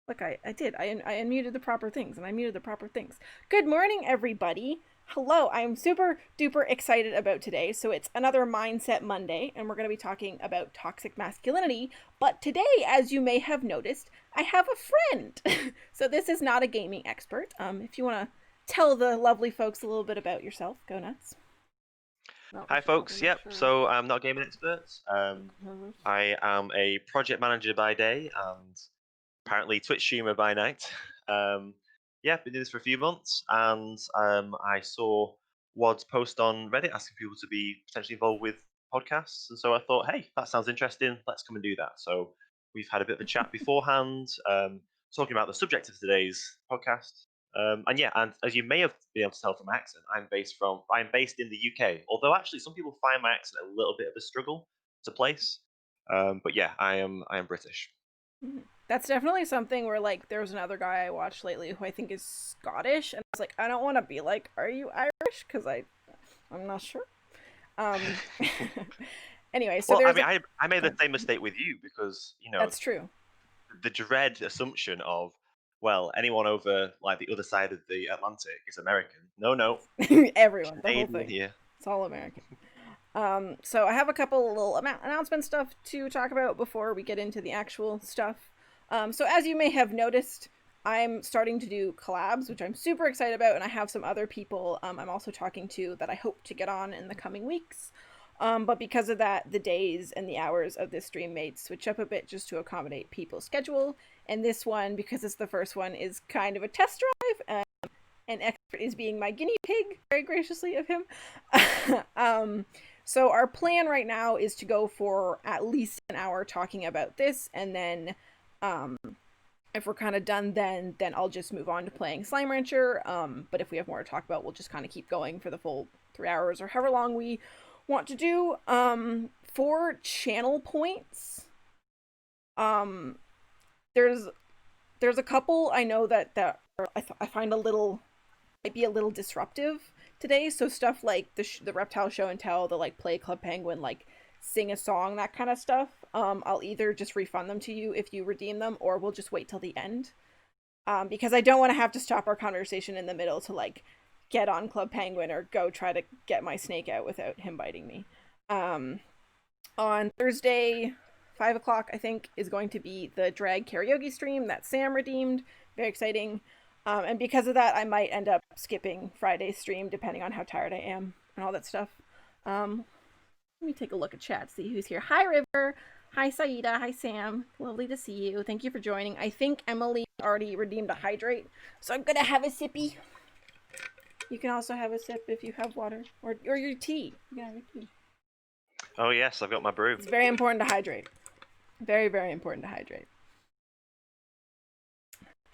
Look, I did. I unmuted the proper things, and I muted the proper things. Good morning, everybody. Hello, I'm super duper excited about today. So it's another Mindset Monday, and we're going to be talking about toxic masculinity. But today, as you may have noticed, I have a friend. So this is not a gaming expert. If you want to tell the lovely folks a little bit about yourself, go nuts. No, Hi, we're folks. not Yep. sure. So I'm not a gaming expert. I am a project manager by day and apparently Twitch streamer by night. Um, yeah, been doing this for a few months, and I saw Wad's post on Reddit asking people to be potentially involved with podcasts, and so I thought, hey, that sounds interesting. Let's come and do that. So we've had a bit of a chat beforehand, talking about the subject of today's podcast. And yeah, and as you may have been able to tell from my accent, I'm based in the UK. Although actually, some people find my accent a little bit of a struggle to place. But yeah, I am British. That's definitely something where like there was another guy I watched lately who I think is Scottish, and I was like, I don't want to be like, are you Irish? Because I'm not sure. Um, anyway, so Well, I there's mean, a I made the God, same mistake with you because that's true. the dread assumption of, well, anyone over like the other side of the Atlantic is American. No, no, Everyone, the whole Canadian thing, here. it's all American. So I have a couple little announcement stuff to talk about before we get into the actual stuff. So as you may have noticed, I'm starting to do collabs, which I'm super excited about, and I have some other people I'm also talking to that I hope to get on in the coming weeks. But because of that, the days and the hours of this stream may switch up a bit just to accommodate people's schedule. And this one, because it's the first one, is kind of a test drive, and expert is being my guinea pig, very graciously of him. um, so our plan right now is to go for at least an hour talking about this, and then um, if we're kind of done, then I'll just move on to playing Slime Rancher. But if we have more to talk about, we'll just kind of keep going for the full 3 hours or however long we want to do. For channel points, um, there's there's a couple I know I find a little might be a little disruptive today. So stuff like the reptile show and tell, the like play Club Penguin, like sing a song, that kind of stuff. I'll either just refund them to you if you redeem them, or we'll just wait till the end. Because I don't want to have to stop our conversation in the middle to like get on Club Penguin or go try to get my snake out without him biting me. Um, on Thursday, 5 o'clock, I think, is going to be the drag karaoke stream that Sam redeemed. Very exciting. And because of that, I might end up skipping Friday's stream depending on how tired I am and all that stuff. Um, Let me take a look at chat, see who's here. Hi, River. Hi, Saida. Hi, Sam. Lovely to see you. Thank you for joining. I think Emily already redeemed a hydrate, so I'm gonna have a sippy. You can also have a sip if you have water or your tea. You can have your tea. Oh yes, I've got my brew. It's very important to hydrate. Very, very important to hydrate.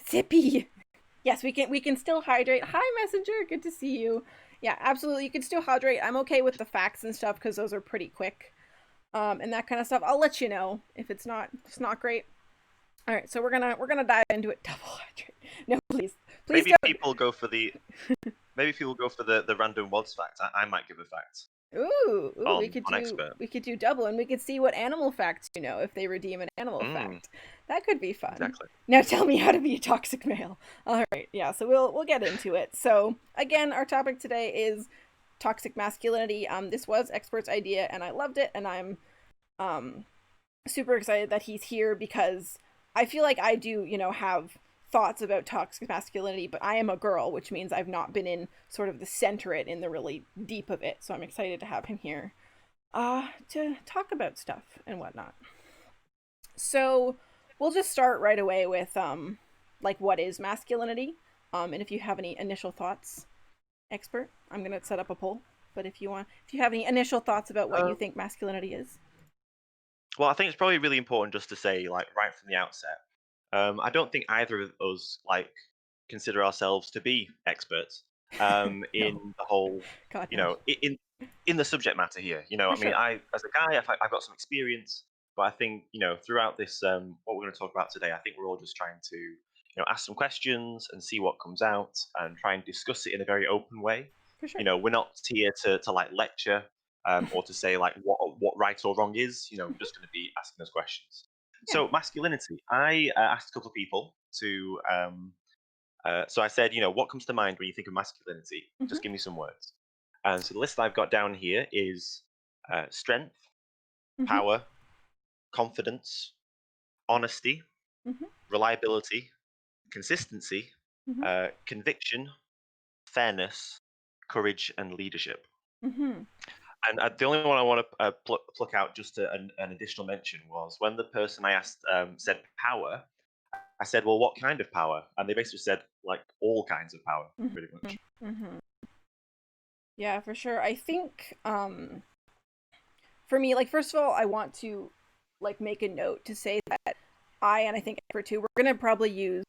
Sippy. Yes, we can still hydrate. Hi, Messenger. Good to see you. Yeah, absolutely. You can still hydrate. I'm okay with the facts and stuff because those are pretty quick. And that kind of stuff. I'll let you know if it's not great. All right, so we're gonna dive into it. Double hydrate. No, please Maybe don't. people go for the maybe people go for the random wads fact. I might give a fact Ooh, we could on do expert. we could do double, and we could see what animal facts you know if they redeem an animal Mm, fact. That could be fun. exactly. Now tell me how to be a toxic male. All right, yeah. So we'll get into it. So again, our topic today is toxic masculinity. This was expert's idea, and I loved it, and I'm um super excited that he's here because I feel like I do, have thoughts about toxic masculinity, but I am a girl, which means I've not been in sort of the center it in the really deep of it. So I'm excited to have him here to talk about stuff and whatnot. So we'll just start right away with like what is masculinity? And if you have any initial thoughts, expert, I'm gonna set up a poll. But if you have any initial thoughts about what you Um, think masculinity is. well, I think it's probably really important just to say, like, right from the outset, I don't think either of us consider ourselves to be experts in No, the whole, God you no, know, in the subject matter here. for I mean, sure. I as a guy, I've got some experience, but I think throughout this, what we're going to talk about today, I think we're all just trying to, ask some questions and see what comes out, and try and discuss it in a very open way. For sure. We're not here to like lecture or to say like what right or wrong is. We're just going to be asking those questions. Yeah. So masculinity. I asked a couple of people to. So I said, what comes to mind when you think of masculinity? Mhm. Just give me some words. And so the list I've got down here is strength, Mhm. power, confidence, honesty, Mhm. reliability, consistency, Mhm. conviction, fairness, courage, and leadership. Mhm. And the only one I want to pluck out just an additional mention was when the person I asked said power. I said, "Well, what kind of power?" And they basically said, like, all kinds of power, Mhm. pretty much. Mhm. Yeah, for sure. I think for me, like first of all, I want to like make a note to say that and I think for two, we're gonna probably use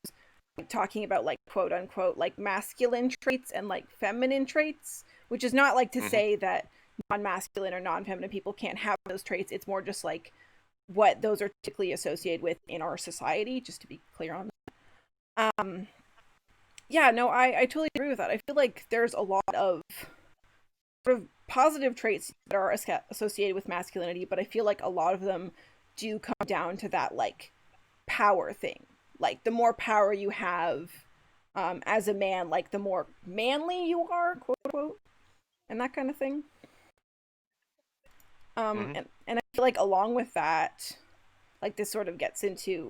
like, talking about like quote unquote like masculine traits and like feminine traits, which is not like to Hmm. say that non-masculine or non-feminine people can't have those traits. It's more just like what those are typically associated with in our society, just to be clear on that. Yeah, no, I totally agree with that. I feel like there's a lot of sort of positive traits that are associated with masculinity, but I feel like a lot of them do come down to that like power thing. Like the more power you have as a man, like the more manly you are, quote unquote, and that kind of thing. Hmm. And I feel like along with that, like this sort of gets into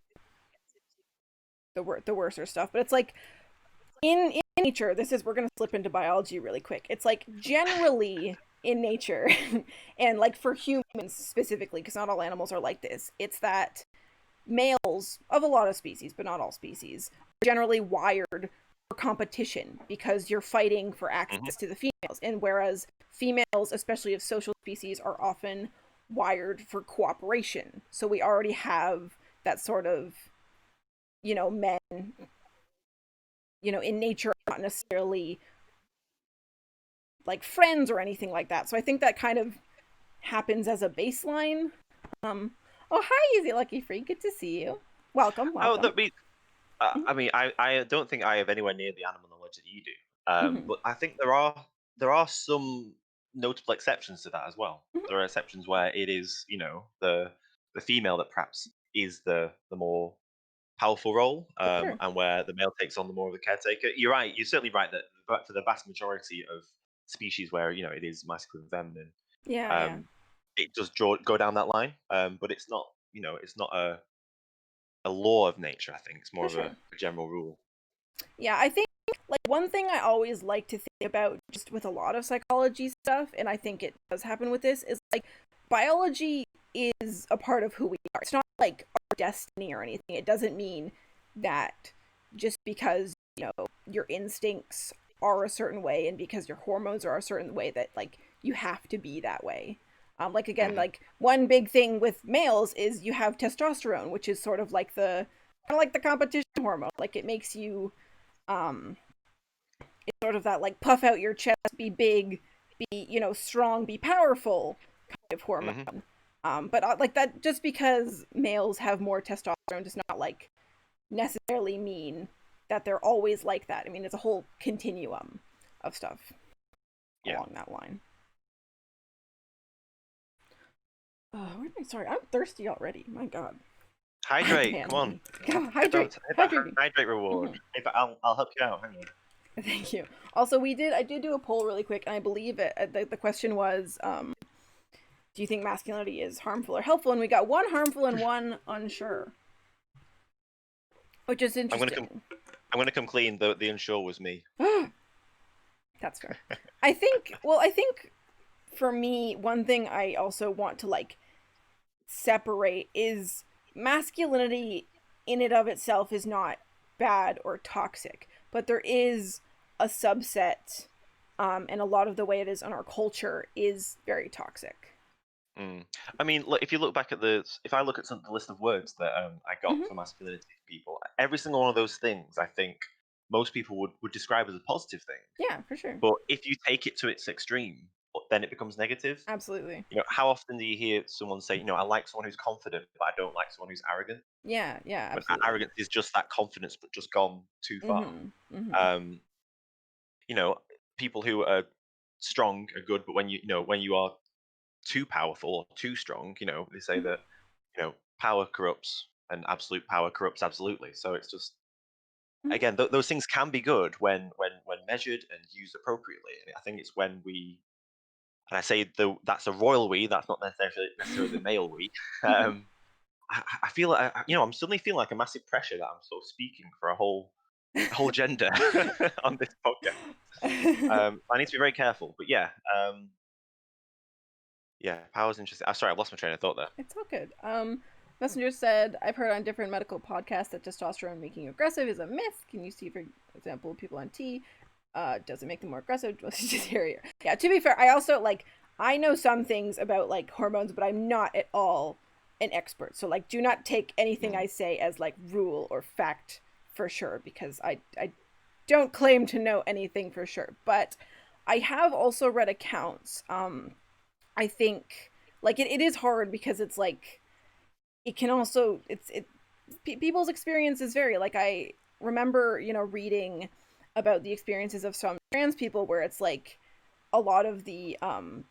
the worser stuff, but it's like in nature, this is we're gonna slip into biology really quick. It's like generally in nature, and like for humans specifically, because not all animals are like this. It's that males of a lot of species, but not all species, are generally wired for competition because you're fighting for Hmm. access to the females, and whereas females, especially of social species, are often wired for cooperation. So we already have that sort of men in nature not necessarily like friends or anything like that. So I think that kind of happens as a baseline. Um, oh hi, Easy Lucky Free, good to see you. Welcome, Oh, welcome. that be. I mean, I don't think I have anywhere near the animal knowledge that you do. Mm-hmm. But I think there are some notable exceptions to that as well. Mm-hmm. There are exceptions where it is, the female that perhaps is the more powerful role, For sure. and where the male takes on the more of the caretaker. You're right. You're certainly right that for the vast majority of species where it is masculine and feminine, Yeah, yeah, um, it does go down that line. But it's not it's not a law of nature. I think it's more for of sure. a general rule. Yeah, I think like one thing I always like to think about just with a lot of psychology stuff, and I think it does happen with this, is like biology is a part of who we are. It's not like our destiny or anything. It doesn't mean that just because, your instincts are a certain way and because your hormones are a certain way that like you have to be that way. Like again, Hmm. like one big thing with males is you have testosterone, which is sort of like the kind of like the competition hormone. Like it makes you um it's sort of that like puff out your chest, be big, be strong, be powerful kind of Hmm. hormone. But like that, just because males have more testosterone does not like necessarily mean that they're always like that. I mean, it's a whole continuum of stuff Yeah. along that line. Oh, sorry, I'm thirsty already. My God, Hydrate. Come on. manly. God, Hit hydrate, that hydrate me. hydrate reward. Mhm. I'll help you out. Hang on. Thank you. Also, I did do a poll really quick, and I believe the question was, do you think masculinity is harmful or helpful? And we got one harmful and one unsure, which is I'm gonna come. interesting. I'm gonna come clean. The unsure was me. That's fair. I think for me, one thing I also want to like separate is masculinity in and of itself is not bad or toxic, but there is a subset, and a lot of the way it is in our culture is very toxic. Mm. I mean, look, if I look at the list of words that I got Hmm. for masculinity for people, every single one of those things, I think most people would describe as a positive thing. Yeah, for sure. But if you take it to its extreme, then it becomes negative. Absolutely. How often do you hear someone say, I like someone who's confident, but I don't like someone who's arrogant? Yeah, yeah, When absolutely. arrogance is just that confidence, but just gone too far. Hmm. Hmm. Um, you know, People who are strong are good, but when you are too powerful or too strong, they say Hmm. that power corrupts, and absolute power corrupts absolutely. So it's just, Mhm. again, those things can be good when measured and used appropriately. And I think it's when we, and I say that's a royal we, that's not necessarily the male we. Mhm. Um, I feel like, I'm suddenly feeling like a massive pressure that I'm sort of speaking for a whole gender on this podcast. I need to be very careful, but yeah, yeah, power's interesting. I'm sorry, I've lost my train of thought there. It's all good. Messenger said, I've heard on different medical podcasts that testosterone making you aggressive is a myth. Can you see, for example, people on T? Does it make them more aggressive? Was it just hairier? Yeah, to be fair, I also, like, I know some things about, like, hormones, but I'm not at all an expert. So, like, do not take anything Mm, I say as, like, rule or fact for sure, because I don't claim to know anything for sure. But I have also read accounts. I think like it is hard because it's like it can also people's experiences vary. Like I remember, reading about the experiences of some trans people where it's like a lot of the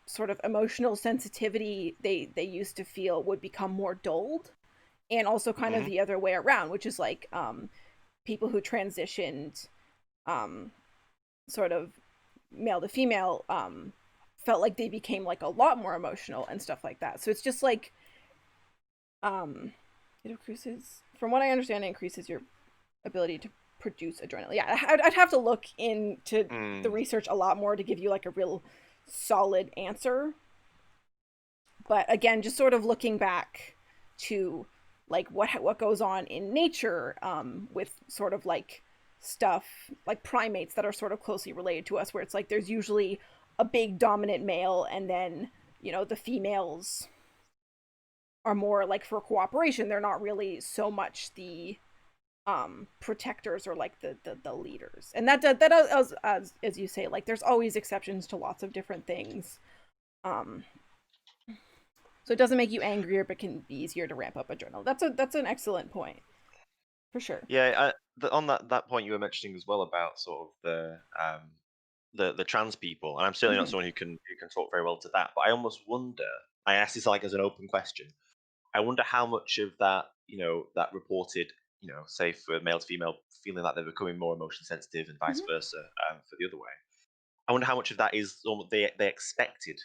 sort of emotional sensitivity they used to feel would become more dulled, and also kind of mhm, the other way around, which is like people who transitioned um sort of male to female felt like they became like a lot more emotional and stuff like that. So it's just like um it increases, from what I understand, it increases your ability to produce adrenaline. Yeah, I'd have to look into the mm. research a lot more to give you like a real solid answer. But again, just sort of looking back to like what goes on in nature with sort of like stuff like primates that are sort of closely related to us, where it's like there's usually a big dominant male, and then the females are more like for cooperation. They're not really so much the protectors or like the leaders. And that as you say, like there's always exceptions to lots of different things. um so it doesn't make you angrier, but can be easier to ramp up adrenaline. That's an excellent point for sure. Yeah, on that point you were mentioning as well about sort of the trans people, and I'm certainly not Hmm. someone who can talk very well to that, but I almost wonder. I ask this like as an open question. I wonder how much of that, that reported, say for male to female, feeling that they're becoming more emotion sensitive and vice Hmm. versa, for the other way. I wonder how much of that is almost they expected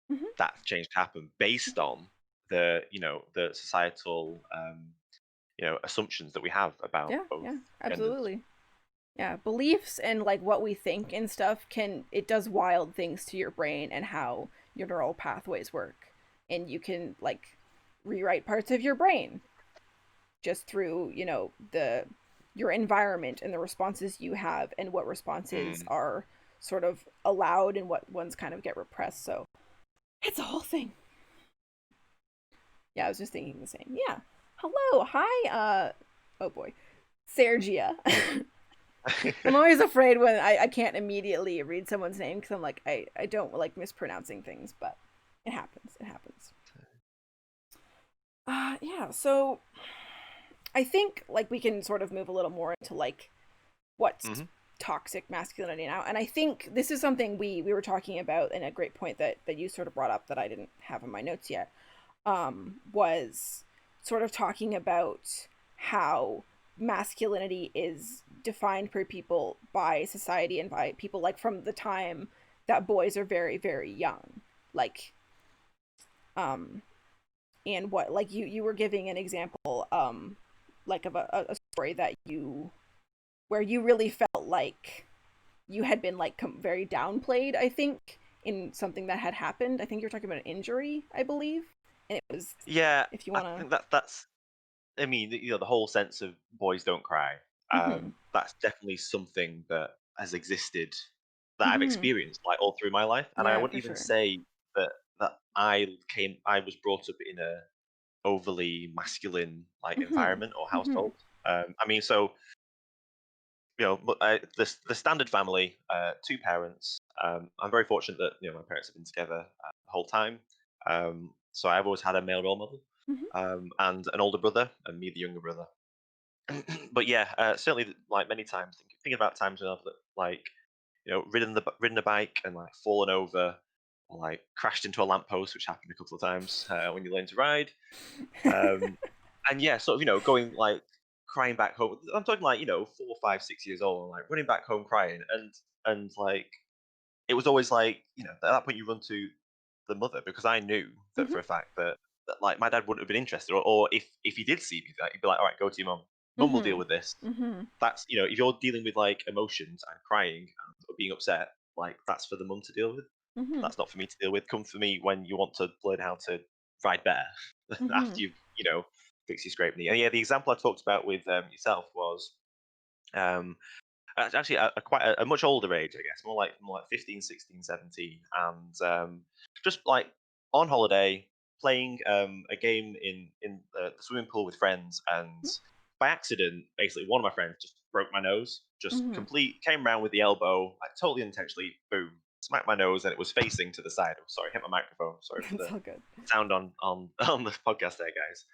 Hmm. that change to happen based on the societal assumptions that we have about Yeah, both yeah, genders. absolutely. Yeah, beliefs and like what we think and stuff it does wild things to your brain and how your neural pathways work. And you can like rewrite parts of your brain just through, the your environment and the responses you have and what responses Mm. are sort of allowed and what ones kind of get repressed. So it's a whole thing. Yeah, I was just thinking the same. Yeah. Hello. Hi. Oh boy. Sergia. I'm always afraid when I can't immediately read someone's name because I'm like, I don't like mispronouncing things, but it happens. It happens. Yeah, so I think like we can sort of move a little more into like what's Hmm. toxic masculinity now. And I think this is something we were talking about, and a great point that you sort of brought up that I didn't have in my notes yet, was sort of talking about how masculinity is defined for people by society and by people like from the time that boys are very, very young. Like, um, and what like you were giving an example, like of a story that you where you really felt like you had been like very downplayed, I think, in something that had happened. I think you're talking about an injury, I believe, and it was, Yeah, if you I want to. think that's. I mean, the whole sense of boys don't cry. Mm-hmm. That's definitely something that has existed, that I've Mm-hmm. experienced like all through my life, and I Yeah, wouldn't for even sure. say that I was brought up in a overly masculine like Mm-hmm. environment or Mm-hmm. household. I mean, so but the standard family, two parents. I'm very fortunate that my parents have been together the whole time. So I've always had a male role model, Mm-hmm. and an older brother, and me, the younger brother. But yeah, certainly, like many times, thinking about times when I've like ridden a bike and like fallen over, or like crashed into a lamppost, which happened a couple of times when you learn to ride. Um, and yeah, sort of, going like crying back home. I'm talking like, 4, 5, 6 years old, and like running back home crying, and like it was always like, at that point you run to the mother because I knew that Mhm. for a fact that like my dad wouldn't have been interested, or if he did see me, that he'd be like, all right, go to your mum. Mum will deal Mhm. with this. Mhm. That's if you're dealing with like emotions and crying and being upset, like that's for the mum to deal with. Mhm. That's not for me to deal with. Come for me when you want to learn how to ride better after Mhm. you've fixed your scrape knee. And yeah, the example I talked about with yourself was um, actually quite a much older age, I guess, more like 15, 16, 17, and just like on holiday playing a game in the swimming pool with friends, and by accident, basically one of my friends just broke my nose, just Mhm. complete came around with the elbow, like totally unintentionally, boom, smacked my nose, and it was facing to the side. Oh, sorry, hit my microphone. Sorry for That's the all good. sound on on the podcast there, guys.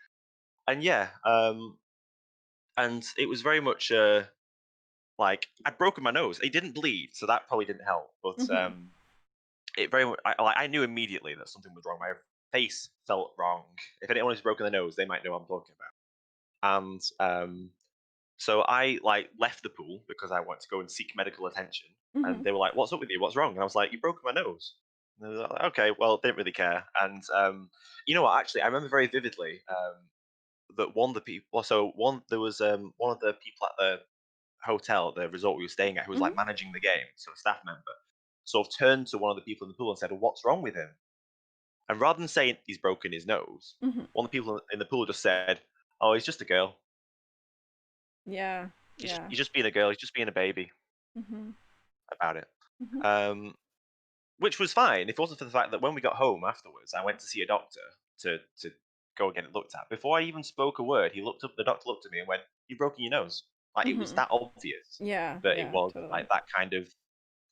And yeah, and it was very much like I'd broken my nose. It didn't bleed, so that probably didn't help. But Mhm. it very much, I knew immediately that something was wrong. My face felt wrong. If anyone has broken their nose, they might know what I'm talking about. And so I like left the pool because I wanted to go and seek medical attention. And Mhm. they were like, "What's up with you? What's wrong?" And I was like, "You broke my nose." And they were like, okay, well, didn't really care. And you know what? Actually, I remember very vividly that one of the people. So one there was one of the people at the hotel, the resort we were staying at, who was Mhm. like managing the game, so a staff member, sort of turned to one of the people in the pool and said, well, "What's wrong with him?" And rather than saying he's broken his nose, Mhm. one of the people in the pool just said, "Oh, he's just a girl. Yeah. He's just Yeah. he's just being a girl. He's just being a baby Mhm. about it." Mhm. Um, which was fine if it wasn't for the fact that when we got home afterwards, I went to see a doctor to go and get it looked at. Before I even spoke a word, the doctor looked at me and went, "You've broken your nose." Like it was Mhm. that obvious Yeah. that it Yeah. was Totally. like that kind of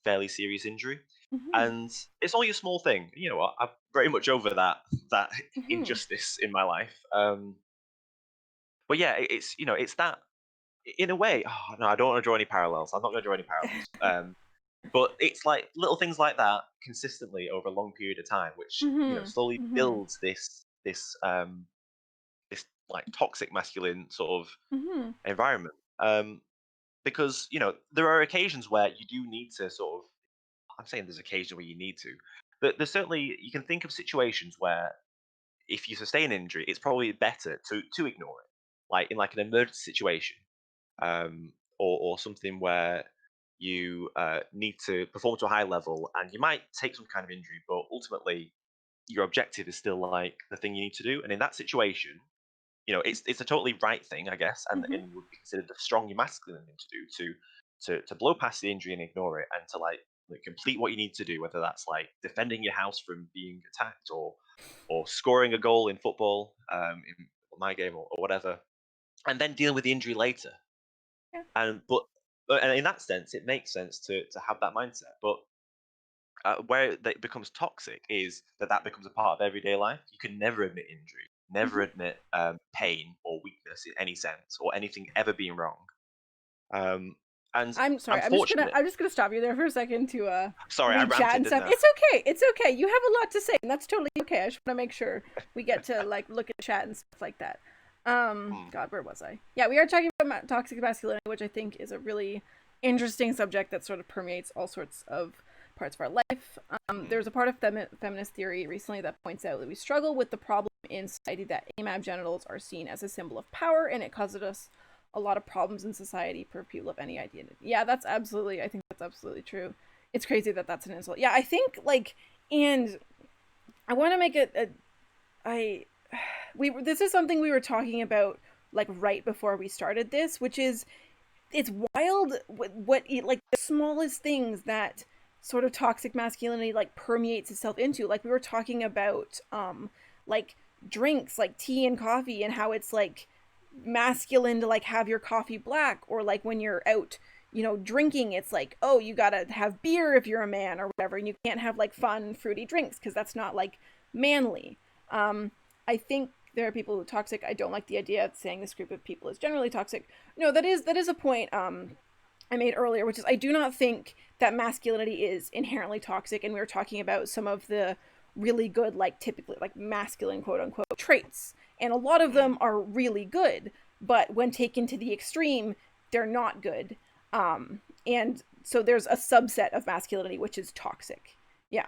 fairly serious injury. Mhm. And it's only a small thing. You know what? I'm very much over that Mhm. injustice in my life. But yeah, it's that in a way. Oh, no, I don't want to draw any parallels. I'm not going to draw any parallels. But it's like little things like that consistently over a long period of time, which Mhm. slowly Mhm. builds this like toxic masculine sort of Mhm. environment. Because there are occasions where you do need to sort of. I'm saying there's occasions where you need to, but there's certainly you can think of situations where if you sustain an injury, it's probably better to ignore it, like in like an emergency situation, or something where you need to perform to a high level, and you might take some kind of injury, but ultimately your objective is still like the thing you need to do. And in that situation, it's a totally right thing, I guess, Mhm. and would be considered a strongly masculine thing to do to blow past the injury and ignore it, and to like complete what you need to do, whether that's like defending your house from being attacked, or scoring a goal in football, in my game, or whatever, and then dealing with the injury later. Yeah. And and in that sense, it makes sense to have that mindset. But where it becomes toxic is that becomes a part of everyday life. You can never admit injury, never Mhm. admit pain or weakness in any sense, or anything ever being wrong. Um, and I'm sorry. I'm fortunate. I'm just gonna stop you there for a second to Sorry, I read chat ranted, and didn't stuff. I? It's okay. It's okay. You have a lot to say, and that's totally okay. I just want to make sure we get to like look at chat and stuff like that. Hmm. God, where was I? Yeah, we are talking about toxic masculinity, which I think is a really interesting subject that sort of permeates all sorts of parts of our life. Hmm. There's a part of feminist theory recently that points out that we struggle with the problem in society that AMAB genitals are seen as a symbol of power, and it causes us a lot of problems in society for people of any identity. Yeah, that's absolutely. I think that's absolutely true. It's crazy that that's an insult. Yeah, I think like, and I want to make it. I we this is something we were talking about like right before we started this, which is it's wild like the smallest things that sort of toxic masculinity like permeates itself into. Like we were talking about like drinks like tea and coffee and how it's like masculine to like have your coffee black, or like when you're out drinking, it's like, oh, you gotta have beer if you're a man or whatever, and you can't have like fun fruity drinks because that's not like manly. I think there are people who are toxic. I don't like the idea of saying this group of people is generally toxic. No, that is a point I made earlier, which is I do not think that masculinity is inherently toxic, and we were talking about some of the really good like typically like masculine quote unquote traits, And a lot of them Mm. are really good, but when taken to the extreme, they're not good. And so there's a subset of masculinity which is toxic. Yeah.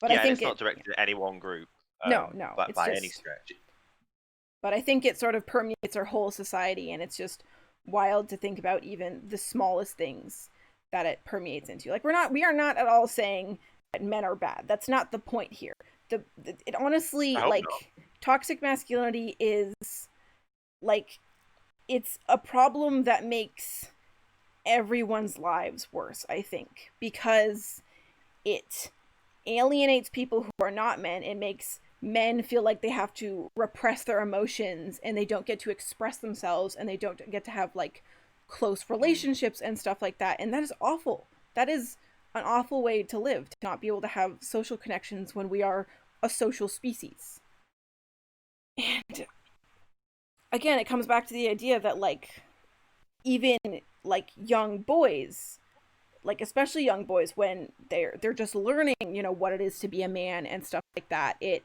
But I Yeah, and think it's not it, yeah. directed at any one group, No, no, but it's by any just, stretch. but I think it sort of permeates our whole society, and it's just wild to think about even the smallest things that it permeates into. Like we are not at all saying that men are bad. That's not the point here. It I honestly, hope not. like, toxic masculinity is like, it's a problem that makes everyone's lives worse, I think, because it alienates people who are not men. It makes men feel like they have to repress their emotions and they don't get to express themselves and they don't get to have like close Mm. relationships and stuff like that. And that is awful. That is an awful way to live, to not be able to have social connections when we are a social species. And again, it comes back to the idea that like even like young boys, like especially young boys, when they're just learning, what it is to be a man and stuff like that, it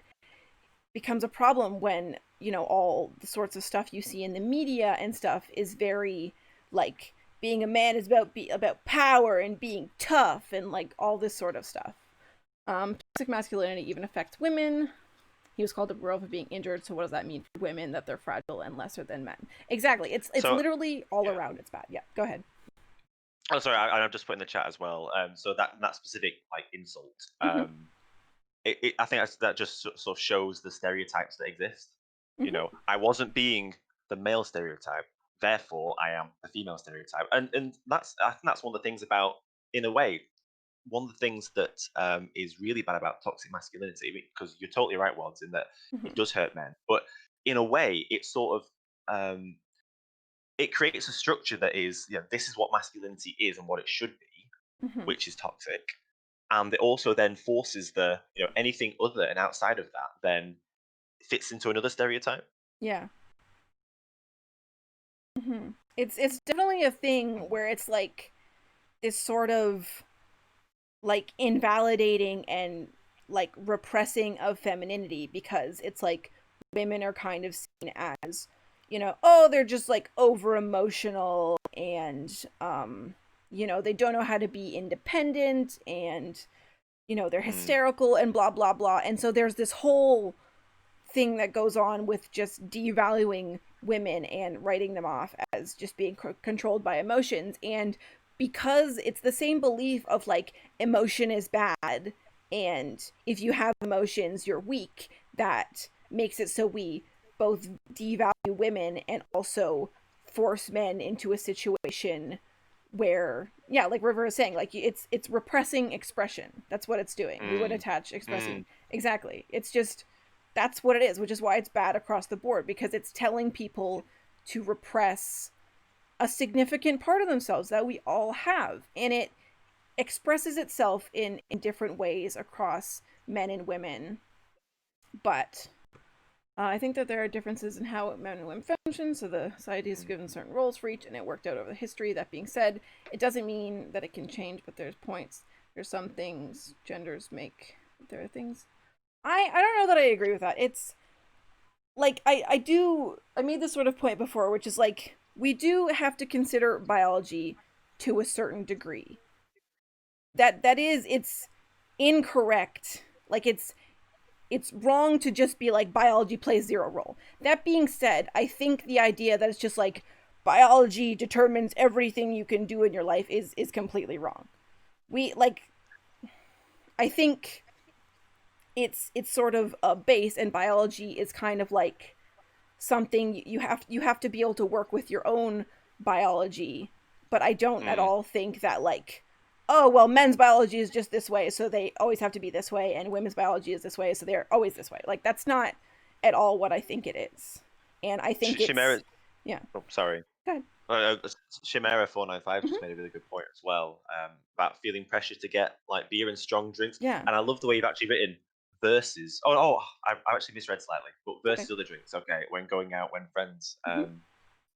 becomes a problem when, all the sorts of stuff you see in the media and stuff is very like being a man is about power and being tough and like all this sort of stuff. Toxic masculinity even affects women. He was called a girl for being injured. So what does that mean for women? That they're fragile and lesser than men. Exactly. It's So literally all yeah. around. It's bad. Yeah. Go ahead. Oh, sorry. I'm just put in the chat as well. So that specific like insult. Mm-hmm. I think that just sort of shows the stereotypes that exist. You Mm-hmm. know, I wasn't being the male stereotype, therefore I am the female stereotype, and I think that's one of the things about, in a way, one of the things that is really bad about toxic masculinity, because you're totally right, Wads, in that Mm-hmm. it does hurt men, but in a way, it sort of um, it creates a structure that is, this is what masculinity is and what it should be, Mm-hmm. which is toxic, and it also then forces anything other and outside of that then fits into another stereotype. Yeah. Mm-hmm. It's definitely a thing where it's like this sort of like invalidating and like repressing of femininity, because it's like women are kind of seen as, oh, they're just like over emotional and they don't know how to be independent and they're Mm, hysterical and blah blah blah. And so there's this whole thing that goes on with just devaluing women and writing them off as just being controlled by emotions. And because it's the same belief of like emotion is bad and if you have emotions you're weak, that makes it so we both devalue women and also force men into a situation where, yeah, like River is saying, like it's repressing expression. That's what it's doing. We would mm, attach mm, expressing. Exactly. It's just, that's what it is, which is why it's bad across the board, because it's telling people to repress a significant part of themselves that we all have. And it expresses itself in different ways across men and women. But I think that there are differences in how men and women function, so the society is mm. given certain roles for each, and it worked out over the history. That being said, it doesn't mean that it can change, but there's points. There's some things genders make. There are things. I don't know that I agree with that. It's like I made this sort of point before, which is like we do have to consider biology to a certain degree. That is, it's incorrect. Like it's wrong to just be like biology plays zero role. That being said, I think the idea that it's just like biology determines everything you can do in your life is completely wrong. We like, I think it's sort of a base, and biology is kind of like something you have to be able to work with your own biology. But I don't at Mm. all think that like, oh well, men's biology is just this way so they always have to be this way, and women's biology is this way so they're always this way. Like that's not at all what I think it is. And I think it's, Chimera. yeah, Oh, sorry. good. Chimera 495 Mm-hmm. just made a really good point as well, about feeling pressure to get like beer and strong drinks. Yeah, And I love the way you've actually written versus. Oh, I actually misread slightly, but it's okay. versus other drinks. Okay, when going out, when friends, Mm-hmm.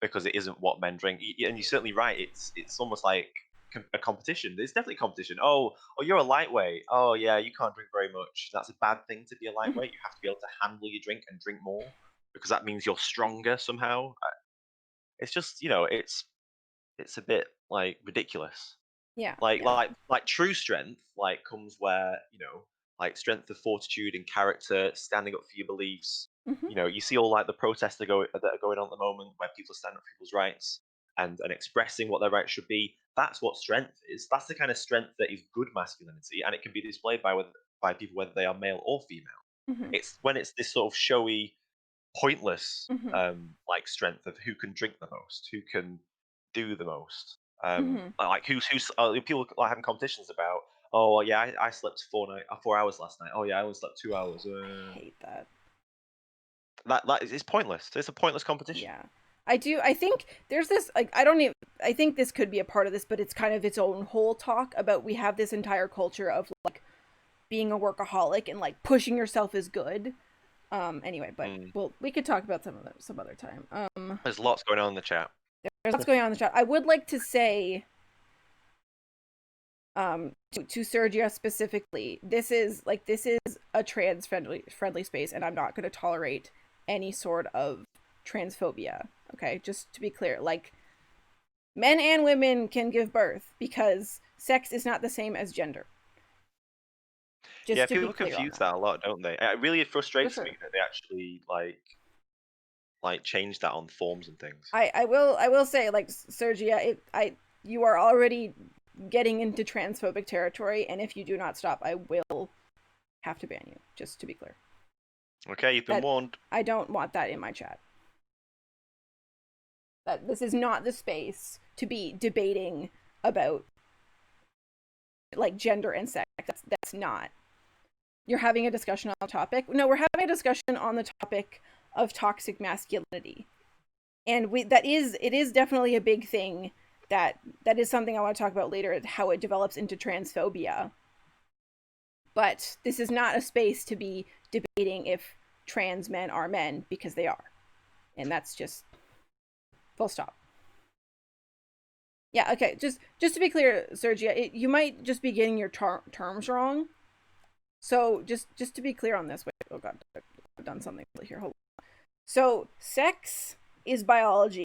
because it isn't what men drink. And you're certainly right. It's almost like a competition. There's definitely competition. Oh, you're a lightweight. Oh yeah, you can't drink very much. That's a bad thing to be a Mhm. lightweight. You have to be able to handle your drink and drink more because that means you're stronger somehow. It's just it's a bit like ridiculous. Yeah, Like yeah. true strength comes where like strength of fortitude and character, standing up for your beliefs. Mhm. You see all like the protests that are going on at the moment where people are standing up for people's rights and expressing what their rights should be. That's what strength is. That's the kind of strength that is good masculinity, and it can be displayed by people whether they are male or female. Mhm. It's when it's this sort of showy, pointless Mhm. like strength of who can drink the most, who can do the most. Mhm. Like who's people are having competitions about. Oh yeah, I slept 4 hours last night. Oh yeah, I only slept 2 hours. Hate that. That is it's pointless. It's a pointless competition. Yeah. I do. I think there's this, like, I don't even, I think this could be a part of this, but it's kind of its own whole talk about, we have this entire culture of like being a workaholic and like pushing yourself is good. Anyway, but Mm. we could talk about some other time. There's lots going on in the chat. There's lots going on in the chat. I would like to say, to Sergio specifically, this is a trans friendly space, and I'm not going to tolerate any sort of transphobia. Okay, just to be clear, like, men and women can give birth because sex is not the same as gender. Yeah, Just to be people clear on confuse that. that a lot, don't they? It really For frustrates me sure. that they actually change that on forms and things. I will say, like, Sergia, you are already getting into transphobic territory, and if you do not stop, I will have to ban you. Just to be clear, Okay, you've been that warned. I don't want that in my chat. That this is not the space to be debating about like gender and sex. That's not. You're having a discussion on the topic. No, we're having a discussion on the topic of toxic masculinity, and we that is it is definitely a big thing. That is something I want to talk about later. How it develops into transphobia. But this is not a space to be debating if trans men are men, because they are, and that's just full stop. Yeah, okay. Just to be clear, Sergia, you might just be getting your terms wrong. So just to be clear on this. Wait, oh god, I've done something here. Hold on. So sex is biology,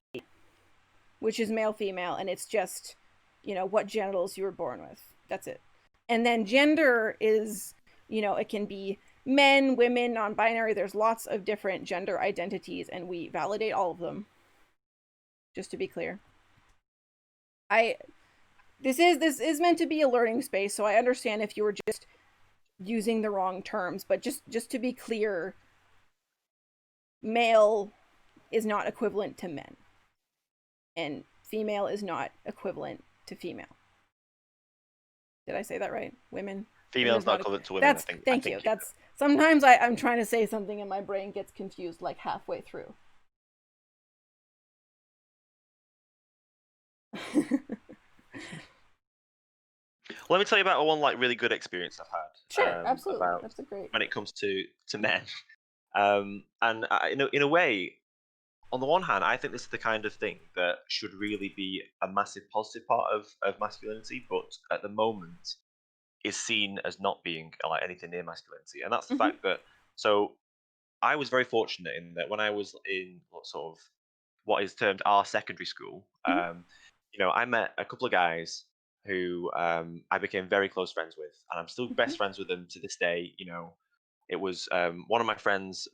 which is male female, and it's just, what genitals you were born with. That's it. And then gender is, it can be men, women, non-binary. There's lots of different gender identities, and we validate all of them. Just to be clear. I this is meant to be a learning space, so I understand if you were just using the wrong terms, but just to be clear, male is not equivalent to men, and female is not equivalent to female. Did I say that right? Women Female's is not not. equivalent to women. That's I thank you. think you That's sometimes I'm trying to say something and my brain gets confused like halfway through. Let me tell you about one really good experience I've Sure, had absolutely. about That's a great. when it comes to men. And in a way, on the one hand, I think this is the kind of thing that should really be a massive positive part of masculinity, but at the moment is seen as not being like anything near masculinity, and that's the Mm-hmm. fact that so I was very fortunate in that when I was in what is termed our secondary school, Mm-hmm. I met a couple of guys who I became very close friends with, and I'm still Mm-hmm. best friends with them to this day. It was one of my friends'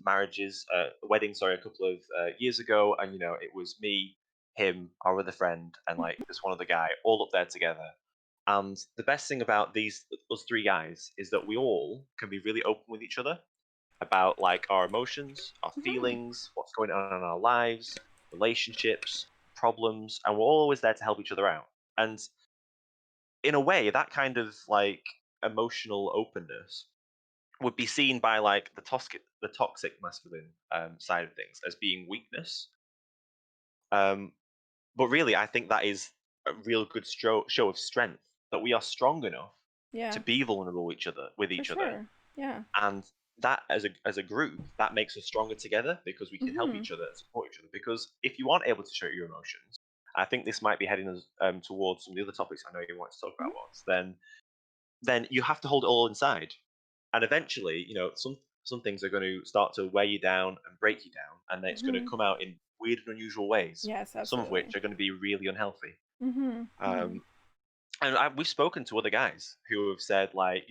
wedding, sorry, a couple of years ago, and it was me, him, our other friend, and like this one other guy, all up there together. And the best thing about us three guys is that we all can be really open with each other about like our emotions, our Mm-hmm. feelings, what's going on in our lives, relationships, problems, and we're always there to help each other out. And in a way, that kind of like emotional openness would be seen by like the toxic masculine side of things as being weakness. Um, but really, I think that is a real good show of strength that we are strong enough to Yeah, be vulnerable with for each other, sure. Yeah. and that as a group that makes us stronger together because we can help Mm-hmm. each other and support each other. Because if you aren't able to show your emotions I think this might be heading us towards some of the other topics I know you want to talk Mhm. about once. Then you have to hold it all inside, and eventually, some things are going to start to weigh you down and break you down, and then it's going to Mhm. come out in weird and unusual ways. Yes, Some of which absolutely. are going to be really unhealthy. Mhm. Mhm. Um, and we've spoken to other guys who have said, like,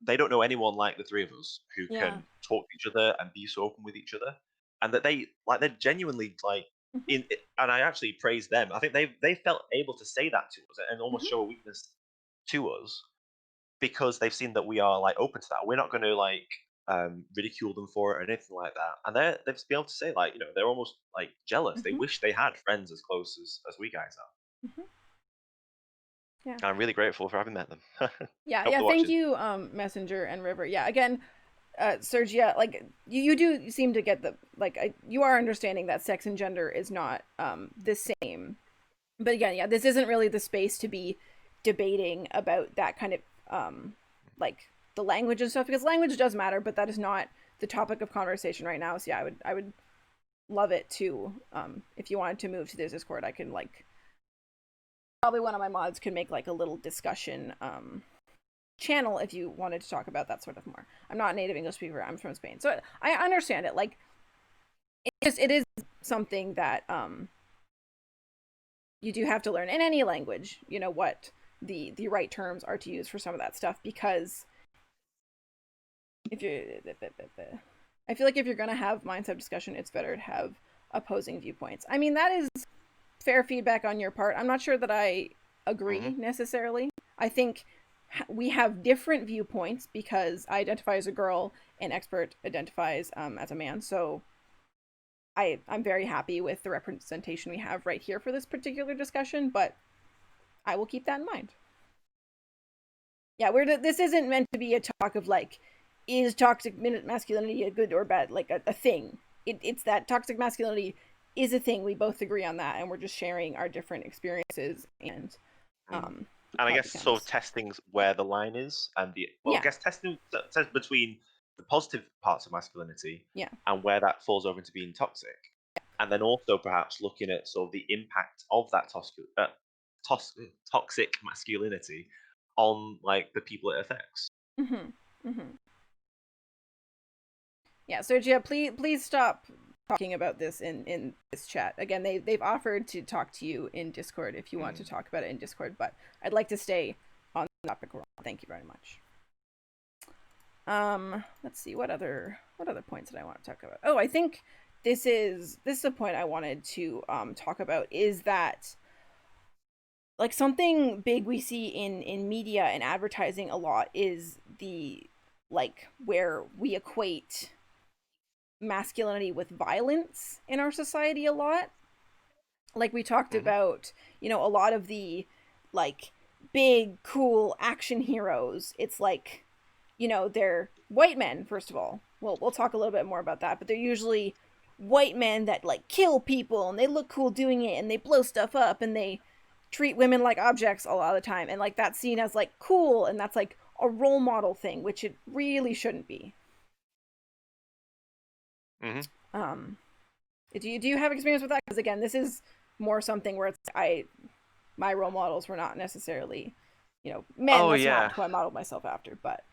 they don't know anyone like the three of us who Yeah. can talk to each other and be so open with each other, and that they're genuinely like Mhm. in. And I actually praise them. I think they felt able to say that to us and almost Mhm. show a weakness to us because they've seen that we are like open to that. We're not going to like ridicule them for it or anything like that. And they've been able to say, like, they're almost like jealous. They Mhm. wish they had friends as close as we guys are. Mhm. Yeah. I'm really grateful for having met them. Yeah. Hope Yeah. they're Thank watching. you, Messenger and River. Yeah. Again, Sergia, like you do seem to get the like you are understanding that sex and gender is not the same. But again, yeah, this isn't really the space to be debating about that kind of like the language and stuff because language does matter, but that is not the topic of conversation right now. So yeah, I would love it too. If you wanted to move to this Discord, I can like probably one of my mods could make like a little discussion channel if you wanted to talk about that sort of more. I'm not a native English speaker. I'm from Spain, so I understand it. Like it is something that you do have to learn in any language. You know what the right terms are to use for some of that stuff because if you, I feel like if you're gonna have mindset discussion, it's better to have opposing viewpoints. I mean that is fair feedback on your part. I'm not sure that I Hmm. agree necessarily. I think we have different viewpoints because I identify as a girl and expert identifies as a man. So I'm very happy with the representation we have right here for this particular discussion, but I will keep that in mind. Yeah, this isn't meant to be a talk of like, is toxic masculinity a good or bad, like a thing. It's that toxic masculinity is a thing. We both agree on that, and we're just sharing our different experiences and Mm. um, And I how it guess sort of becomes. testing where the line is, and I Yeah, guess testing test between the positive parts of masculinity yeah, and where that falls over into being toxic, and then also perhaps looking at sort of the impact of that tos- toxic masculinity on like the people it affects. mm-hmm, mm-hmm. Yeah. Sergio, please stop talking about this in this chat. Again, they've offered to talk to you in Discord if you want to Mm. talk about it in Discord, but I'd like to stay on the topic. Thank you very much. Let's see what other points did I want to talk about. Oh, I think this is a point I wanted to talk about is that like something big we see in media and advertising a lot is the like where we equate masculinity with violence in our society a lot. Like we talked Hmm. about, a lot of the like big cool action heroes. It's like, they're white men first of all. Well, we'll talk a little bit more about that, but they're usually white men that like kill people and they look cool doing it and they blow stuff up and they treat women like objects a lot of the time and like that's seen as like cool and that's like a role model thing, which it really shouldn't be. Hmm. Um do you have experience with that? Because again, this is more something where it's I my role models were not necessarily, men. Oh That's not yeah. who I modeled myself after. But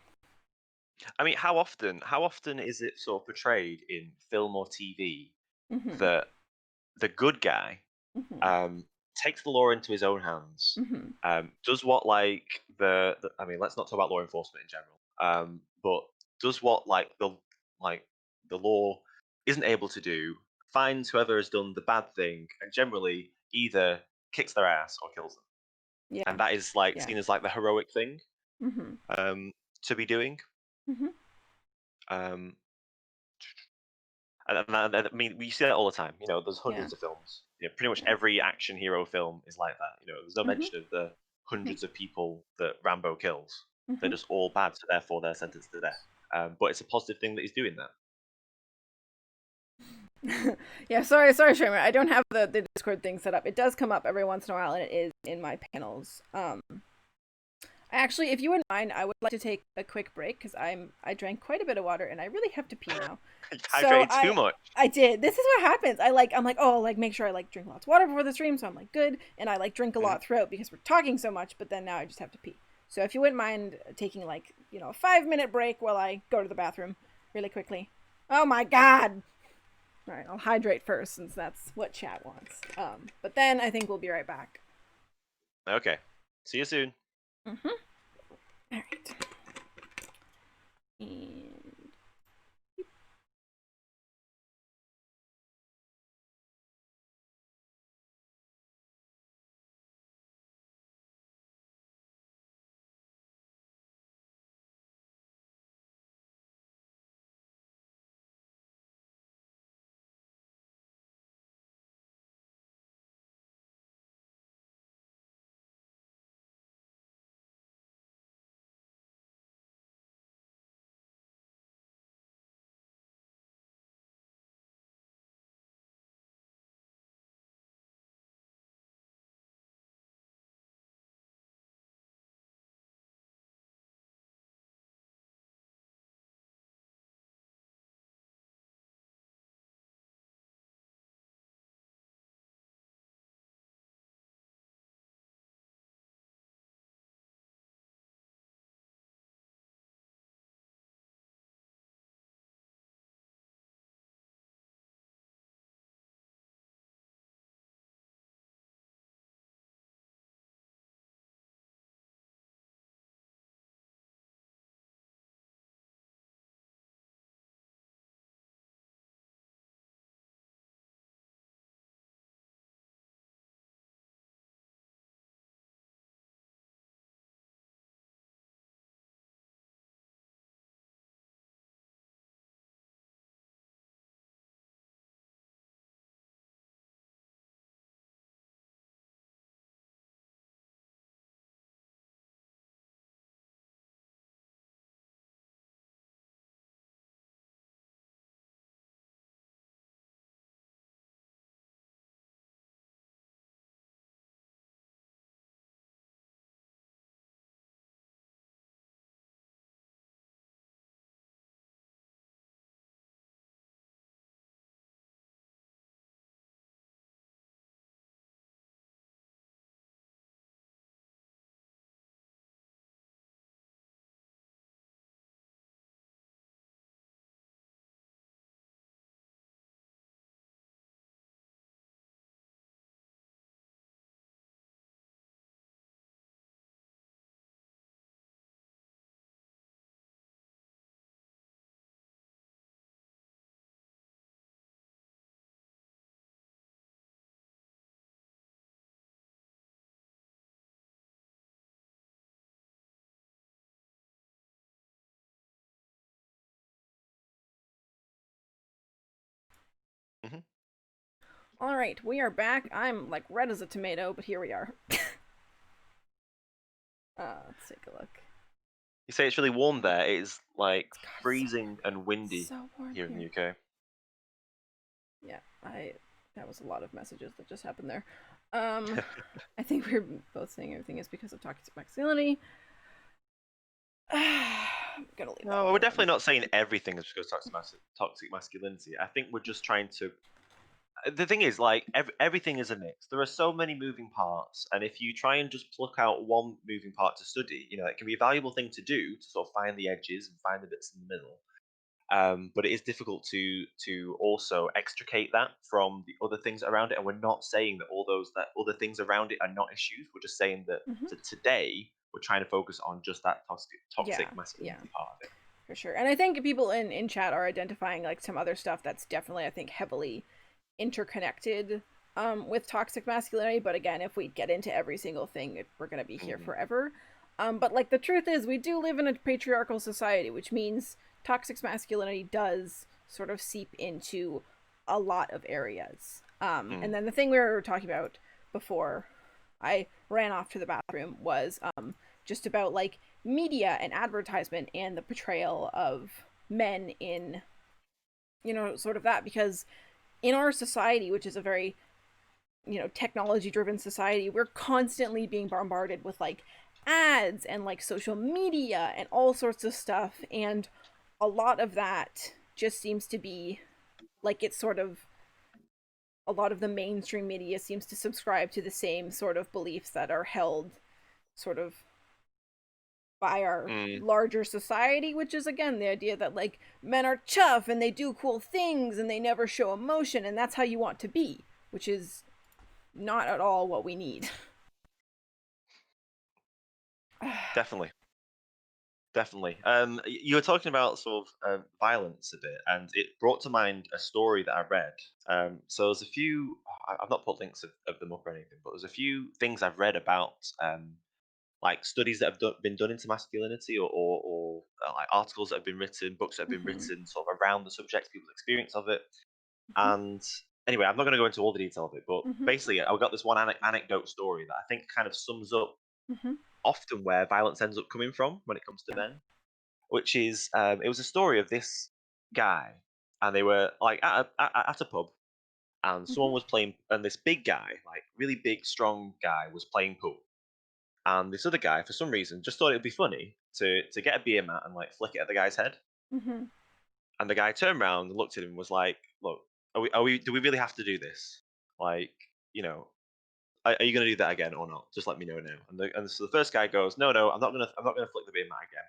I mean, how often is it sort of portrayed in film or TV mm-hmm, that the good guy mm-hmm, um, takes the law into his own hands, mm-hmm. does what like I mean, let's not talk about law enforcement in general, but does what like the law isn't able to do, finds whoever has done the bad thing, and generally either kicks their ass or kills them, Yeah, and that is like yeah, seen as like the heroic thing mm-hmm, um, to be doing. mm-hmm, Um, I mean, we see that all the time. There's yeah, hundreds of films. Pretty much yeah, every action hero film is like that. There's no mm-hmm, mention of the mm-hmm, hundreds of people that Rambo kills. They're mm-hmm. just all bad, so therefore they're sentenced to death. But it's a positive thing that he's doing that. Yeah, sorry, Sherman. I don't have the Discord thing set up. It does come up every once in a while, and it is in my panels. Actually, if you wouldn't mind, I would like to take a quick break because I drank quite a bit of water and I really have to pee now. You So hydrated too much. I did. This is what happens. I'm like, oh, like make sure I like drink lots of water before the stream, so I'm like good, and I like drink a Hmm. lot throughout because we're talking so much. But then now I just have to pee. So if you wouldn't mind taking like a 5 minute break while I go to the bathroom, really quickly. Oh my god! All right, I'll hydrate first since that's what chat wants. But then I think we'll be right back. Okay. See you soon. Mm-hmm. All right. And Hmm. all right, we are back. I'm like red as a tomato, but here we are. Let's take a look. You say it's really warm there. It is like God, it's freezing and windy so warm here in the here. UK. Yeah, I that was a lot of messages that just happened there. Um, I think we're both saying everything is because of toxic masculinity. I'm gonna leave that No, one we're alone. definitely not saying everything is because of toxic masculinity. I think we're just trying to. The thing is, like, everything is a mix. There are so many moving parts, and if you try and just pluck out one moving part to study, it can be a valuable thing to do to sort of find the edges and find the bits in the middle. But it is difficult to also extricate that from the other things around it. And we're not saying that all those that other things around it are not issues. We're just saying that Mm-hmm. today we're trying to focus on just that Yeah, toxic yeah, masculinity part of it. for sure. And I think people in chat are identifying like some other stuff that's definitely I think heavily interconnected with toxic masculinity. But again, if we get into every single thing, we're gonna be here Hmm. forever. But like the truth is, we do live in a patriarchal society, which means toxic masculinity does sort of seep into a lot of areas. And Mm. then the thing we were talking about before I ran off to the bathroom was just about like media and advertisement and the portrayal of men in sort of that because in our society, which is a very technology driven society, we're constantly being bombarded with like ads and like social media and all sorts of stuff. And a lot of that just seems to be like it's sort of a lot of the mainstream media seems to subscribe to the same sort of beliefs that are held sort of by our Mm, larger society, which is again the idea that like men are tough and they do cool things and they never show emotion and that's how you want to be, which is not at all what we need. definitely. Definitely. You were talking about sort of violence a bit, and it brought to mind a story that I read. So there's a few. I've not put links of them up or anything, but there's a few things I've read about, like studies that have been done into masculinity, or like articles that have been written, books that have been Mm-hmm. written, sort of around the subject, people's experience of it. Mm-hmm. And anyway, I'm not going to go into all the detail of it, but Mm-hmm. basically, I've got this one anecdote story that I think kind of sums up Mm-hmm. often where violence ends up coming from when it comes to Yeah. men, which is it was a story of this guy, and they were like at a pub, and Mm-hmm. someone was playing, and this big guy, like really big, strong guy, was playing pool, and this other guy, for some reason, just thought it'd be funny to get a beer mat and like flick it at the guy's head, Mm-hmm. and the guy turned around and looked at him and was like, "Look, are we do we really have to do this? Like, you know." Are you going to do that again or not? Just let me know now. And so the first guy goes, no, no, I'm not gonna flick the beer mat again.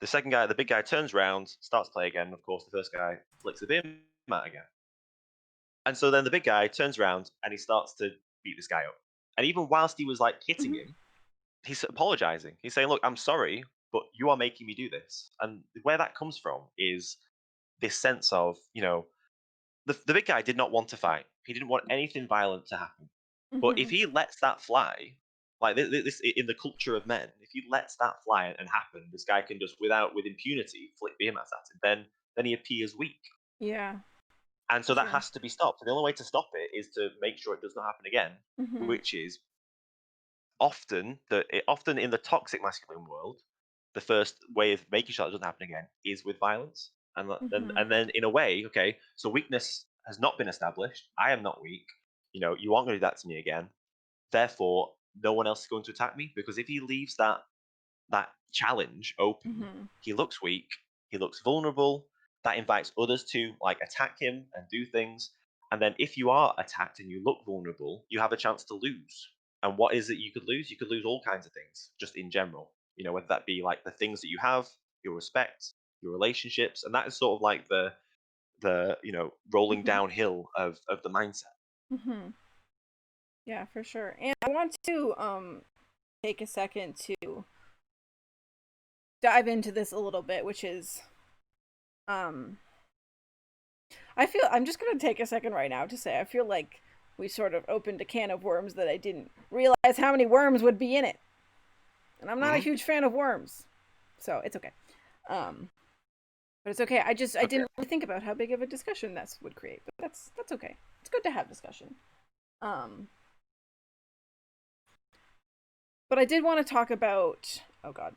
The second guy, the big guy, turns around, starts to play again. Of course, the first guy flicks the beer mat again. And so then the big guy turns around and he starts to beat this guy up. And even whilst he was like hitting Mm-hmm. him, he's apologizing. He's saying, "Look, I'm sorry, but you are making me do this." And where that comes from is this sense of, the big guy did not want to fight. He didn't want anything violent to happen. But if Mm-hmm. he lets that fly, like this in the culture of men, if he lets that fly and happen, this guy can just with impunity flick beer mats at him. Then he appears weak, Yeah, and for so that sure. has to be stopped. And the only way to stop it is to make sure it does not happen again, Mm-hmm. which is often in the toxic masculine world, the first way of making sure it doesn't happen again is with violence. Mm-hmm. And then in a way, okay, so weakness has not been established. I am not weak. You aren't going to do that to me again. Therefore, no one else is going to attack me, because if he leaves that challenge open, Mm-hmm. he looks weak, he looks vulnerable. That invites others to like attack him and do things. And then if you are attacked and you look vulnerable, you have a chance to lose. And what is it you could lose? You could lose all kinds of things, just in general. Whether that be like the things that you have, your respect, your relationships, and that is sort of like the rolling Mm-hmm. downhill of the mindset. Mm-hmm. Yeah, for sure. And I want to take a second to dive into this a little bit, which is um I feel I'm just gonna take a second right now to say I feel like we sort of opened a can of worms that I didn't realize how many worms would be in it. And I'm not a Hmm. huge fan of worms. So it's okay. Um but it's okay. I Okay. didn't really think about how big of a discussion this would create, but that's okay. It's good to have discussion. Um but I did want to talk about oh god,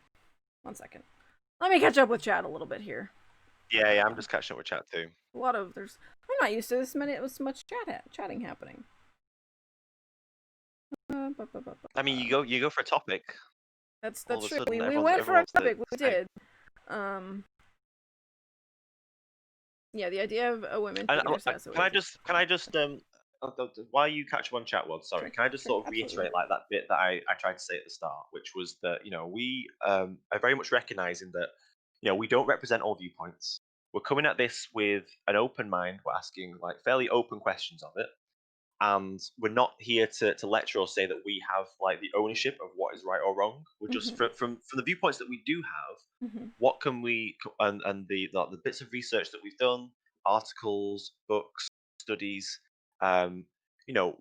1 second. Let me catch up with chat a little bit here. Yeah, yeah. I'm just catching up with chat too. A lot of there's I'm not used to this much chatting happening. Bu- bu- bu- I mean, you go for a topic, all That's of a true. sudden We everyone's went for everyone a wants to topic. We say. did. Um, yeah, the idea of a woman And taking her sass can away I from. just while you catch one chat one, sorry, Sure, can I just sure, sort of absolutely. reiterate like that bit that I tried to say at the start, which was that we are very much recognizing that we don't represent all viewpoints. We're coming at this with an open mind. We're asking like fairly open questions of it, and we're not here to lecture or say that we have like the ownership of what is right or wrong. We're just Mhm. from the viewpoints that we do have. Mhm. What can we and the bits of research that we've done, articles, books, studies,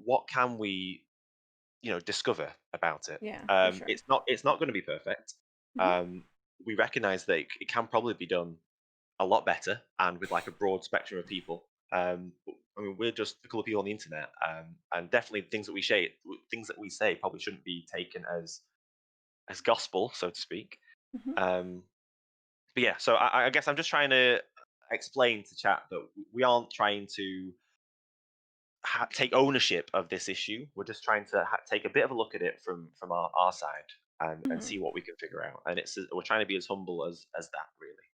what can we discover about it? Yeah, for sure. It's not going to be perfect. Mhm. um, we recognize that it can probably be done a lot better and with like a broad spectrum of people. I mean, we're just a couple of people on the internet, and definitely things that we say probably shouldn't be taken as gospel, so to speak. Mhm. Um, but yeah, so I guess I'm just trying to explain to chat that we aren't trying to take ownership of this issue. We're just trying to take a bit of a look at it from our side, and Mhm. see what we can figure out. And we're trying to be as humble as that, really.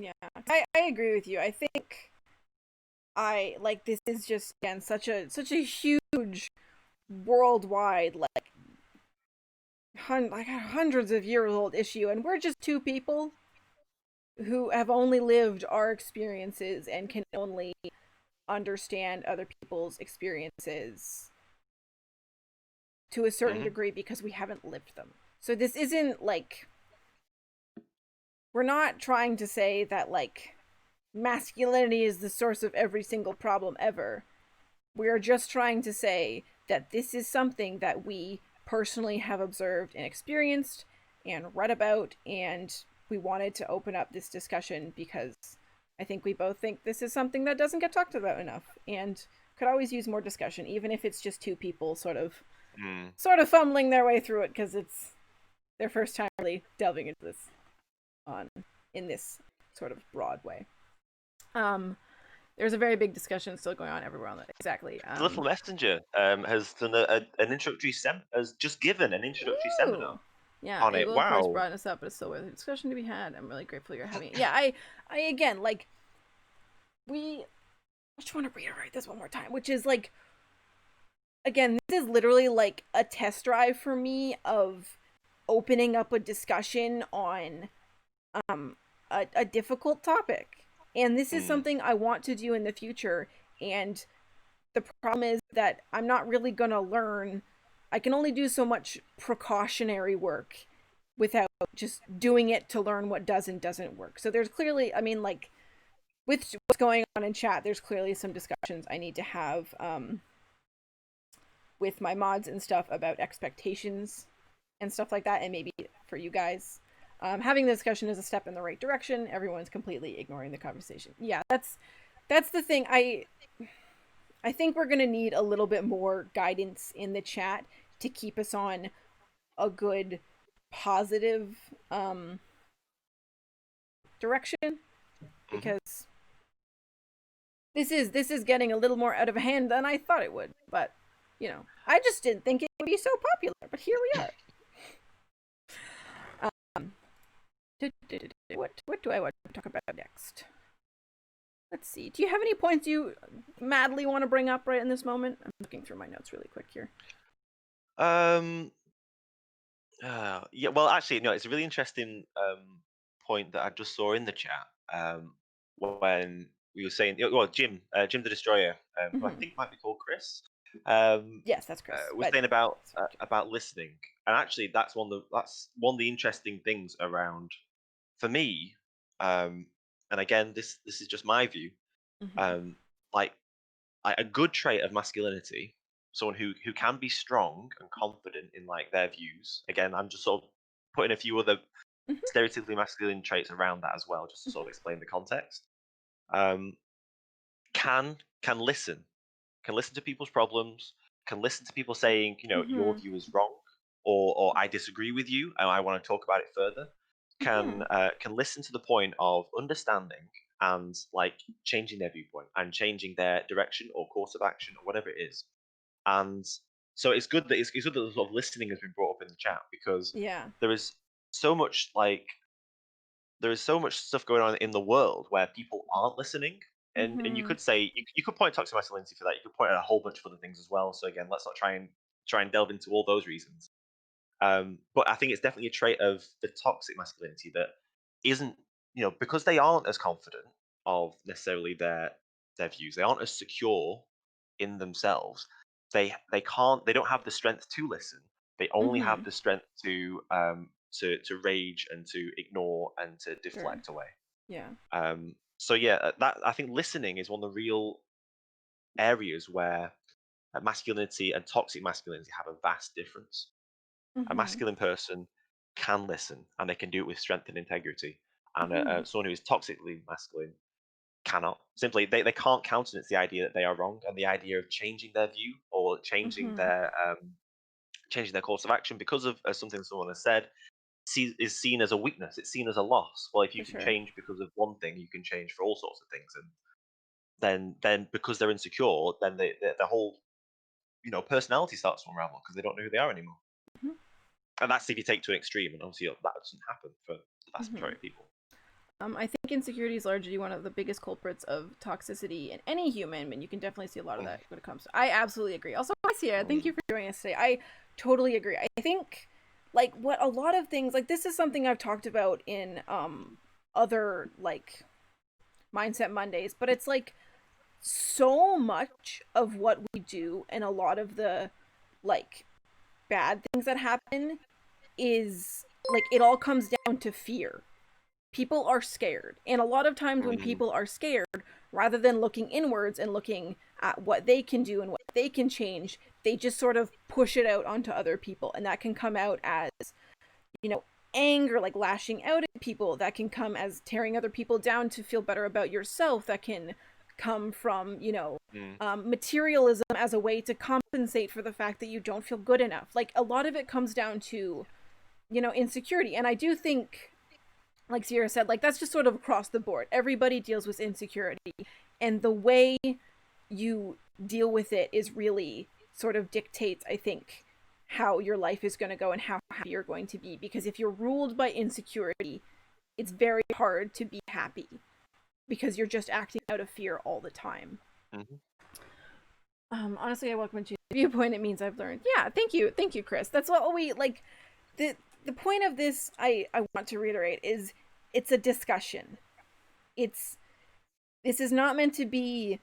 Yeah, I agree with you. I think I like this is just again such a huge worldwide like hundreds of years old issue, and we're just two people who have only lived our experiences and can only understand other people's experiences to a certain Hmm. degree because we haven't lived them. So this isn't like we're not trying to say that like masculinity is the source of every single problem ever. We are just trying to say that this is something that we personally have observed and experienced and read about, and we wanted to open up this discussion because I think we both think this is something that doesn't get talked about enough and could always use more discussion, even if it's just two people Mm. sort of fumbling their way through it because it's their first time really delving into this on in this sort of broad way. Um, there's a very big discussion still going on everywhere on that. Exactly. The Little Messenger has done an introductory has just given an introductory seminar Ooh. Yeah, on it it. will of course Wow. broaden us up, but it's still worth a discussion to be had. I'm really grateful you're having it. Yeah, I again like we. I just want to reiterate this one more time, which is like again, this is literally like a test drive for me of opening up a discussion on um a difficult topic, and this is Mm. something I want to do in the future. And the problem is that I'm not really gonna learn. I can only do so much precautionary work without just doing it to learn what does and doesn't work. So there's clearly, I mean, like with what's going on in chat, there's clearly some discussions I need to have with my mods and stuff about expectations and stuff like that, and maybe for you guys. Having the discussion is a step in the right direction. Everyone's completely ignoring the conversation. Yeah, that's the thing. I think we're gonna need a little bit more guidance in the chat to keep us on a good, positive direction Hmm. because this is getting a little more out of hand than I thought it would. But I just didn't think it would be so popular. But here we are. Um, what do I want to talk about next? Let's see. Do you have any points you madly want to bring up right in this moment? I'm looking through my notes really quick here. Um. Yeah. Well, actually, no. It's a really interesting point that I just saw in the chat. When we were saying, well, Jim the Destroyer, who I Mm-hmm. think might be called Chris, um, Yes, that's Chris. was But saying sorry. about listening, and actually, that's one of the interesting things around for me. Um, and again, this is just my view. Mm-hmm. Um, like a good trait of masculinity, someone who can be strong and confident in like their views. Again, I'm just sort of putting a few other Mm-hmm. stereotypically masculine traits around that as well, just to sort of explain the context. Um, can listen, can listen to people's problems, can listen to people saying, your Mm-hmm. view is wrong, or I disagree with you and I want to talk about it further. Mm-hmm. Can listen to the point of understanding and like changing their viewpoint and changing their direction or course of action or whatever it is. And so it's good that the sort of listening has been brought up in the chat because Yeah. there is so much like there is so much stuff going on in the world where people aren't listening. And you Mm-hmm. could say you could point toxic masculinity for that. You could point at a whole bunch of other things as well. So again, let's not try and delve into all those reasons. But I think it's definitely a trait of the toxic masculinity that isn't, because they aren't as confident of necessarily their views. They aren't as secure in themselves. They don't have the strength to listen. They only Mm-hmm. have the strength to rage and to ignore and to Sure. deflect away. Yeah. So yeah, that I think listening is one of the real areas where masculinity and toxic masculinity have a vast difference. A Mm-hmm. masculine person can listen and they can do it with strength and integrity. And Mm-hmm. someone who is toxically masculine cannot. Simply, they can't countenance the idea that they are wrong and the idea of changing their view or Mm-hmm. changing their course of action because of something someone has said is seen as a weakness. It's seen as a loss. Well, if you For can sure. change because of one thing, you can change for all sorts of things. And then because they're insecure, then the whole personality starts to unravel because they don't know who they are anymore. Mm-hmm. And that's if you take to an extreme, and obviously that doesn't happen for the vast Mm-hmm. majority of people. I think insecurity is largely one of the biggest culprits of toxicity in any human, and you can definitely see a lot of Mm, that when it comes to. I absolutely agree. Also, Marcia, thank mm, you for joining us today. I totally agree. I think, like, what a lot of things, like, this is something I've talked about in other, like, Mindset Mondays, but it's like so much of what we do and a lot of the, like, bad things that happen is, like, it all comes down to fear. People are scared. And a lot of times when mm, people are scared, rather than looking inwards and looking at what they can do and what they can change, they just sort of push it out onto other people. And that can come out as, you know, anger, like lashing out at people. That can come as tearing other people down to feel better about yourself. That can come from, mm. materialism as a way to compensate for the fact that you don't feel good enough. Like, a lot of it comes down to, insecurity. And I do think, like Sierra said, like, that's just sort of across the board. Everybody deals with insecurity, and the way you deal with it is really sort of dictates, I think, how your life is going to go and how happy you're going to be. Because if you're ruled by insecurity, it's very hard to be happy because you're just acting out of fear all the time. Mhm. Honestly, I welcome to the viewpoint. It means I've learned. Yeah, thank you, Chris. That's what we like. The point of this, I want to reiterate, is it's a discussion. It's This is not meant to be,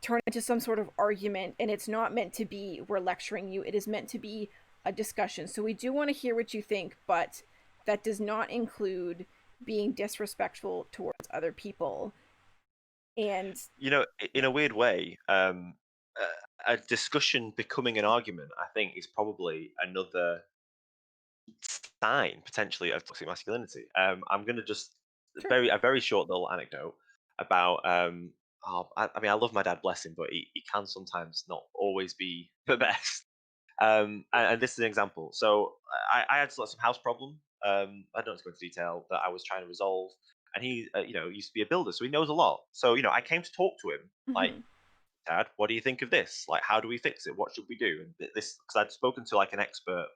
turn into some sort of argument, and it's not meant to be we're lecturing you. It is meant to be a discussion. So we do want to hear what you think, but that does not include being disrespectful towards other people. And In a weird way, a discussion becoming an argument, I think, is probably another sign potentially of toxic masculinity. I'm going to just sure. a very short little anecdote about. I mean, I love my dad, bless him, but he can sometimes not always be the best. And this is an example. So I had some house problem. I don't want to go into detail that I was trying to resolve, and he, used to be a builder, so he knows a lot. So I came to talk to him like, Mm-hmm. Dad, what do you think of this? Like, how do we fix it? What should we do? And this, because I'd spoken to like an expert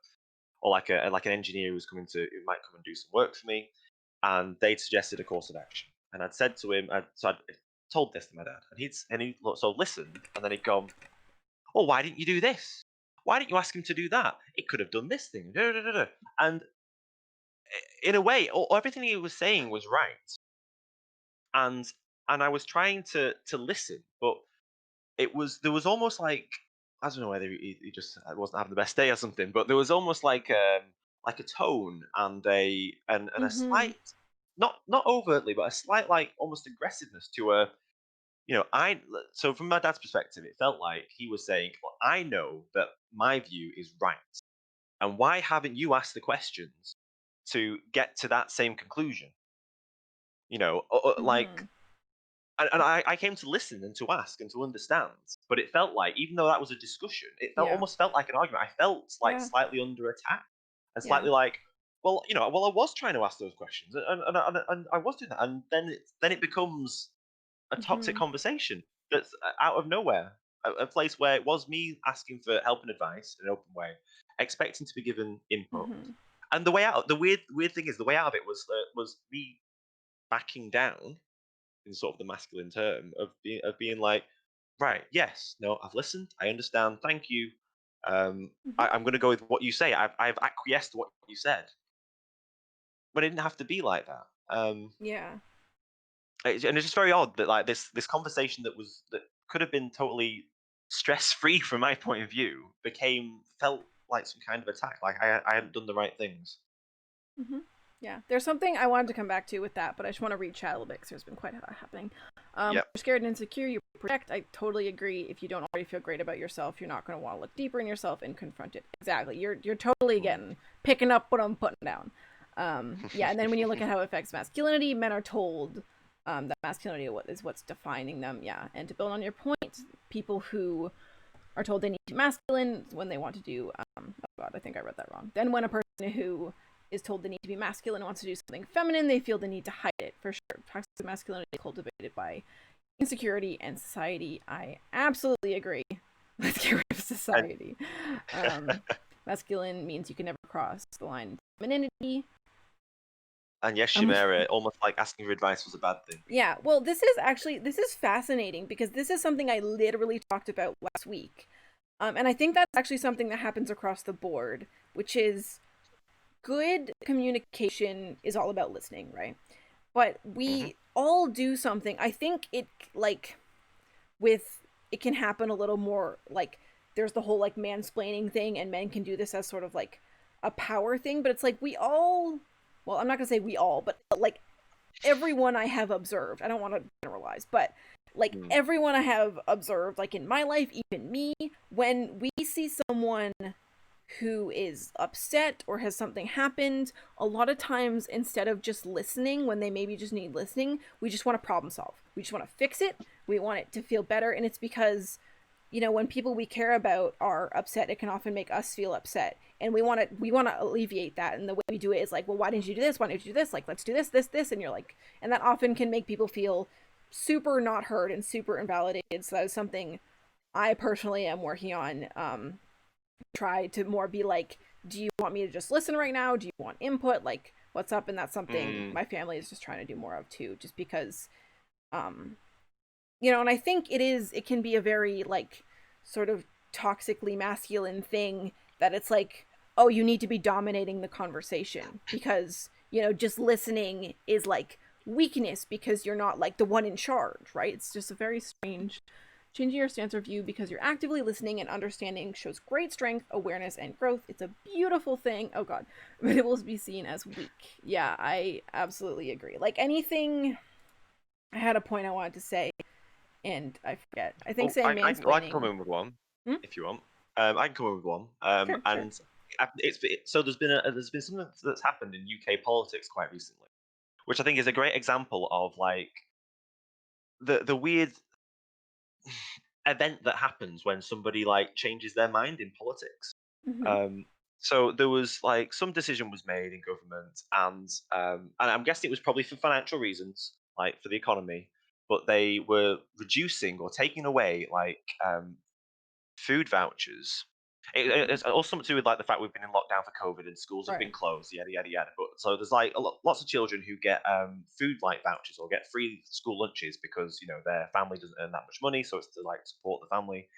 or like an engineer who might come and do some work for me, and they'd suggested a course of action. And I'd said to him, so I'd told this to my dad, and he so listened, and then he'd gone, "Oh, why didn't you do this? Why didn't you ask him to do that? It could have done this thing." Da, da, da, da." And in a way, everything he was saying was right, and I was trying to listen, but there was almost like, I don't know whether he just wasn't having the best day or something, but there was almost like a tone and a Mm-hmm. slight, not overtly, but a slight, like, almost aggressiveness to a, I so from my dad's perspective, it felt like he was saying, well, I know that my view is right, and why haven't you asked the questions to get to that same conclusion? Like, Mm-hmm. and I came to listen and to ask and to understand, but it felt like, even though that was a discussion, it Yeah. almost felt like an argument. I felt like Yeah. slightly under attack, and Yeah. slightly like, well, I was trying to ask those questions, and I was doing that, and then it becomes a toxic Mm-hmm. conversation that's out of nowhere, a place where it was me asking for help and advice in an open way, expecting to be given input, Mm-hmm. and the way out. The weird thing is, the way out of it was me backing down, in sort of the masculine term of being like, right, yes, no, I've listened, I understand, thank you. Mm-hmm. I'm going to go with what you say. I've acquiesced to what you said, but it didn't have to be like that. Yeah. And it's just very odd that, like, this conversation that could have been totally stress free from my point of view felt like some kind of attack. Like I hadn't done the right things. Mm-hmm. Yeah, there's something I wanted to come back to with that, but I just want to read chat a little bit because there's been quite a lot happening. Yep. You're scared and insecure, you project. I totally agree. If you don't already feel great about yourself, you're not going to want to look deeper in yourself and confront it. Exactly. You're totally Mm. getting picking up what I'm putting down. Yeah, and then when you look at how it affects masculinity, men are told that masculinity is what's defining them. Yeah, and to build on your point, people who are told they need to be masculine when they want to do. Oh God, I think I read that wrong. Then when a person who is told they need to be masculine and wants to do something feminine, they feel the need to hide it. For sure, toxic masculinity is cultivated by insecurity and society. I absolutely agree. Let's get rid of And society. Masculine means you can never cross the line into femininity. And yes, Um, Chimera, almost like asking for advice was a bad thing. yeah, well, this is fascinating because this is something I literally talked about last week. And I think that's actually something that happens across the board, which is good communication is all about listening, right? But Hmm. we all do something. I think it like with it can happen a little more like there's the whole like mansplaining thing and men can do this as sort of like a power thing, but it's like we all well, I'm not going to say we all, but like everyone I have observed, I don't want to generalize, but like Mm. everyone I have observed, like in my life, even me, when we see someone who is upset or has something happened, a lot of times instead of just listening when they maybe just need listening, we just want to problem solve. We just want to fix it. We want it to feel better. And it's because, you know, when people we care about are upset, it can often make us feel upset. And we want to alleviate that. And the way we do it is like, well, why didn't you do this? Why didn't you do this? Like, let's do this. And you're like, and that often can make people feel super not heard and super invalidated. So that is something I personally am working on. Try to more be like, do you want me to just listen right now? Do you want input? Like, what's up? And that's something Mm. my family is just trying to do more of too, just because, um, you know, and I think it can be a very like sort of toxically masculine thing that it's like, oh, you need to be dominating the conversation because, you know, just listening is like weakness because you're not like the one in charge, right? It's just a very strange changing your stance or view because you're actively listening and understanding shows great strength, awareness, and growth. It's a beautiful thing. Oh god. But it will be seen as weak. Yeah, I absolutely agree. Like anything I had a point I wanted to say and I forget. I think Oh, saying I can come mansplaining. in with one Hmm? if you want. I can come in with one. Sure, sure. And so there's been something that's happened in UK politics quite recently, which I think is a great example of like the weird event that happens when somebody like changes their mind in politics. Mm-hmm. Um, so there was like some decision was made in government, and I'm guessing it was probably for financial reasons, like for the economy, but they were reducing or taking away like food vouchers. Mm-hmm. It's also something to do with like the fact we've been in lockdown for COVID and schools have Right. been closed, yada yada yada. But so there's like lots of children who get food like vouchers or get free school lunches because you know their family doesn't earn that much money, so it's to like support the family.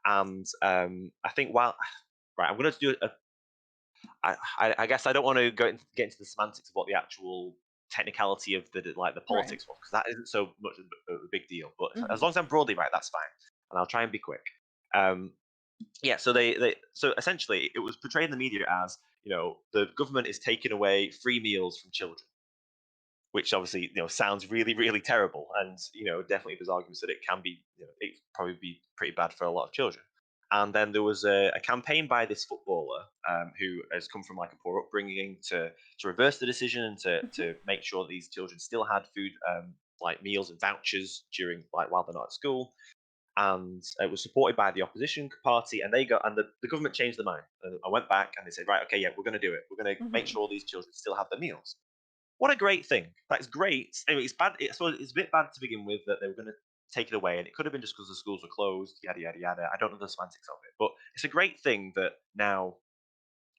And I think while right, I'm going to do a. I guess I don't want to get into the semantics of what the actual technicality of the like the Right. politics was because that isn't so much a big deal. But as Mm-hmm. long as I'm broadly right, that's fine, and I'll try and be quick. Um, yeah, so so essentially it was portrayed in the media as you know the government is taking away free meals from children, which obviously you know sounds really really terrible, and you know definitely there's arguments that it can be you know it probably be pretty bad for a lot of children. And then there was a campaign by this footballer who has come from like a poor upbringing to reverse the decision and Mm-hmm. to make sure that these children still had food like meals and vouchers during like while they're not at school, and it was supported by the opposition party, and they got and the government changed their mind. I went back and they said, right, okay, yeah, we're going to do it. We're going to make Mm-hmm. sure these children still have their meals. What a great thing! That's great. Anyway, it's bad. It's a bit bad to begin with that they were going to take it away, and it could have been just because the schools were closed. Yada yada yada. I don't know the semantics of it, but it's a great thing that now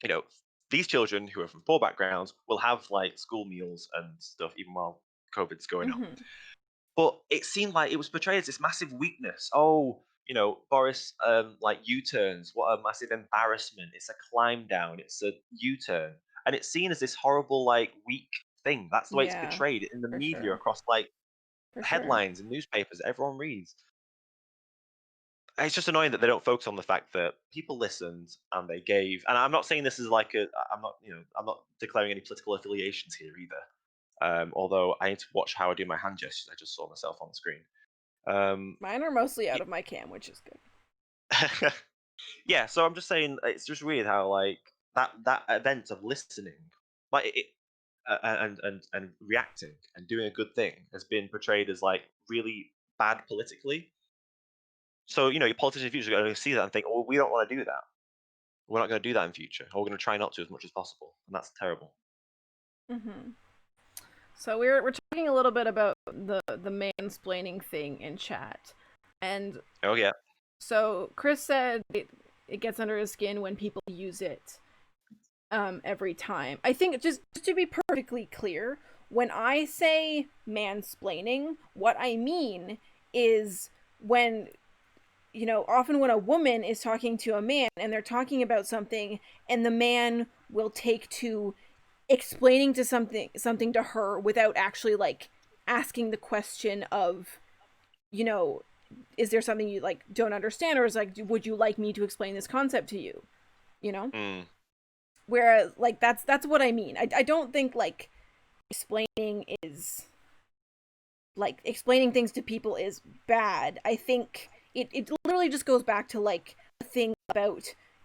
you know these children who are from poor backgrounds will have like school meals and stuff even while COVID's going on. Mm-hmm. But it seemed like it was portrayed as this massive weakness. Oh, you know, Boris, like U-turns. What a massive embarrassment! It's a climb down. It's a U-turn, and it's seen as this horrible, like, weak thing. That's the way it's Yeah, portrayed in the for media sure. across like For sure. headlines and newspapers that everyone reads. It's just annoying that they don't focus on the fact that people listened and they gave. And I'm not saying this is like a. I'm not, you know, I'm not declaring any political affiliations here either. Although I need to watch how I do my hand gestures. I just saw myself on the screen. Um, Mine are mostly out of my cam, which is good. yeah, so I'm just saying it's just weird how like that event of listening, like and reacting and doing a good thing has been portrayed as like really bad politically. So you know, your politicians in the future are going to see that and think, "Oh, we don't want to do that. We're not going to do that in future, or we're going to try not to as much as possible," and that's terrible. Mm-hmm. So we're talking a little bit about the mansplaining thing in chat, and Oh yeah. so Chris said it gets under his skin when people use it every time. I think just to be perfectly clear, when I say mansplaining, what I mean is when, often when a woman is talking to a man and they're talking about something, and the man will take to explaining to something to her without actually like asking the question of, you know, is there something you like don't understand, or is like, would you like me to explain this concept to you? You know? Mm. Whereas like that's what I mean. I don't think like explaining is like explaining things to people is bad. I think it literally just goes back to like the thing about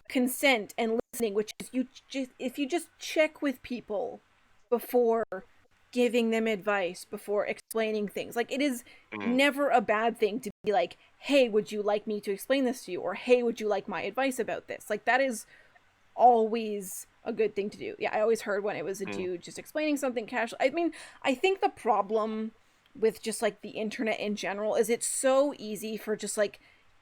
consent and listening, which is you just if you just check with people before giving them advice, before explaining things. Like it is Mm. never a bad thing to be like, "Hey, would you like me to explain this to you?" or "Hey, would you like my advice about this?" Like that is always a good thing to do. Yeah, I always heard when it was a Mm. dude just explaining something casual. I mean, I think the problem with just like the internet in general is it's so easy for just like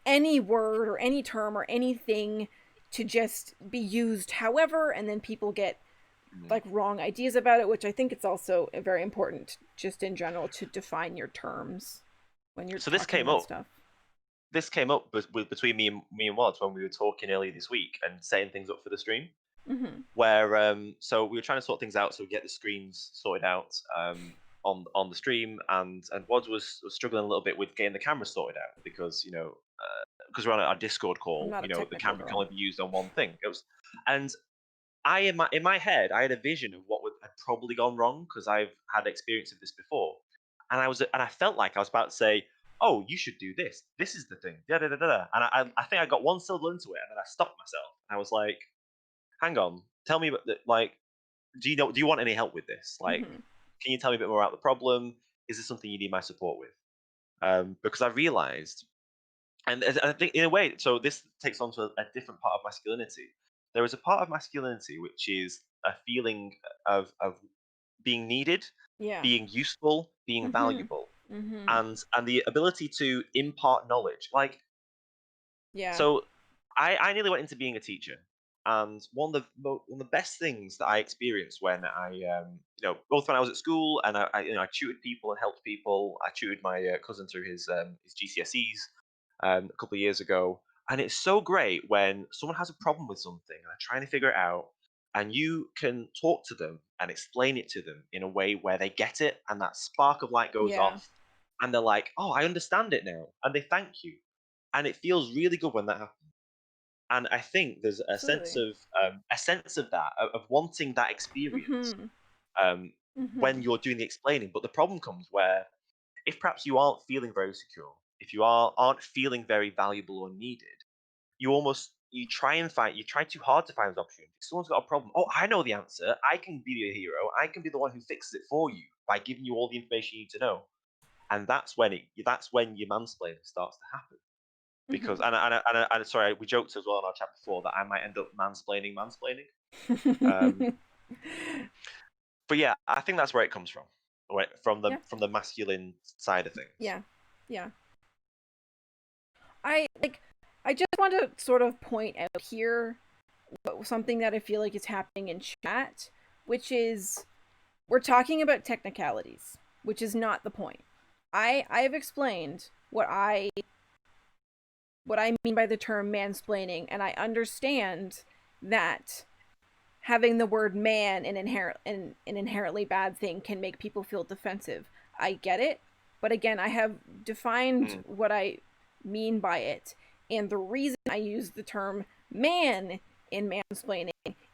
any word or any term or anything to just be used however, and then people get Mm. like wrong ideas about it, which I think it's also very important just in general to define your terms when you're So talking about stuff. this came up between me and Wads when we were talking earlier this week and setting things up for the stream. Mhm. Where so we were trying to sort things out, so we get the screens sorted out on the stream, and Wads was struggling a little bit with getting the camera sorted out because because we're on our Discord I'm call, not a the technical camera can girl. only be used on one thing. And I in my head I had a vision of what had probably gone wrong because I've had experience of this before, and I felt like I was about to say, "Oh, you should do this. This is the thing." Da da da da. Da. And I think I got one syllable into it, and then I stopped myself. I was like, "Hang on, tell me about like, do you want any help with this? Like, Mhm. can you tell me a bit more about the problem? Is this something you need my support with?" Because I realized, and I think in a way, so this takes on to a different part of masculinity. There is a part of masculinity which is a feeling of being needed, Yeah. being useful, being Mhm. valuable, Mhm. and the ability to impart knowledge. Like, Yeah. so I nearly went into being a teacher, and one of the best things that I experienced when both when I was at school and I tutored people and helped people. I tutored my cousin through his GCSEs a couple of years ago, and it's so great when someone has a problem with something and they're trying to figure it out, and you can talk to them and explain it to them in a way where they get it, and that spark of light goes Yeah. off, and they're like, "Oh, I understand it now," and they thank you, and it feels really good when that happens. And I think there's Absolutely. a sense of that of wanting that experience Mhm. um, when Mhm. you're doing the explaining. But the problem comes where if perhaps you aren't feeling very secure, if you aren't feeling very valuable or needed, you try too hard to find those opportunities. Someone's got a problem. Oh, I know the answer. I can be your hero. I can be the one who fixes it for you by giving you all the information you need to know. And that's when your mansplaining starts to happen because Mhm. sorry, we joked as well in our chat before that I might end up mansplaining. Um, but yeah, I think that's where it comes from, right? Yeah. From the masculine side of things. Yeah. Yeah. I like I just want to sort of point out here something that I feel like is happening in chat, which is we're talking about technicalities, which is not the point. I have explained what I mean by the term mansplaining, and I understand that having the word man an inherently bad thing can make people feel defensive. I get it, but again, I have defined Mm. what I mean by it, and the reason I use the term man in mansplaining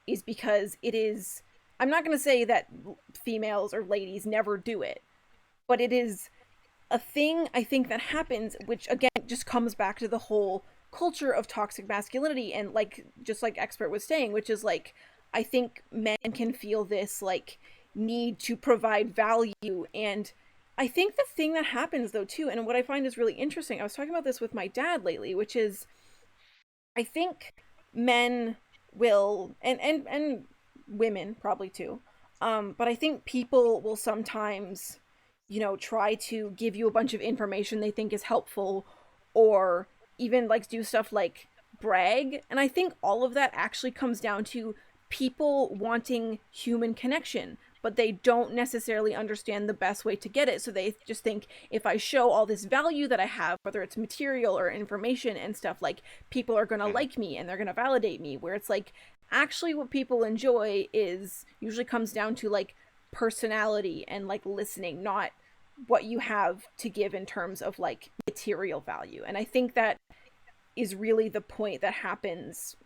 is because it is. I'm not going to say that females or ladies never do it, but it is a thing I think that happens, which again just comes back to the whole culture of toxic masculinity and like just like expert was saying, which is like I think men can feel this like need to provide value. And I think the thing that happens though too, and what I find is really interesting, I was talking about this with my dad lately, which is I think men will and women probably too. But I think people will sometimes, try to give you a bunch of information they think is helpful, or even like do stuff like brag. And I think all of that actually comes down to people wanting human connection, but they don't necessarily understand the best way to get it. So they just think, if I show all this value that I have, whether it's material or information and stuff, like, people are going to Mhm. like me and they're going to validate me. Where it's like, actually, what people enjoy is usually comes down to like personality and like listening, not what you have to give in terms of like material value. And I think that is really the point that happens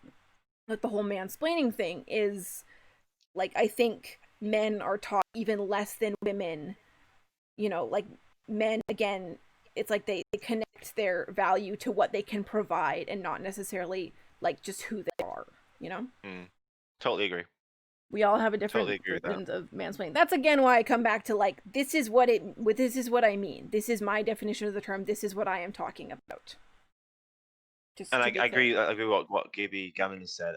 with the whole mansplaining thing. Is like, I think men are taught even less than women, like, men, again, it's like they connect their value to what they can provide and not necessarily like just who they are. Mm. Totally agree. We all have a Totally different agree with that. versions of mansplaining. That's again why I come back to like, this is what I mean. This is my definition of the term. This is what I am talking about. Just And to be I clear. agree. I agree with what Gibby Gammon has said.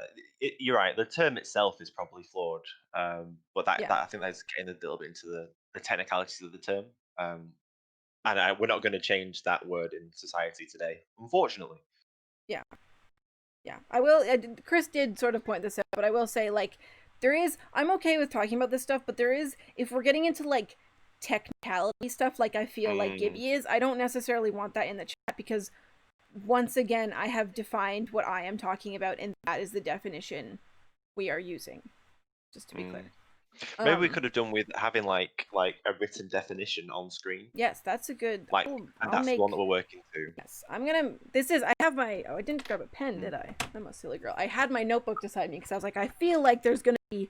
You're right. The term itself is probably flawed, but Yeah. that I think that's getting a little bit into the technicalities of the term. Um, and we're not going to change that word in society today, unfortunately. Yeah. Yeah, I will. Chris did sort of point this out, but I will say, like, there is. I'm okay with talking about this stuff, but there is. If we're getting into like technicality stuff, like I feel like Mm, Gibby is, I don't necessarily want that in the chat, because once again, I have defined what I am talking about, and that is the definition we are using. Just to be mm. clear. Maybe we could have done with having like a written definition on screen, Yes, that's a good. like, and I'll that's the one make. that we're working to. Yes, I'm gonna. This is. I have my. Oh, I didn't grab a pen, did Mm. I? I'm a silly girl. I had my notebook beside me because I was like, I feel like there's gonna be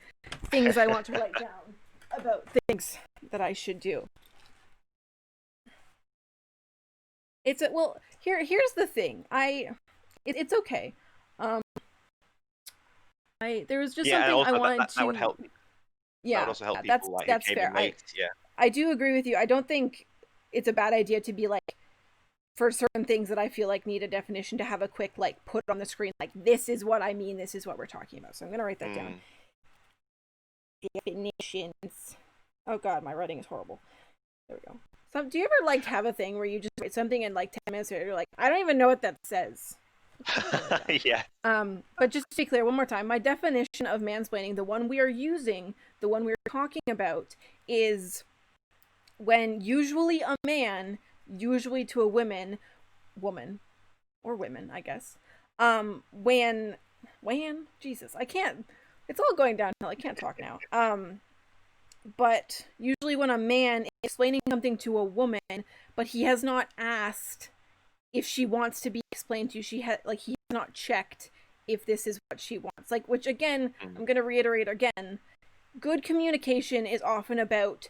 things I want to write down about things that I should do. It's a well. Here's the thing. It's okay. Um, I there was just Yeah, and something I also wanted that would to. help. That would Yeah, also help that's people like who that's came fair. in I late. Yeah. I do agree with you. I don't think it's a bad idea to be like, for certain things that I feel like need a definition, to have a quick like put on the screen, like, this is what I mean, this is what we're talking about. So I'm gonna write that down. Mm. Definitions. Oh god, my writing is horrible. There we go. So do you ever like have a thing where you just write something in like 10 minutes later, you're like, I don't even know what that says? Yeah. But just to be clear, one more time, my definition of mansplaining, the one we are using, the one we're talking about, is when usually a man, usually to a woman, or women, I guess. When Jesus, I can't. It's all going downhill. I can't talk now. But usually when a man is explaining something to a woman, but he has not asked if she wants to be explained to, he has not checked if this is what she wants. Like, which again, Mm. I'm gonna reiterate again. Good communication is often about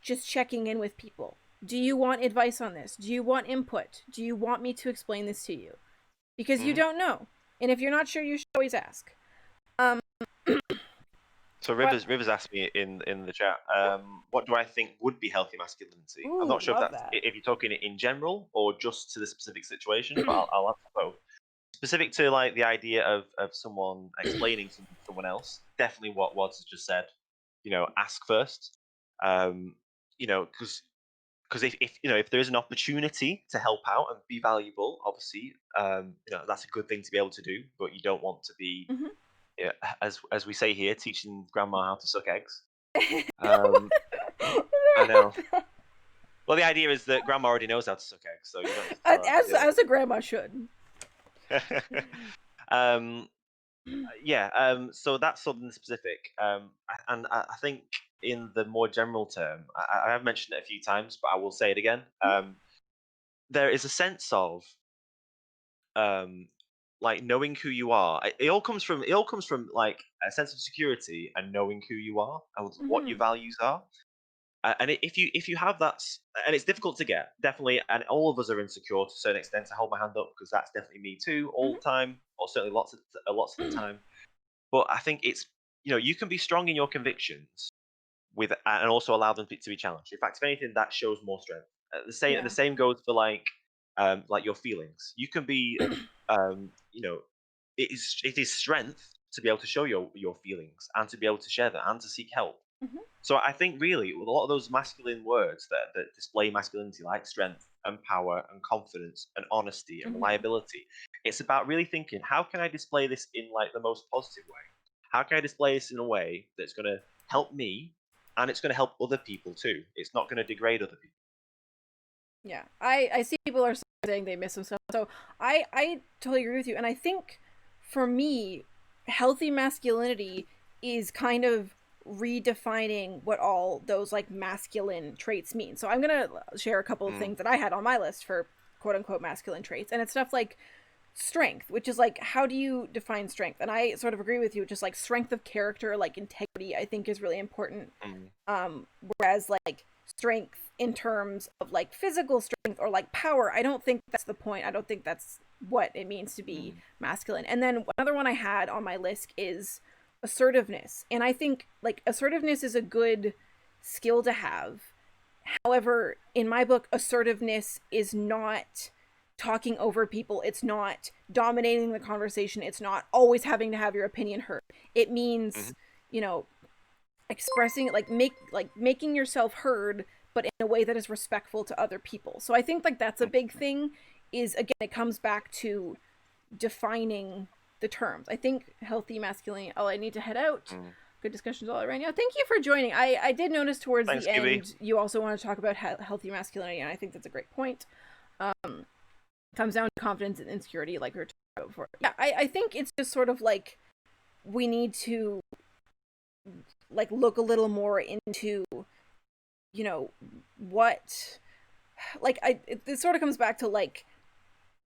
just checking in with people. Do you want advice on this? Do you want input? Do you want me to explain this to you? Because you Hmm. don't know. And if you're not sure, you should always ask. Um, So but Rivers asked me in the chat, what do I think would be healthy masculinity? I'm ooh, not sure if love that's that. if you're talking it in general or just to the specific situation, but I'll answer both. Specific to like the idea of someone explaining something to someone else, definitely what Wads has just said. Ask first. Because if there is an opportunity to help out and be valuable, obviously, that's a good thing to be able to do. But you don't want to be, Mhm. yeah, as we say here, teaching grandma how to suck eggs. Um, I know. Well, the idea is that grandma already knows how to suck eggs, so you don't need to tell her how to do as a grandma should. it. um, yeah. So that's something specific. And I think in the more general term, I have mentioned it a few times, but I will say it again. There is a sense of um, like knowing who you are. It all comes from like a sense of security and knowing who you are and what your Mm-hmm. values are. And if you have that, and it's difficult to get, definitely, and all of us are insecure to a certain extent. I hold my hand up because that's definitely me too, all the time, or certainly lots of the Mm-hmm. time. But I think you can be strong in your convictions and also allow them to be challenged. In fact, if anything, that shows more strength. The Yeah. same goes for like your feelings. You can be, um, you know, it is strength to be able to show your feelings and to be able to share them and to seek help. Mm-hmm. So I think really with a lot of those masculine words that display masculinity, like strength and power and confidence and honesty and Mm-hmm. reliability, it's about really thinking, how can I display this in like the most positive way? How can I display this in a way that's going to help me and it's going to help other people too? It's not going to degrade other people. Yeah, I see people are saying they miss some stuff. So I totally agree with you, and I think for me, healthy masculinity is kind of redefining what all those like masculine traits mean. So I'm gonna share a couple of Mm, things that I had on my list for quote unquote masculine traits, and it's stuff like strength, which is like, how do you define strength? And I sort of agree with you, just like strength of character, like integrity, I think is really important. mm, Whereas like strength in terms of like physical strength or like power, I don't think that's the point. I don't think that's what it means to be mm, masculine. And then another one I had on my list is assertiveness. And I think like assertiveness is a good skill to have. However, in my book, assertiveness is not talking over people. It's not dominating the conversation. It's not always having to have your opinion heard. It mhm, means, you know, expressing making yourself heard, but in a way that is respectful to other people. So I think like that's a mm, big thing. Is again, it comes back to defining the terms. I think healthy masculinity. Oh, I need to head out. mm. Good discussions all right now. Thank you for joining. I did notice towards Thanks, the QB. end you also want to talk about healthy masculinity, and I think that's a great point. Comes down to confidence and insecurity, like we were talking about before. Yeah, I think it's just sort of like we need to like look a little more into, you know, what like it sort of comes back to like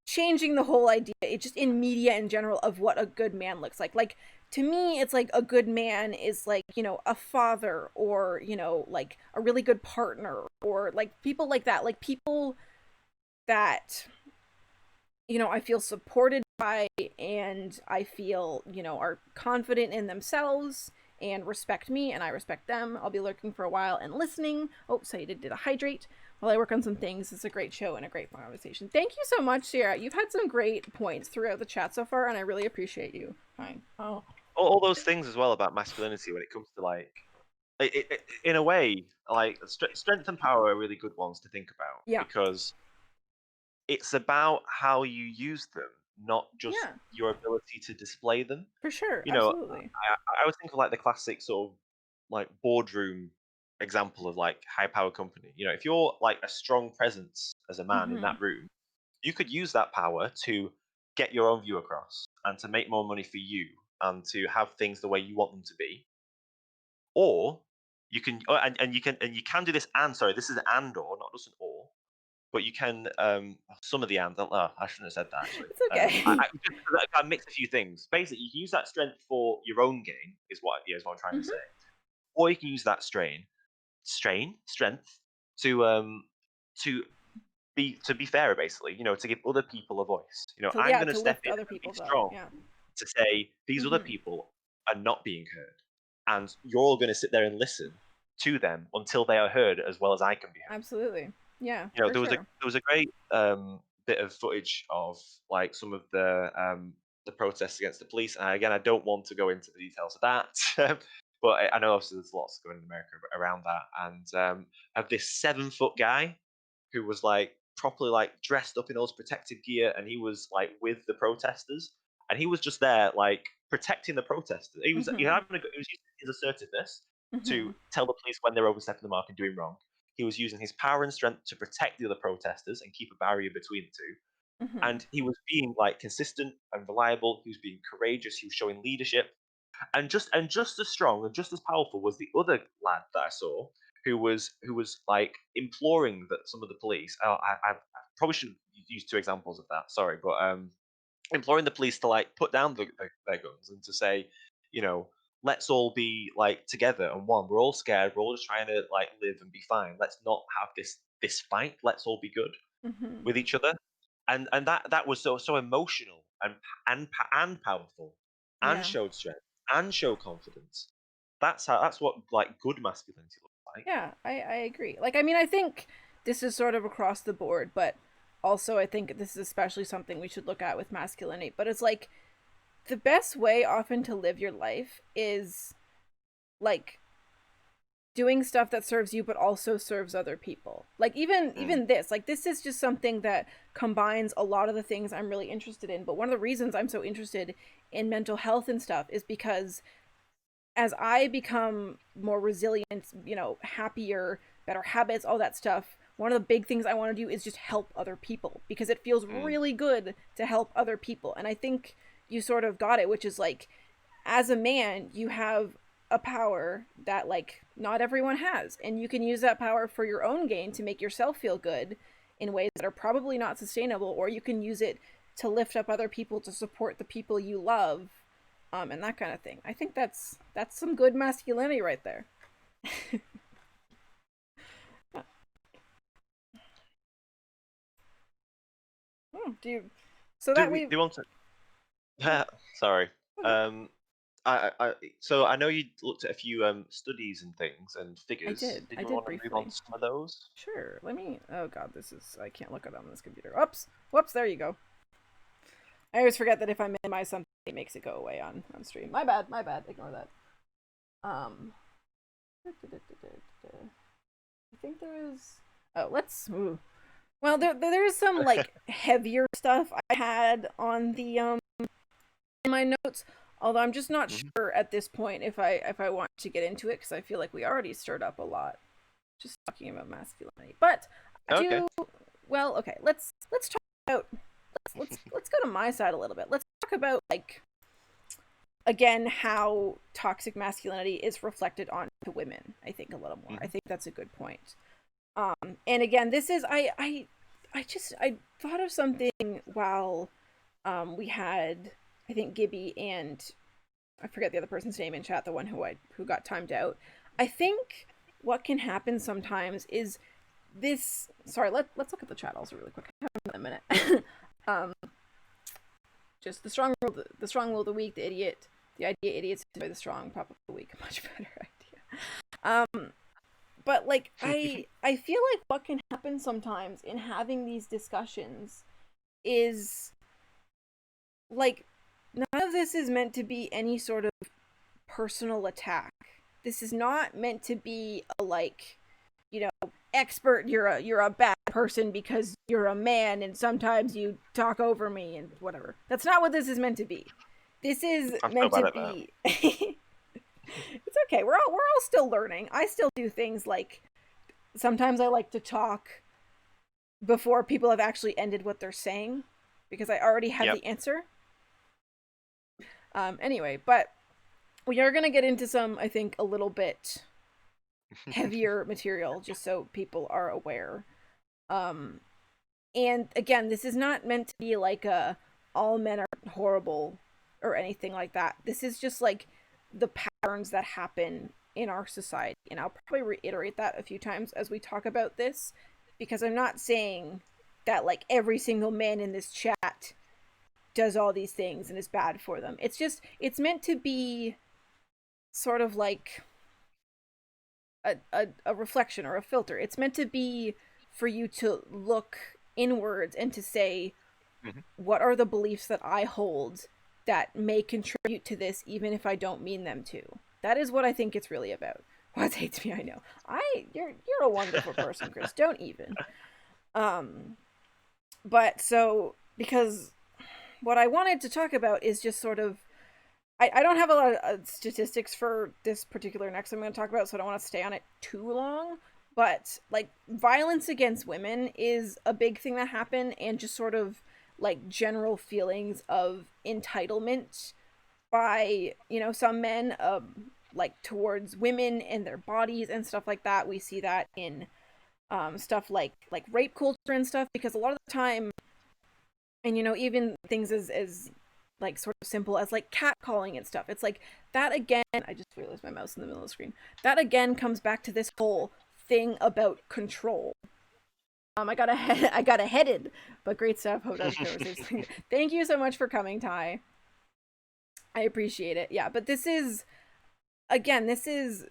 changing the whole idea, it just in media in general, of what a good man looks like to me it's like a good man is like, you know, a father, or you know, like a really good partner, or like people like that, like people that, you know, I feel supported by, and I feel, you know, are confident in themselves and respect me and I respect them. I'll be lurking for a while and listening. Oh, so you did a hydrate while I work on some things. It's a great show and a great conversation. Thank you so much, Sarah. You've had some great points throughout the chat so far, and I really appreciate you. Fine. Oh, All those things as well about masculinity when it comes to like, in a way, like strength and power are really good ones to think about yeah. because it's about how you use them, not just Yeah, your ability to display them. for sure. You know, Absolutely. I always think of like the classic sort of like boardroom example of like high power company. You know, if you're like a strong presence as a man in Mm-hmm. that room, you could use that power to get your own view across and to make more money for you and to have things the way you want them to be. Or you can, and you can do this. And sorry, this is an and or, not just an or. But you can some of the and. Oh, I shouldn't have said that actually. It's okay. I mix a few things. Basically, you can use that strength for your own gain. Is what I'm trying to say. Mm-hmm. Or you can use that strength to to be fairer, basically. You know, to give other people a voice. You know, To I'm yeah, going to to step lift in other and be people's up. strong Yeah. to say these other Mm-hmm. people are not being heard, and you're all going to sit there and listen to them until they are heard as well as I can be heard. Absolutely. Yeah, You know, for sure. there was a great bit of footage of like some of the protests against the police. And again, I don't want to go into the details of that, but I know obviously there's lots going in America around that. And of this 7 foot guy who was like properly like dressed up in all his protective gear, and he was like with the protesters, and he was just there like protecting the protesters. He Mm-hmm. having he was using his assertiveness to Mm-hmm. tell the police when they're overstepping the mark and doing wrong. He was using his power and strength to protect the other protesters and keep a barrier between the two. Mm-hmm. And he was being like consistent and reliable. He was being courageous. He was showing leadership, and just as strong and just as powerful was the other lad that I saw, who was like imploring that some of the police. Oh, I probably shouldn't use two examples of that. Sorry, but imploring the police to like put down their guns and to say, you know, let's all be like together and one. We're all scared. We're all just trying to like live and be fine. Let's not have this fight. Let's all be good Mm-hmm. with each other. And that was so emotional and powerful, and Yeah. showed strength and show confidence. That's what like good masculinity looks like. Yeah, I agree. Like, I mean, I think this is sort of across the board, but also I think this is especially something we should look at with masculinity. But it's like the best way often to live your life is like doing stuff that serves you but also serves other people. Like Mm, even this, like this is just something that combines a lot of the things I'm really interested in. But one of the reasons I'm so interested in mental health and stuff is because as I become more resilient, happier, better habits, all that stuff, one of the big things I want to do is just help other people because it feels Mm. really good to help other people. And I think you sort of got it, which is like, as a man, you have a power that like not everyone has, and you can use that power for your own gain to make yourself feel good in ways that are probably not sustainable, or you can use it to lift up other people, to support the people you love, and that kind of thing. I think that's some good masculinity right there. Do you? So Do that we? we. Do you want Oh, to? Sorry. okay. Um, so I know you looked at a few studies and things and I figures. did. Did I you did want to move on briefly. to some of those? Sure. Let me. Oh God, this is. I can't look at it on this computer. Oops. Whoops. There you go. I always forget that if I minimize something, it makes it go away on stream. My bad. My bad. Ignore that. Um. I think there is. Oh, let's. Ooh. Well, there's some like heavier stuff I had on the in my notes. Although I'm just not Mhm. sure at this point if I want to get into it because I feel like we already stirred up a lot just talking about masculinity. But I Okay. do. Well, okay. Let's talk about. Let's go to my side a little bit. Let's talk about like again how toxic masculinity is reflected on women. I think a little more. I Hmm. think that's a good point. And again, this is I thought of something while we had I think Gibby and I forget the other person's name in chat, the one who got timed out. I think what can happen sometimes is this. Sorry, let's look at the chat also really quick. I have a minute. um, just the strong will of the weak, the idiot, the idea idiots by the strong, prop up the weak. Much better idea. But like I feel like what can happen sometimes in having these discussions is like none of this is meant to be any sort of personal attack. This is not meant to be a like, expert, you're a bad person because you're a man and sometimes you talk over me and whatever. That's not what this is meant to be. This is I'm so meant bad to at that. be It's okay. We're all still learning. I still do things like sometimes I like to talk before people have actually ended what they're saying because I already have Yep. the answer. Anyway, but we are going to get into some, I think, a little bit heavier material just so people are aware. Um, and again, this is not meant to be like a all men are horrible or anything like that. This is just like the patterns that happen in our society. And I'll probably reiterate that a few times as we talk about this because I'm not saying that like every single man in this chat does all these things and is bad for them. It's meant to be sort of like a reflection or a filter. It's meant to be for you to look inwards and to say, Hmm. what are the beliefs that I hold that may contribute to this, even if I don't mean them to? That is what I think it's really about. What hates me, I know. You're a wonderful person, Chris. Don't even. Um, but so because what I wanted to talk about is just sort of I don't have a lot of statistics for this particular next I'm going to talk about, so I don't want to stay on it too long. But like violence against women is a big thing that happened, and just sort of like general feelings of entitlement by some men, like towards women and their bodies and stuff like that. We see that in stuff like rape culture and stuff because a lot of the time, and even things as like sort of simple as like catcalling and stuff. It's like that again. I just realized my mouse in the middle of the screen. That again comes back to this whole thing about control. I got a headed, but great stuff. Hope that was Thank you so much for coming, Ty. I appreciate it. Yeah, but this is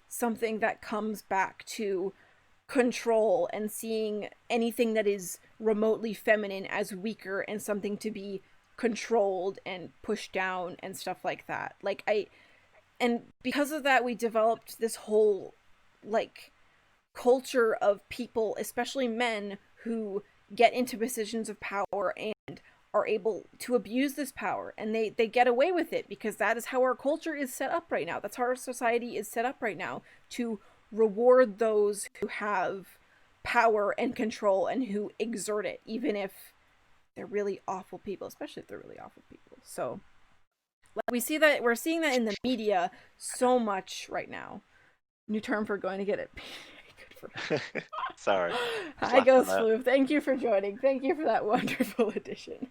something that comes back to control and seeing anything that is remotely feminine as weaker and something to be controlled and pushed down and stuff like that. And because of that we developed this whole like culture of people, especially men who get into positions of power and are able to abuse this power, and they get away with it because that is how our culture is set up right now. That's how our society is set up right now, to reward those who have power and control and who exert it, even if they're really awful people, especially if they're really awful people. So like, we're seeing that in the media so much right now. New term for going to get it. Good for Sorry, just Hi, laughing at Ghost that. Floof. Thank you for joining. Thank you for that wonderful addition.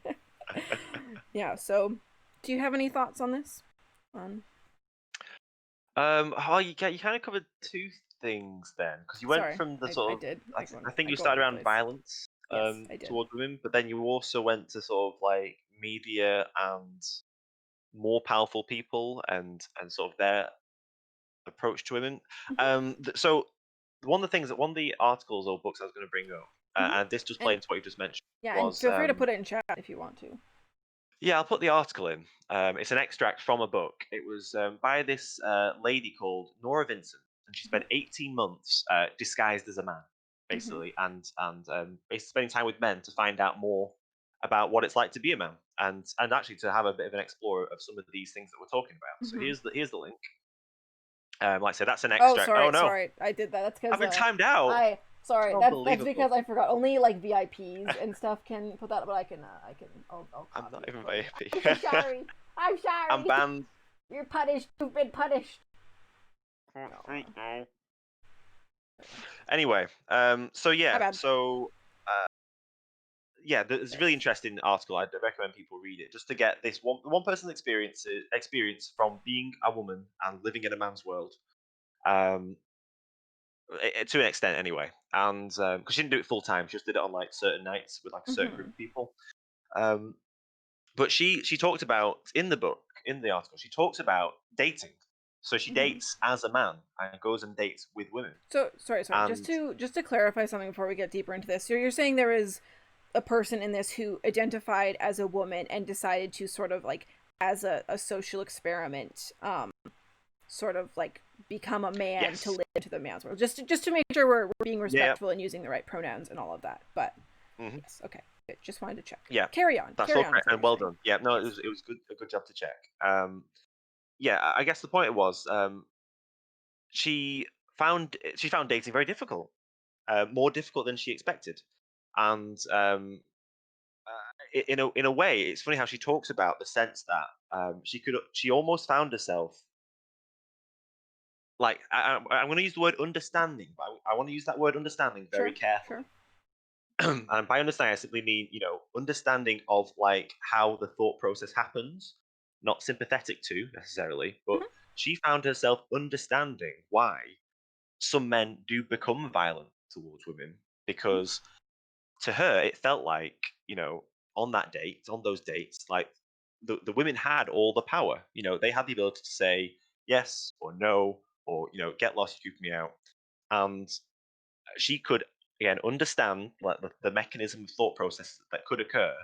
Yeah, so do you have any thoughts on this? On Oh, you kind of covered two things then, because you went Sorry, from the I sort of, did. I think I you go all over started the around place. violence Yes, I did. towards women, but then you also went to sort of like media and more powerful people and sort of their approach to women. Hmm. So one of the things that one of the articles or books I was going to bring up, Hmm. and this just And plays into what you just mentioned, yeah, and was feel free to put it in chat if you want to. yeah, I'll put the article in. It's an extract from a book. It was by this lady called Nora Vincent, and she Hmm. spent 18 months disguised as a man, Hmm. basically, and basically spending time with men to find out more about what it's like to be a man, and actually to have a bit of an explore of some of these things that we're talking about. So Hmm. here's the link. Like I said, that's an Oh, extract. Oh sorry, no, sorry. I did that. That's I've because been timed out. I It's sorry. That's unbelievable. because I forgot. Only like VIPs and stuff can put that, but I can I'll I'm not copy it even for very you. happy. I'm so sorry. I'm I'm sorry. banned. You're punished. You've been punished. Oh, Anyway, so my yeah, bad. so yeah, it's a really interesting article. I'd recommend people read it just to get this one person's experience from being a woman and living in a man's world, um, to an extent anyway. And because she didn't do it full time, she just did it on like certain nights with like a certain group Hmm. of people. Um, but she talked about in the book, in the article, she talks about dating. So she Hmm. dates as a man and goes and dates with women. So sorry. And Just to clarify something before we get deeper into this. So you're saying there is a person in this who identified as a woman and decided to sort of like as a social experiment, sort of like become a man to yes, live into the man's world. Just to make sure we're being yeah, respectful and using the right pronouns and all of that. But hmm yes, okay, good. Just wanted to check. yeah, Carry on. that's all Carry on with correct what and you're well saying. done. Yeah, no, Yes. it was good a good job to check. Yeah, I guess the point was she found dating very difficult, more difficult than she expected, and in a way, it's funny how she talks about the sense that she almost found herself like I'm going to use the word understanding, but I want to use that word understanding very Sure. carefully. Sure. And by understanding, I simply mean understanding of like how the thought process happens, not sympathetic to necessarily, but Hmm. she found herself understanding why some men do become violent towards women because to her it felt like on that date on those dates like the women had all the power. They had the ability to say yes or no or get lost, you me out, and she could again understand like the mechanism of thought process that could occur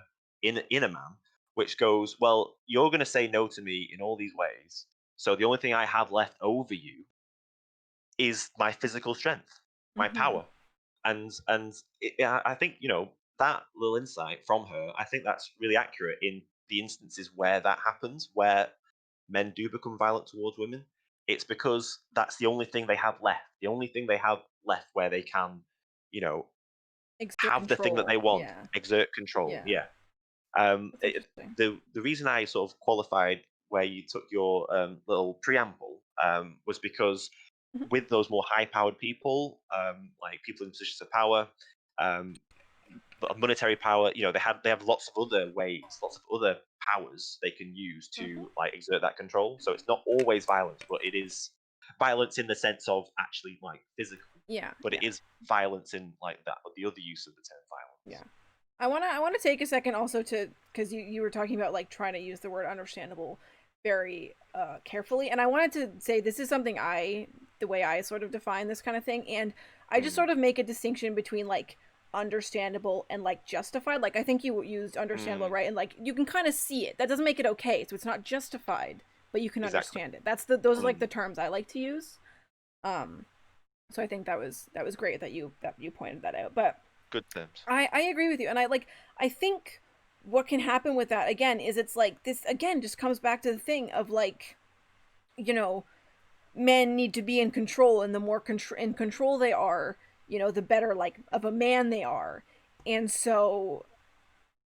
in a man, which goes, well, you're going to say no to me in all these ways, so the only thing I have left over you is my physical strength, my Hmm. power. I think that little insight from her, I think that's really accurate in the instances where that happens, where men do become violent towards women. It's because that's the only thing they have left, the only thing they have left where they can you know Exert have the thing that they control. want, Yeah. exert control. Yeah. Yeah. That's interesting. The reason I sort of qualified where you took your little preamble was because Hmm. with those more high powered people, like people in positions of power, um, monetary power, they have lots of other ways, lots of other powers they can use Hmm. to like exert that control. So it's not always violence, but it is violence in the sense of actually like physical, Yeah. but Yeah. it is violence in like that the other use of the term Yeah. violence. I wanna take a second also to because you were talking about like trying to use the word understandable very carefully, and I wanted to say this is something I the way I sort of define this kind of thing, and I just Mm, sort of make a distinction between like understandable and like justified. Like I think you used understandable, mm, right? And like you can kind of see it. That doesn't make it okay, so it's not justified, but you can exactly. understand it. That's those are like Mm, the terms I like to use. Um, so I think that was great that you pointed that out, but. good terms. I agree with you, and I think what can happen with that again is it's like this again just comes back to the thing of like, you know, men need to be in control, and the more in control they are, you know, the better like of a man they are. And so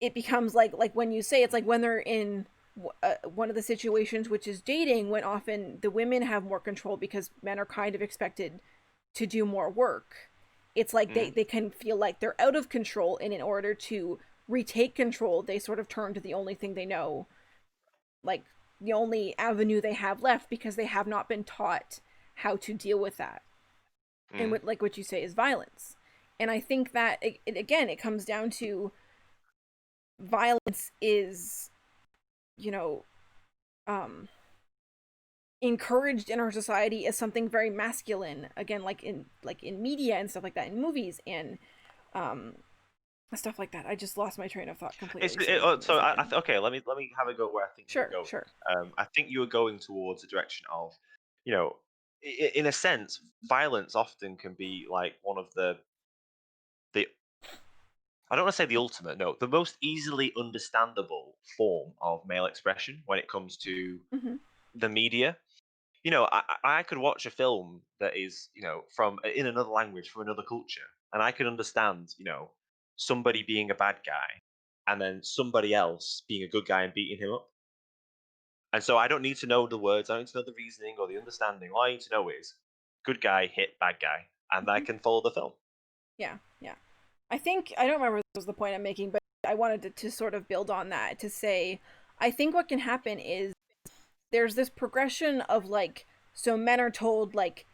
it becomes like when you say it's like when they're in one of the situations, which is dating, when often the women have more control because men are kind of expected to do more work. It's like Mm, they can feel like they're out of control, and in order to retake control they sort of turn to the only thing they know, like the only avenue they have left, because they have not been taught how to deal with that. And mm. what, like what you say, is violence. And I think that again it comes down to violence is, you know, um encouraged in our society as something very masculine, again like in media and stuff like that, in movies and um stuff like that. I just lost my train of thought completely, so give me a So second. okay, let me have a go where I think you were Sure, going. sure. I think you were going towards the direction of, you know, in a sense, violence often can be like one of the I don't want to say the ultimate, no, the most easily understandable form of male expression when it comes to Hmm. the media. You know, I could watch a film that is, you know, from in another language, from another culture, and I can understand, you know, somebody being a bad guy and then somebody else being a good guy and beating him up. And so I don't need to know the words, I don't need to know the reasoning or the understanding. All I need to know is good guy hit bad guy, and I Hmm. can follow the film. Yeah, yeah. I think I don't remember if this was the point I'm making, but I wanted to sort of build on that to say I think what can happen is there's this progression of like, so men are told like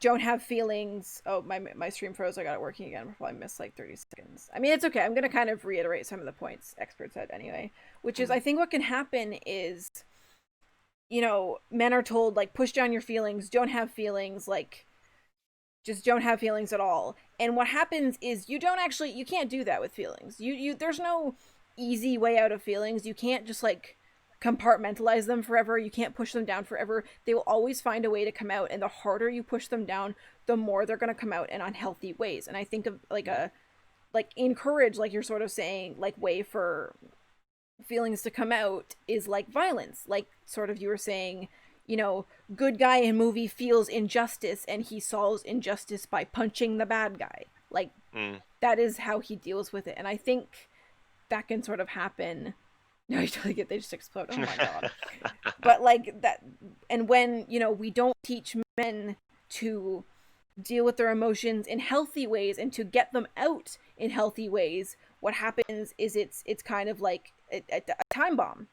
don't have feelings. Oh, my stream froze. I got it working again. I probably missed like 30 seconds. I mean, it's okay. I'm gonna kind of reiterate some of the points experts said anyway, which is Mm, I think what can happen is, you know, men are told like push down your feelings, don't have feelings, like just don't have feelings at all. And what happens is you don't actually, you can't do that with feelings. You there's no easy way out of feelings. You can't just like compartmentalize them forever. You can't push them down forever. They will always find a way to come out, and the harder you push them down, the more they're going to come out in unhealthy ways. And I think of like mm, a like encourage, like you're sort of saying, like way for feelings to come out is like violence, like sort of you were saying, you know, good guy in movie feels injustice and he solves injustice by punching the bad guy, like mm. that is how he deals with it. And I think that can sort of happen. No, you totally get, they just explode, oh my god. But like that, and when, you know, we don't teach men to deal with their emotions in healthy ways and to get them out in healthy ways, what happens is it's kind of like a time bomb.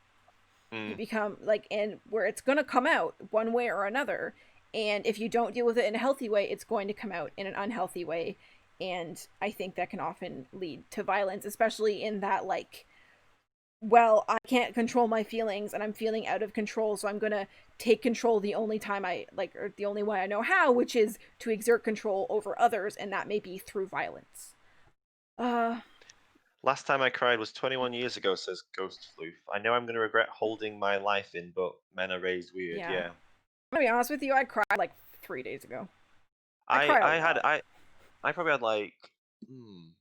You Mm. become like, and where it's going to come out one way or another, and if you don't deal with it in a healthy way, it's going to come out in an unhealthy way. And I think that can often lead to violence, especially in that like, well, I can't control my feelings and I'm feeling out of control, so I'm going to take control the only time I like, or the only way I know how, which is to exert control over others, and that may be through violence. Uh Last time I cried was 21 years ago, says Ghost Floof. I know I'm going to regret holding my life in, but men are raised weird. yeah. Yeah. I'm gonna be honest with you, I cried like 3 days ago. I I cry a I had lot. I probably had like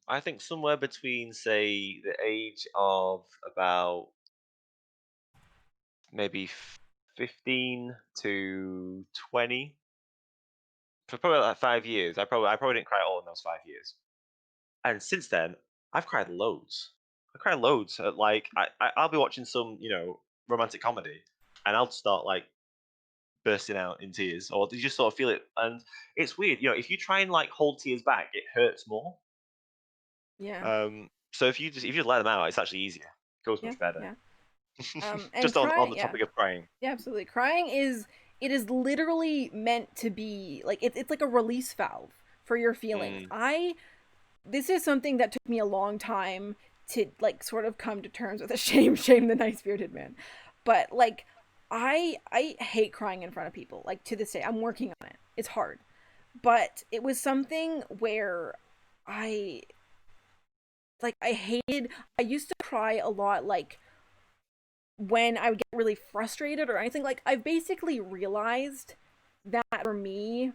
I think somewhere between say the age of about maybe 15 to 20 for probably like 5 years. I probably didn't cry at all in those 5 years. And since then, I've cried loads. I cry loads. Like I'll be watching some romantic comedy, and I'll start like bursting out in tears, or you just sort of feel it. And it's weird, if you try and like hold tears back, it hurts more. Yeah. So if you let them out, it's actually easier. It goes Yeah. much better. Yeah. And Just on crying, the yeah. topic of crying. Yeah, absolutely. Crying is, it is literally meant to be like it's like a release valve for your feelings. Mm, I This is something that took me a long time to like sort of come to terms with. A shame the nice bearded man. But like I hate crying in front of people. Like to this day, I'm working on it. It's hard. But it was something where I I hated, I used to cry a lot like when I would get really frustrated or anything. Like I've basically realized that for me,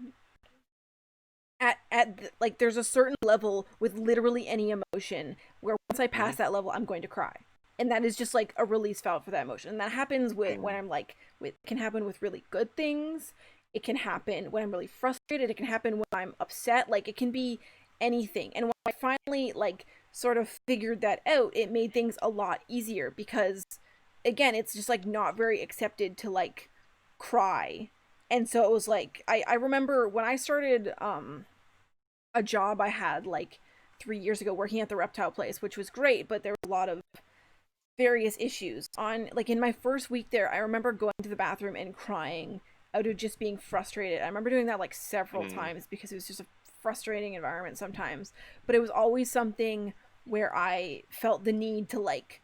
like there's a certain level with literally any emotion where once I pass mhm. that level I'm going to cry. and that is just like a release valve for that emotion. And that happens with when Mm. I'm like with can happen with really good things. It can happen when I'm really frustrated. It can happen when I'm upset. Like it can be anything. And when I finally like sort of figured that out, it made things a lot easier because again, it's just like not very accepted to like cry. And so it was like I remember when I started a job I had like 3 years ago working at the reptile place, which was great, but there was a lot of various issues on like in my first week there. I remember going to the bathroom and crying out of just being frustrated. I remember doing that like several Mm. times because it was just a frustrating environment sometimes, but it was always something where I felt the need to like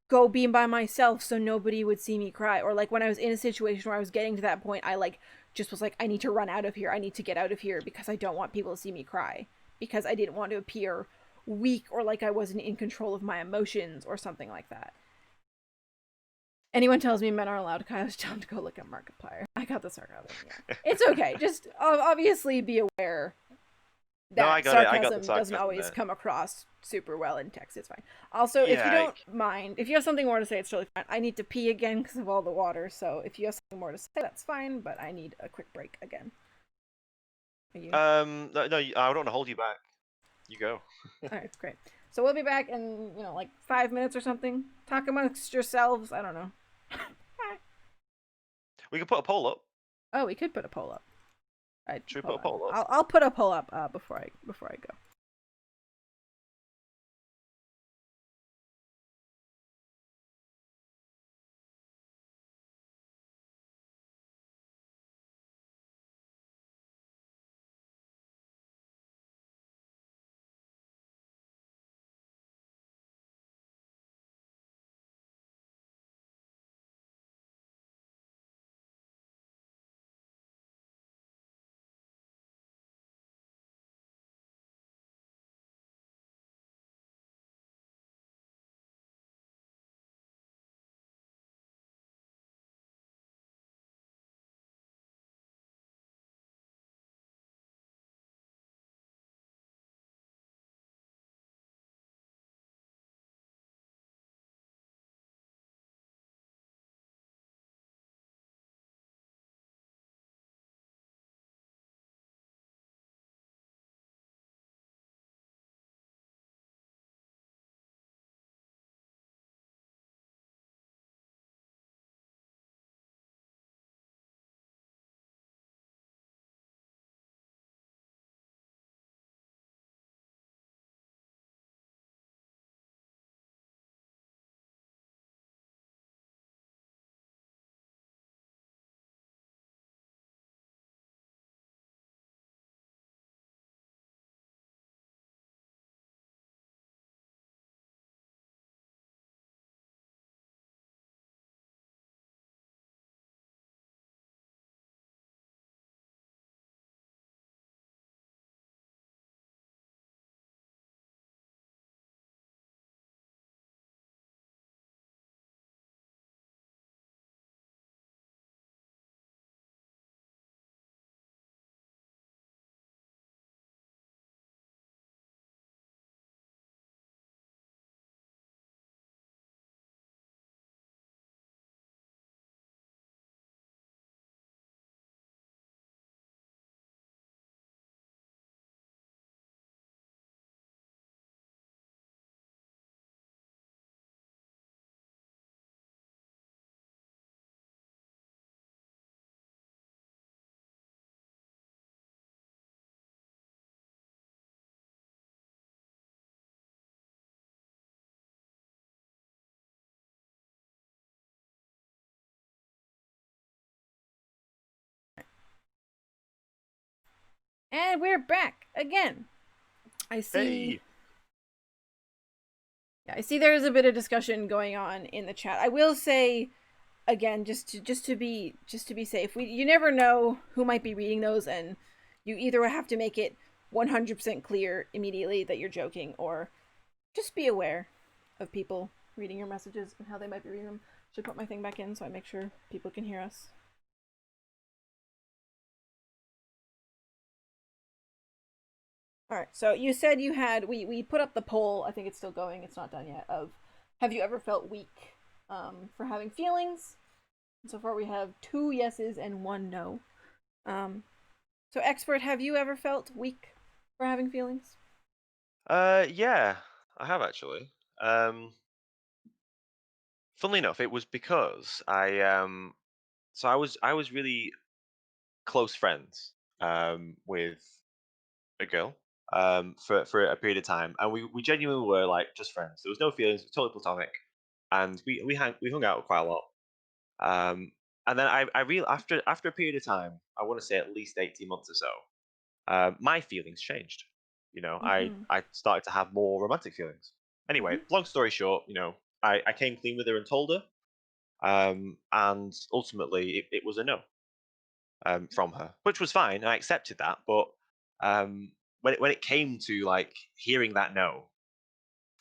go be by myself so nobody would see me cry, or like when I was in a situation where I was getting to that point, I like just was like I need to run out of here, I need to get out of here because I don't want people to see me cry, because I didn't want to appear weak or like I wasn't in control of my emotions or something like that. Anyone tells me men are allowed to cry, I was telling them to go look at Markiplier. I got the sarcasm. Yeah, it's okay. Just obviously be aware No, I that got it. I got the sarcasm doesn't sarcasm always there. come across super well in text. It's fine. Also, if you Yeah. don't mind, if you have something more to say, it's totally fine. I need to pee again because of all the water, so if you have something more to say, that's fine, but I need a quick break again. Are you? No, no, I don't want to hold you back. You go. Alright, great. So we'll be back in, like 5 minutes or something. Talk amongst yourselves. I don't know. We can put a poll up. Oh, we could put a poll up. I Should we put hold a on. poll up? I'll put a poll up before I go. And we're back again. I see. Hey. Yeah, I see. There's a bit of discussion going on in the chat. I will say again, just to be safe. You never know who might be reading those, and you either have to make it 100% clear immediately that you're joking, or just be aware of people reading your messages and how they might be reading them. Should put my thing back in so I make sure people can hear us. All right. So you said you had we put up the poll. I think it's still going. It's not done yet. Of Have you ever felt weak for having feelings? So far, we have two yeses and one no. Um, so, expert, have you ever felt weak for having feelings? Yeah, I have actually. Um, Funnily enough, it was because I was really close friends with a girl for a period of time, and we genuinely were like just friends. There was no feelings, totally platonic, and we hung out quite a lot. Um, and then I real after a period of time, I want to say at least 18 months or so, my feelings changed. Mm-hmm. I started to have more romantic feelings. Anyway, Mm-hmm. long story short, I came clean with her and told her, and ultimately it was a no from her, which was fine. I accepted that, but when it came to like hearing that no,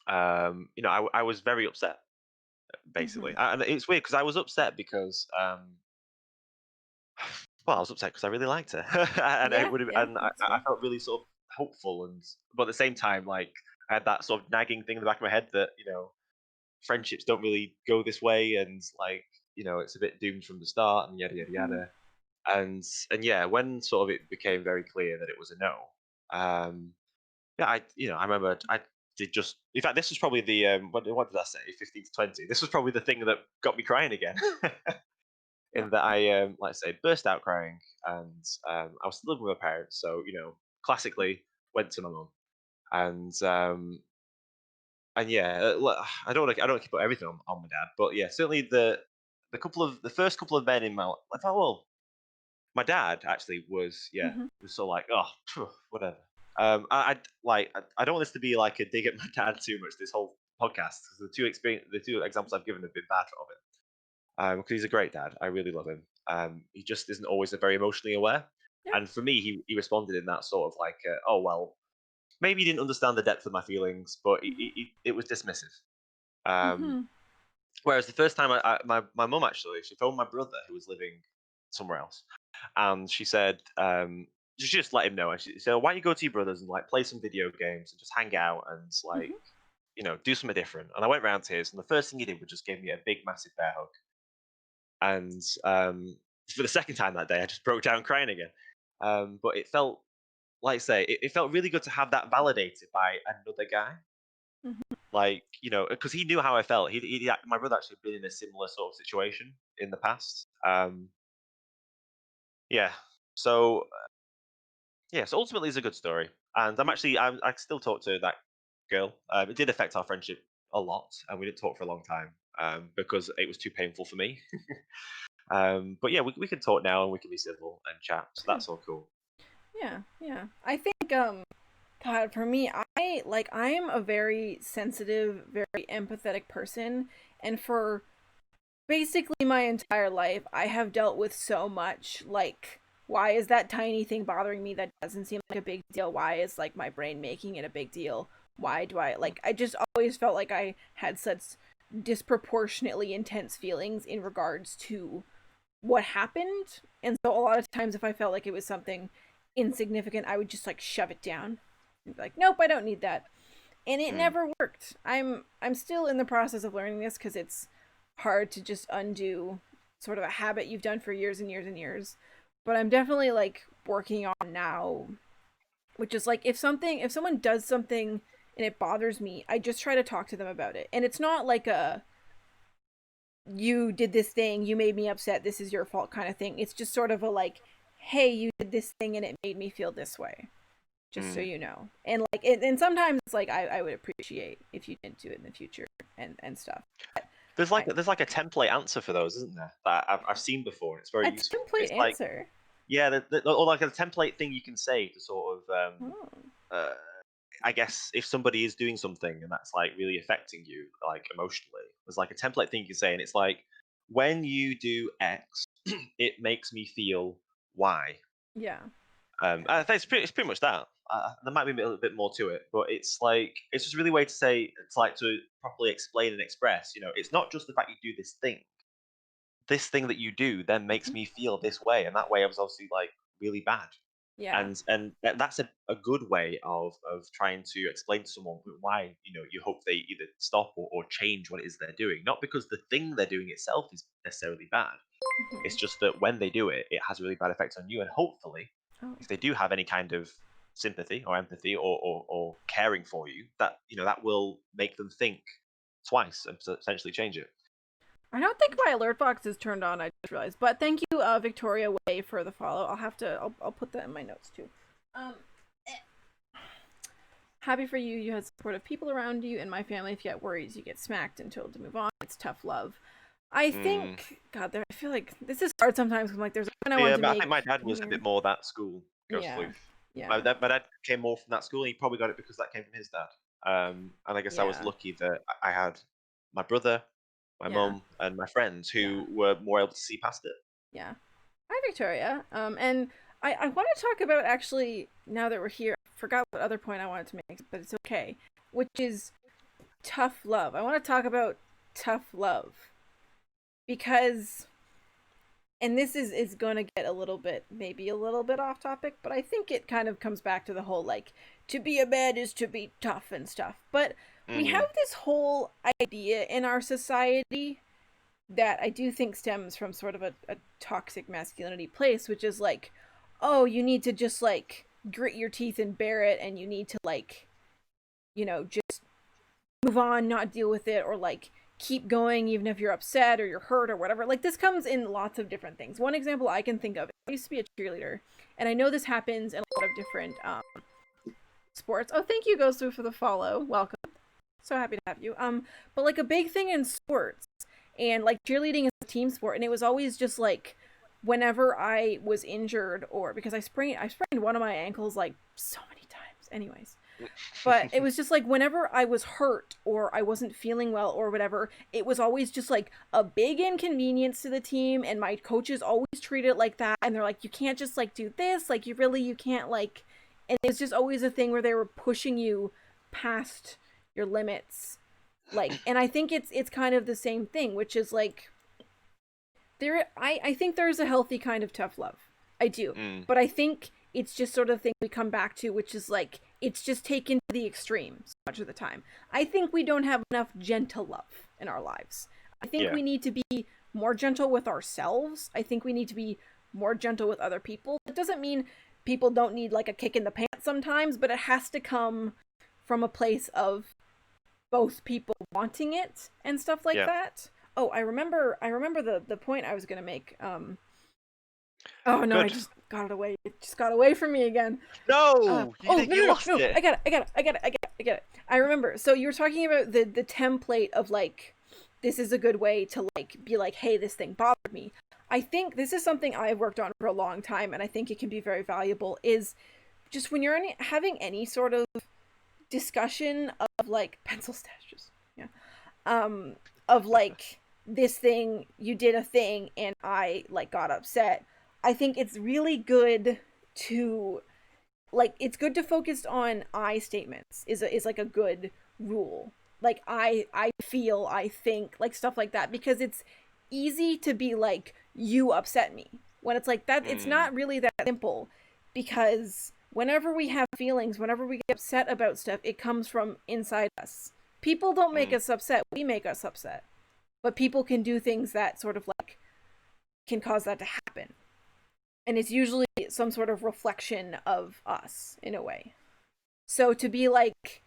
I was very upset Mm-hmm. basically, and it's weird because I was upset because well, I was upset because I really liked her, and it Yeah, would have, yeah, and that's I fair. felt really sort of hopeful, but at the same time, like I had that sort of nagging thing in the back of my head that friendships don't really go this way, and like it's a bit doomed from the start, and yada yada Mm-hmm. yada, and yeah, when sort of it became very clear that it was a no, um, yeah, I remember I did just. In fact, this was probably the what did I say? 15 to 20. This was probably the thing that got me crying again. Oh, In that I, like I say, burst out crying, and I was still living with my parents, so classically went to my mum, and yeah, I don't wanna keep put everything on my dad, but yeah, certainly the first couple of men in my life, I thought, well, my dad actually was, yeah, mm-hmm. was so like, oh, phew, whatever. I don't want this to be like a dig at my dad too much. This whole podcast, because the two examples I've given have been bad of it. Because he's a great dad. I really love him. He just isn't always very emotionally aware. Yeah. And for me, he responded in that sort of like, oh well, maybe he didn't understand the depth of my feelings, but it was dismissive. Um, Mm-hmm. Whereas the first time my mum actually, she phoned my brother who was living somewhere else, and she said, she just let him know, and she said, why don't you go to your brother's and like play some video games and just hang out and like Mm-hmm. do something different. And I went round to his, and the first thing he did was just give me a big, massive bear hug. And for the second time that day, I just broke down crying again. But it felt, like I say, it felt really good to have that validated by another guy. Mm-hmm. Like, because he knew how I felt. My brother actually been in a similar sort of situation in the past. Yeah. So, yeah. So ultimately, it's a good story. And Yeah. I still talk to that girl. It did affect our friendship a lot, and we didn't talk for a long time because it was too painful for me. But yeah, we can talk now and we can be civil and chat. So Yeah. that's all cool. Yeah. Yeah. I think God, for me, I'm a very sensitive, very empathetic person, and for basically my entire life, I have dealt with so much. Like, why is that tiny thing bothering me that doesn't seem like a big deal? Why is like my brain making it a big deal? Why do I Mm, like? I just always felt like I had such disproportionately intense feelings in regards to what happened. And so a lot of times if I felt like it was something insignificant, I would just like shove it down. Like, nope, I don't need that. And it mm, never worked. I'm still in the process of learning this because it's hard to just undo sort of a habit you've done for years and years and years. But I'm definitely like working on now, which is like if someone does something and it bothers me, I just try to talk to them about it. And it's not like a you did this thing, you made me upset, this is your fault kind of thing. It's just sort of a like, hey, you did this thing and it made me feel this way. Just so mm. you know. And like and sometimes like I would appreciate if you didn't do it in the future and stuff. But I There's like a template answer for those, isn't there? That I've seen before. And it's very a useful. template It's like, answer. yeah, or like a template thing you can say to sort of, Oh. uh, I guess if somebody is doing something and that's like really affecting you, like emotionally, there's like a template thing you can say, and it's like, when you do X, it makes me feel Y. Yeah. I think it's pretty much that. There might be a little bit more to it, but it's like it's just a really way to say it's like to properly explain and express. It's not just the fact you do this thing. This thing that you do then makes Mhm. me feel this way, and that way I was obviously like really bad. Yeah. And that's a good way of trying to explain to someone why you hope they either stop or change what it is they're doing, not because the thing they're doing itself is necessarily bad. It's Hmm. just that when they do it, it has a really bad effect on you, and hopefully Oh. if they do have any kind of sympathy or empathy or caring for you, that will make them think twice and potentially change it. I don't think my alert box is turned on. I just realized. But thank you, Victoria Way, for the follow. I'll have to. I'll put that in my notes too. Um, Happy for you. You had supportive people around you. In my family, if you get worries, you get smacked and told to move on. It's tough love. I Mm. think, God, I feel like this is hard sometimes. I'm like, there's a point I want Yeah, to but I think my make dad in was a here. bit more that school, Ghost Yeah, Sleuth. My yeah, dad, my dad came more from that school, and he probably got it because that came from his dad. And I guess I was yeah, lucky that I had my brother, my yeah, mum, and my friends yeah, who were more able to see past it. yeah. Hi, Victoria. And I want to talk about actually now that we're here. I forgot what other point I wanted to make, but it's okay. Which is tough love. I want to talk about tough love because, and this is going to get a little bit, maybe a little bit off topic, but I think it kind of comes back to the whole like, to be a man is to be tough and stuff. But we have Mm, this whole idea in our society that I do think stems from sort of a toxic masculinity place, which is like, oh, you need to just like grit your teeth and bear it, and you need to like, just move on, not deal with it, or like keep going even if you're upset or you're hurt or whatever. Like this comes in lots of different things. One example I can think of, I used to be a cheerleader, and I know this happens in a lot of different sports. Oh, thank you, Goes Through, for the follow. Welcome. So happy to have you. But like a big thing in sports and like cheerleading is a team sport, and it was always just like whenever I was injured or because I sprained one of my ankles like so many times. Anyways, but it was just like whenever I was hurt or I wasn't feeling well or whatever, it was always just like a big inconvenience to the team, and my coaches always treat it like that, and they're like, you can't just like do this, like you can't like, and it's just always a thing where they were pushing you past your limits, like, and I think it's kind of the same thing, which is like I think there's a healthy kind of tough love. I do. mm, But I think it's just sort of the thing we come back to, which is like it's just taken to the extreme so much of the time. I think we don't have enough gentle love in our lives. I think yeah. we need to be more gentle with ourselves. I think we need to be more gentle with other people. It doesn't mean people don't need like a kick in the pants sometimes, but it has to come from a place of both people wanting it and stuff like Yeah. that. Oh, I remember the point I was gonna make. Oh no, I Good. just got it away. It just got away from me again. No, Oh no, no, you no, lost no! it. I got it! I got it! I got it! I got it! I got it! I remember. So you were talking about the template of like, this is a good way to like be like, hey, this thing bothered me. I think this is something I've worked on for a long time, and I think it can be very valuable. Is just when you're having any sort of discussion of like pencil stashes, yeah, um, of like this thing, you did a thing, and I like got upset. I think it's really good to like it's good to focus on I statements is like a good rule. Like I feel, I think, like stuff like that, because it's easy to be like, you upset me, when it's like that it's Mm, not really that simple, because whenever we have feelings, whenever we get upset about stuff, it comes from inside us. People don't make mm, us upset, we make us upset. But people can do things that sort of like can cause that to happen, and it's usually some sort of reflection of us in a way. So to be like,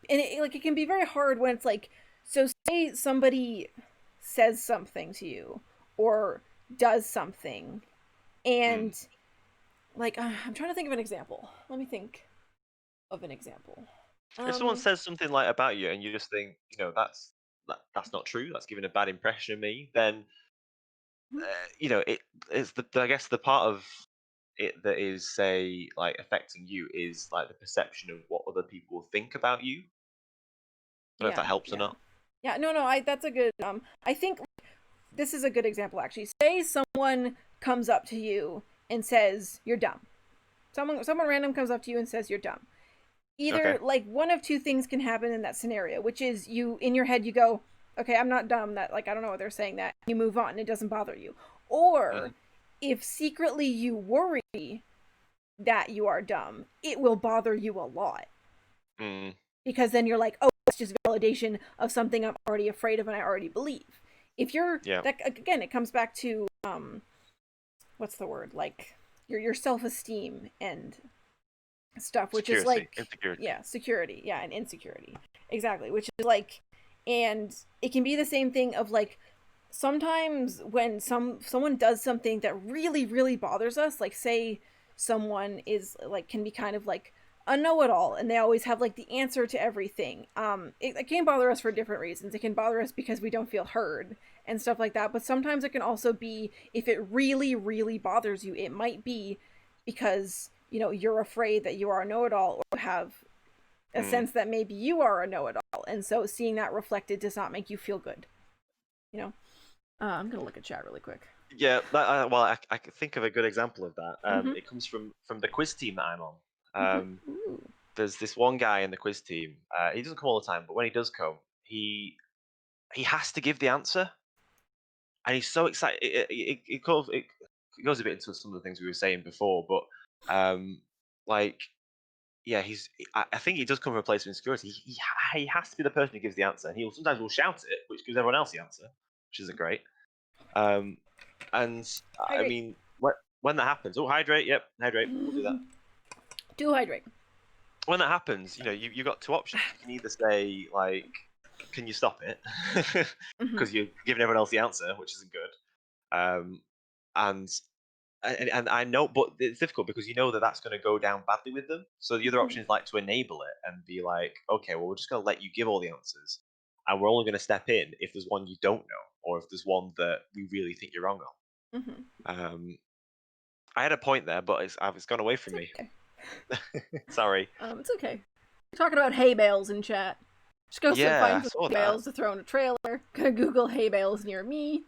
and like it can be very hard when it's like, so say somebody says something to you or does something, mm. and like I'm trying to think of an example. Let me think of an example. If someone Um, says something like about you, and you just think, that's not true. That's giving a bad impression of me. Then it's I guess the part of it that is, say, like affecting you is like the perception of what other people think about you. I don't know if that yeah, helps or yeah, not. yeah. No, no. I That's a good. I think this is a good example actually. Say someone comes up to you and says you're dumb. Someone random comes up to you and says you're dumb. Either Okay. like one of two things can happen in that scenario, which is you in your head you go, okay, I'm not dumb, that like I don't know what they're saying, that you move on and it doesn't bother you. Mm, Or if secretly you worry that you are dumb, it will bother you a lot. Mm. Because then you're like, oh, it's just validation of something I'm already afraid of and I already believe. If you're Yeah. that again, it comes back to what's the word? Like your self-esteem and stuff, which is Security, like, insecurity. yeah, security, yeah, and insecurity. Exactly, which is like, and it can be the same thing of like, sometimes when someone does something that really really bothers us, like say someone is like, can be kind of like a know-it-all and they always have like the answer to everything. It can bother us for different reasons. It can bother us because we don't feel heard and stuff like that, but sometimes it can also be, if it really really bothers you, it might be because you're afraid that you are a know-it-all, or have a Mm. sense that maybe you are a know-it-all, and so seeing that reflected does not make you feel good, you know I'm gonna look at chat really quick. Yeah, well, I can think of a good example of that. Mm-hmm. It comes from the quiz team that I'm on. Mm-hmm. Um, Ooh. there's this one guy in the quiz team. He doesn't come all the time, but when he does come, he has to give the answer, and he's so excited. It goes a bit into some of the things we were saying before, but like, yeah, I think he does come from a place of insecurity. He has to be the person who gives the answer, and sometimes will shout it, which gives everyone else the answer, which isn't great. Um, and I Hydrate. mean, when that happens, oh, hydrate, yep, hydrate, we'll do that. Do hydrate. When that happens, you've got two options. You can either say like, "Can you stop it?" Mm-hmm. because you're giving everyone else the answer, which isn't good. And and I know, but it's difficult because you know that that's going to go down badly with them. So the other option is like to enable it and be like, okay, well, we're just going to let you give all the answers, and we're only going to step in if there's one you don't know, or if there's one that we really think you're wrong Mm-hmm. on. I had a point there, but it's gone away from It's me. okay. Sorry. It's okay. We're talking about hay bales in chat. Just go Yeah, find I some saw hay that. bales to throw in a trailer. Gonna Google hay bales near me.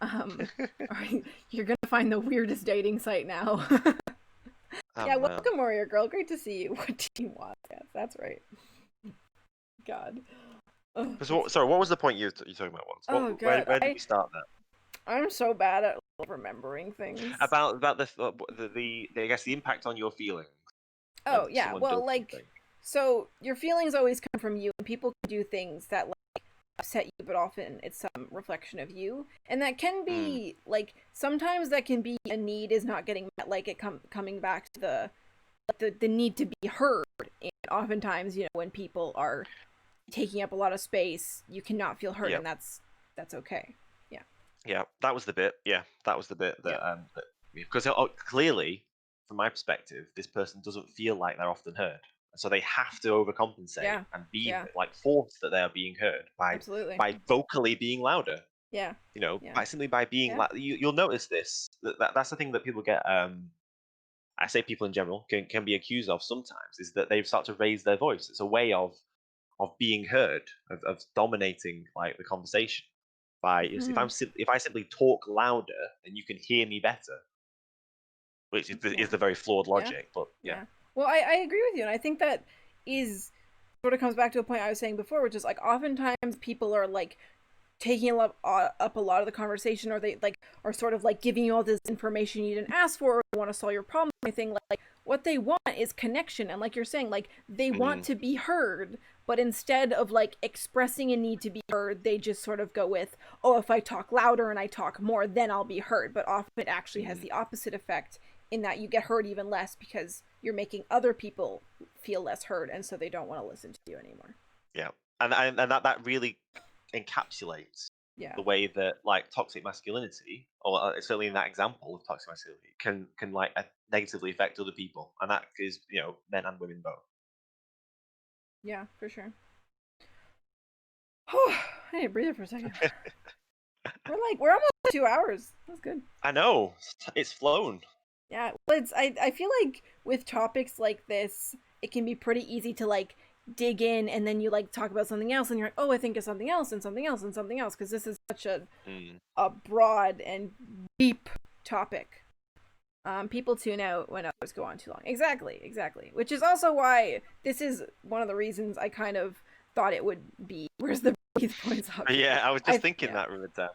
Alright, you're gonna find the weirdest dating site now. Oh Yeah, man. welcome, Warrior Girl. Great to see you. What do you want? Yes, that's right. God. Oh, Sorry, what was the point you talking about once? oh God. Where did we start there? I'm so bad at remembering things. About the I guess the impact on your feelings when Oh yeah. someone does Well, like, something. so your feelings always come from you, and people can do things that like upset you, but often it's some reflection of you, and that can Mm, be like, sometimes that can be a need is not getting met, like it coming back to the need to be heard, and oftentimes when people are taking up a lot of space, you cannot feel heard, yeah, and that's okay. Yeah. yeah, that was the bit. Yeah, that was the bit Yep. that because clearly, from my perspective, this person doesn't feel like they're often heard, so they have to overcompensate Yeah. and be Yeah. like force that they are being heard Absolutely. by vocally being louder. Yeah. Yeah. By simply by being Yeah. like you'll notice this that's the thing that people get. I say people in general can be accused of sometimes is that they start to raise their voice. It's a way of being heard, of dominating like the conversation. By Hmm. if I simply talk louder, then you can hear me better, which Yeah. is the very flawed Yeah. logic. But yeah, Yeah. Well, I agree with you, and I think that is sort of comes back to a point I was saying before, which is like, oftentimes people are like taking up a lot of the conversation, or they like are sort of like giving you all this information you didn't ask for, or want to solve your problem or anything. Like, what they want is connection, and like you're saying, like they want mm, to be heard, but instead of like expressing a need to be heard, they just sort of go with, oh, if I talk louder and I talk more, then I'll be heard. But often it actually has mm, the opposite effect, in that you get heard even less because you're making other people feel less heard, and so they don't want to listen to you anymore. yeah, and that really encapsulates Yeah. the way that like toxic masculinity, or certainly in that example of toxic masculinity, can like negatively affect other people, and that is men and women both. Yeah, for sure. I need to breathe for a second. We're almost 2 hours. That's good. I know it's flown. Yeah, well, I feel like with topics like this, it can be pretty easy to like dig in, and then you like talk about something else, and you're like, oh, I think of something else and something else and something else, because this is such Mm, a broad and deep topic. People tune out when others go on too long. Exactly, exactly. Which is also why this is one of the reasons I kind of thought it would be. Where's the breathe points option? yeah, I was just thinking Yeah. that, Rivita.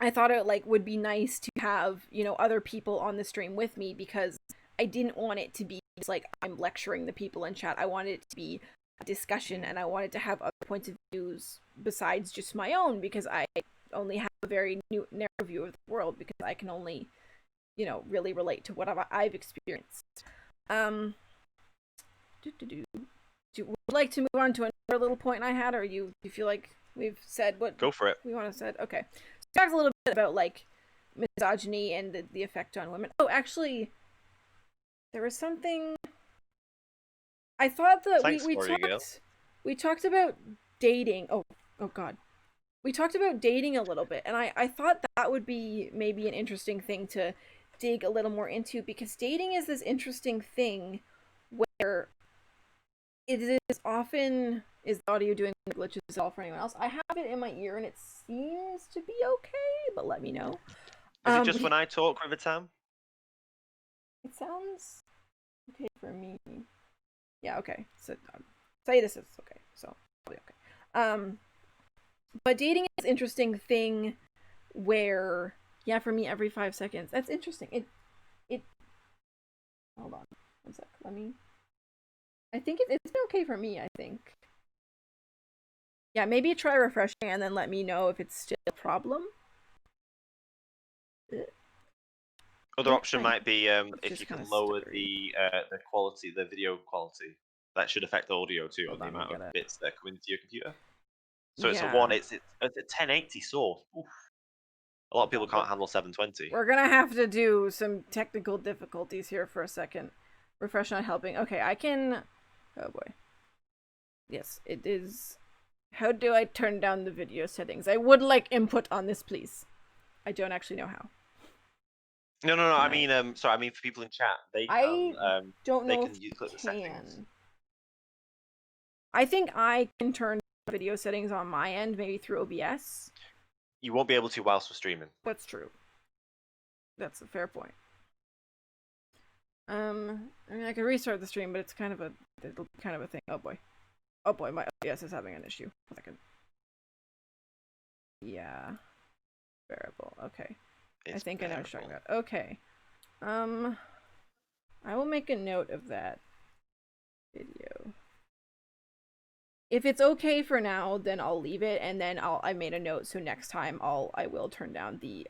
I thought it like would be nice to have other people on the stream with me, because I didn't want it to be just like I'm lecturing the people in chat. I wanted it to be a discussion, and I wanted to have other points of views besides just my own, because I only have a very narrow view of the world, because I can only, really relate to what I've experienced. Um, would you like to move on to another little point I had, or you feel like we've said what Go for it. we want to said? Okay, so we talked a little bit about like misogyny and the effect on women. Oh, actually, there was something I thought that Thanks for you, Gail. we talked about dating. Oh God, we talked about dating a little bit, and I thought that would be maybe an interesting thing to dig a little more into, because dating is this interesting thing where it is often, is the audio doing glitches at all for anyone else? I have it in my ear and it seems to be okay, but let me know. Is it just when I talk, Rivertam? It sounds okay for me. Yeah, okay. So say this is okay. So probably okay. But dating is an interesting thing where, yeah, for me every 5 seconds. That's interesting. It hold on 1 sec. Let me. I think it's been okay for me, I think. Yeah, maybe try refreshing and then let me know if it's still a problem. Other option might be if you just can kinda lower stuttery. the quality, the video quality. That should affect the audio too, Hold and the on, we amount of gotta. bits that come into your computer. So it's a one. Yeah. It's a 1080 source. Oof. A lot of people can't handle 720. We're gonna have to do some technical difficulties here for a second. Refresh not helping. Okay, I can. Oh boy. Yes, it is. How do I turn down the video settings? I would like input on this, please. I don't actually know how. No. I mean, sorry. I mean, for people in chat, I don't they know can if you click the settings. can. I think I can turn video settings on my end, maybe through OBS. You won't be able to whilst we're streaming. That's true. That's a fair point. I mean, I could restart the stream, but it'll be kind of a thing. Oh boy, my OBS is having an issue. 1 second. Yeah, bearable. Okay, I think I know what you're talking about. Okay, I will make a note of that video. If it's okay for now, then I'll leave it, and then I made a note, so next time I will turn down the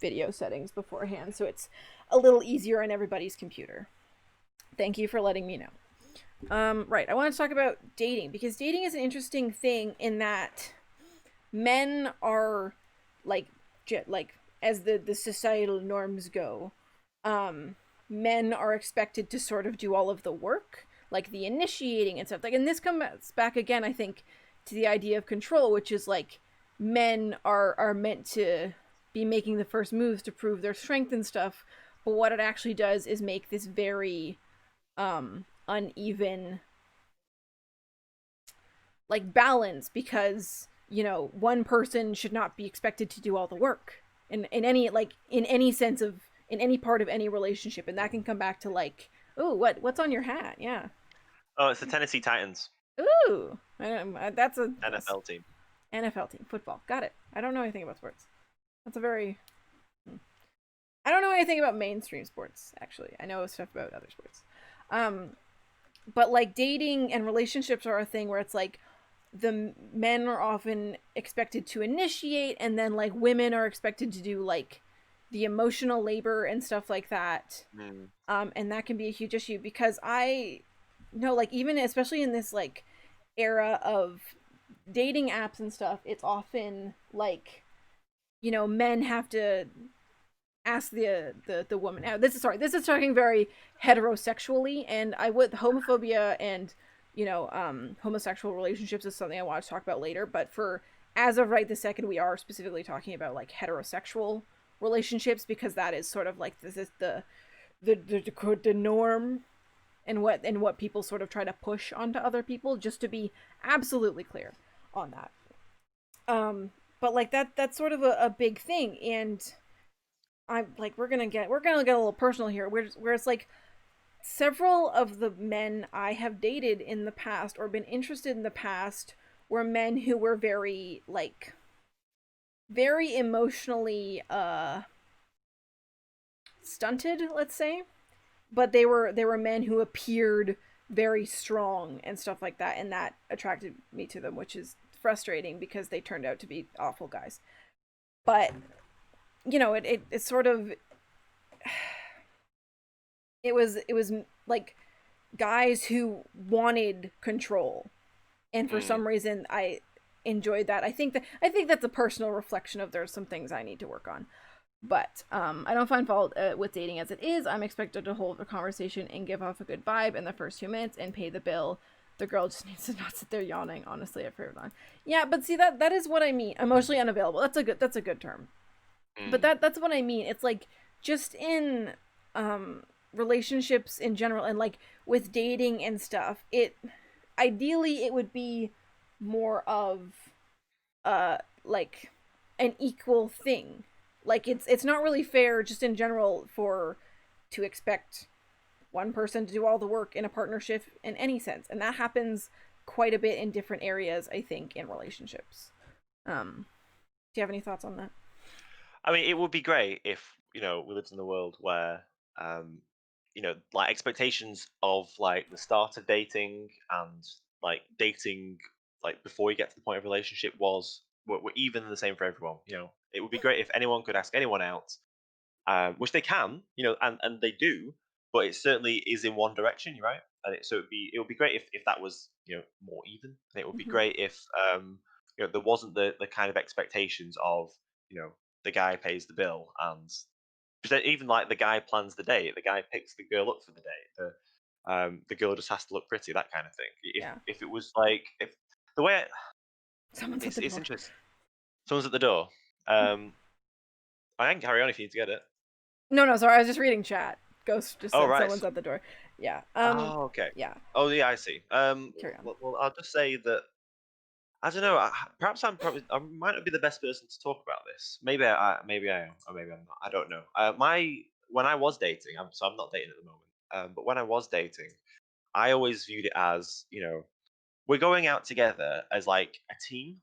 video settings beforehand, so it's a little easier on everybody's computer. Thank you for letting me know. Right, I want to talk about dating, because dating is an interesting thing in that men are like as the societal norms go, men are expected to sort of do all of the work, like the initiating and stuff. Like, and this comes back again, I think, to the idea of control, which is like men are meant to be making the first moves to prove their strength and stuff. But what it actually does is make this very uneven like balance, because one person should not be expected to do all the work in any sense of, in any part of any relationship, and that can come back to like, oh, what's on your hat? Yeah. Oh, it's the Tennessee Titans. Ooh, that's a NFL team. NFL team, football. Got it. I don't know anything about sports. That's a very. I don't know anything about mainstream sports, actually. I know stuff about other sports. But like dating and relationships are a thing where it's like the men are often expected to initiate, and then like women are expected to do like the emotional labor and stuff like that. And that can be a huge issue, because I know, like, even especially in this like era of dating apps and stuff, it's often like men have to ask the woman out. This is talking very heterosexually, and I would homophobia and homosexual relationships is something I want to talk about later, but for as of right this second, we are specifically talking about like heterosexual relationships, because that is sort of like, this is the norm, and what people sort of try to push onto other people, just to be absolutely clear on that. But like that's sort of a big thing, and I'm like, we're gonna get a little personal here, where it's like several of the men I have dated in the past or been interested in the past were men who were very emotionally stunted, let's say. but they were men who appeared very strong and stuff like that, and that attracted me to them, which is frustrating because they turned out to be awful guys. But it sort of it was like guys who wanted control, and for Mm, some reason I enjoyed that. I think that's a personal reflection of there's some things I need to work on. But I don't find fault with dating as it is. I'm expected to hold a conversation and give off a good vibe in the first 2 minutes and pay the bill. The girl just needs to not sit there yawning. Honestly, I've heard on. Yeah, but see that is what I mean. Emotionally unavailable. That's a good term. But mm. that's what I mean. It's like just in relationships in general, and like with dating and stuff. Ideally it would be more of like an equal thing. Like it's not really fair just in general for to expect one person to do all the work in a partnership in any sense, and that happens quite a bit in different areas, I think, in relationships. Do you have any thoughts on that? I mean, it would be great if we lived in a world where um, like expectations of like the start of dating and like dating like before you get to the point of relationship were even the same for everyone. It would be great if anyone could ask anyone out, which they can, and they do, but it certainly is in one direction. You're right, so it would be great if that was more even, and it would be Mm-hmm. great if there wasn't the kind of expectations of you know the guy pays the bill and even like the guy plans the date, the guy picks the girl up for the date, the girl just has to look pretty, that kind of thing. If Yeah. if it was like if the way Someone's at the it's door. interesting, someone's at the door. Um, I can carry on if you need to get it. No, no, sorry. I was just reading chat. Ghost just Oh said right. someone's at the door. Yeah. Oh, okay. Yeah. Oh, yeah, I see. Carry on. Well, I'll just say that I don't know. Perhaps I might not be the best person to talk about this. Maybe I am, or maybe I'm not. I don't know. My When I was dating, I'm not dating at the moment. But when I was dating, I always viewed it as we're going out together as like a team.